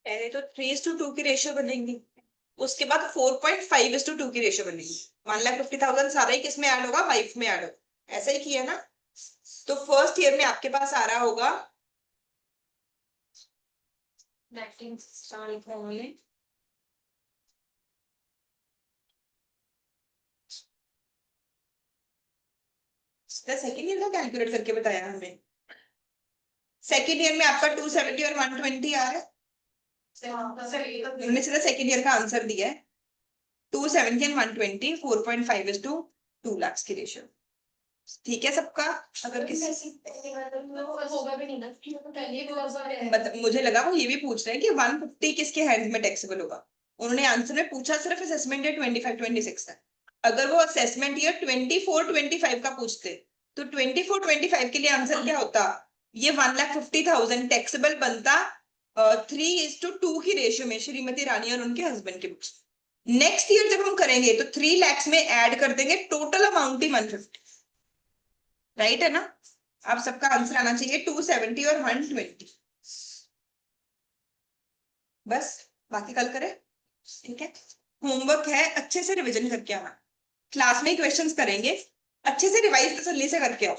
पहले तो 3:2 की रेशियो बनेगी, उसके बाद 4.5:2 की रेशियो बनेगी। 1,50,000 सारा ही किस में ऐड होगा, वाइफ में ऐड होगा, ऐसा ही किया ना। तो फर्स्ट ईयर में आपके पास आ रहा होगा 19 फॉर्मूले सेकेंड ईयर का कैलकुलेट करके बताया हमें। सेकेंड ईयर में आपका 270 और 120 आ रहा है, उनमें से सेकेंड ईयर का आंसर दिया है 270 एंड 120, 4.5:2 lakhs की रेशियो। ठीक है सबका? अगर किसी होगा भी नहीं ना, पहले मुझे लगा वो ये भी पूछ रहे हैं कि 150 किसके हैंड में टैक्सेबल होगा। उन्होंने आंसर में पूछा सिर्फ असेसमेंट ईयर 25-26 का। अगर वो असेसमेंट ईयर 24-25 का पूछते तो 24-25 के लिए आंसर क्या होता, ये 1,50,000 टैक्सेबल बनता 3:2 की रेशियो में श्रीमती रानी और उनके हस्बैंड के बुक्स। नेक्स्ट ईयर जब हम करेंगे तो 3 lakhs में ऐड कर देंगे, टोटल अमाउंट ही 150। राइट है ना? आप सबका आंसर आना चाहिए 270 और 120। बस, बाकी कल करें। ठीक है, होमवर्क है, अच्छे से रिवीजन करके आना। क्लास में ही क्वेश्चंस करेंगे, अच्छे से रिवाइज तसल्ली से करके आओ।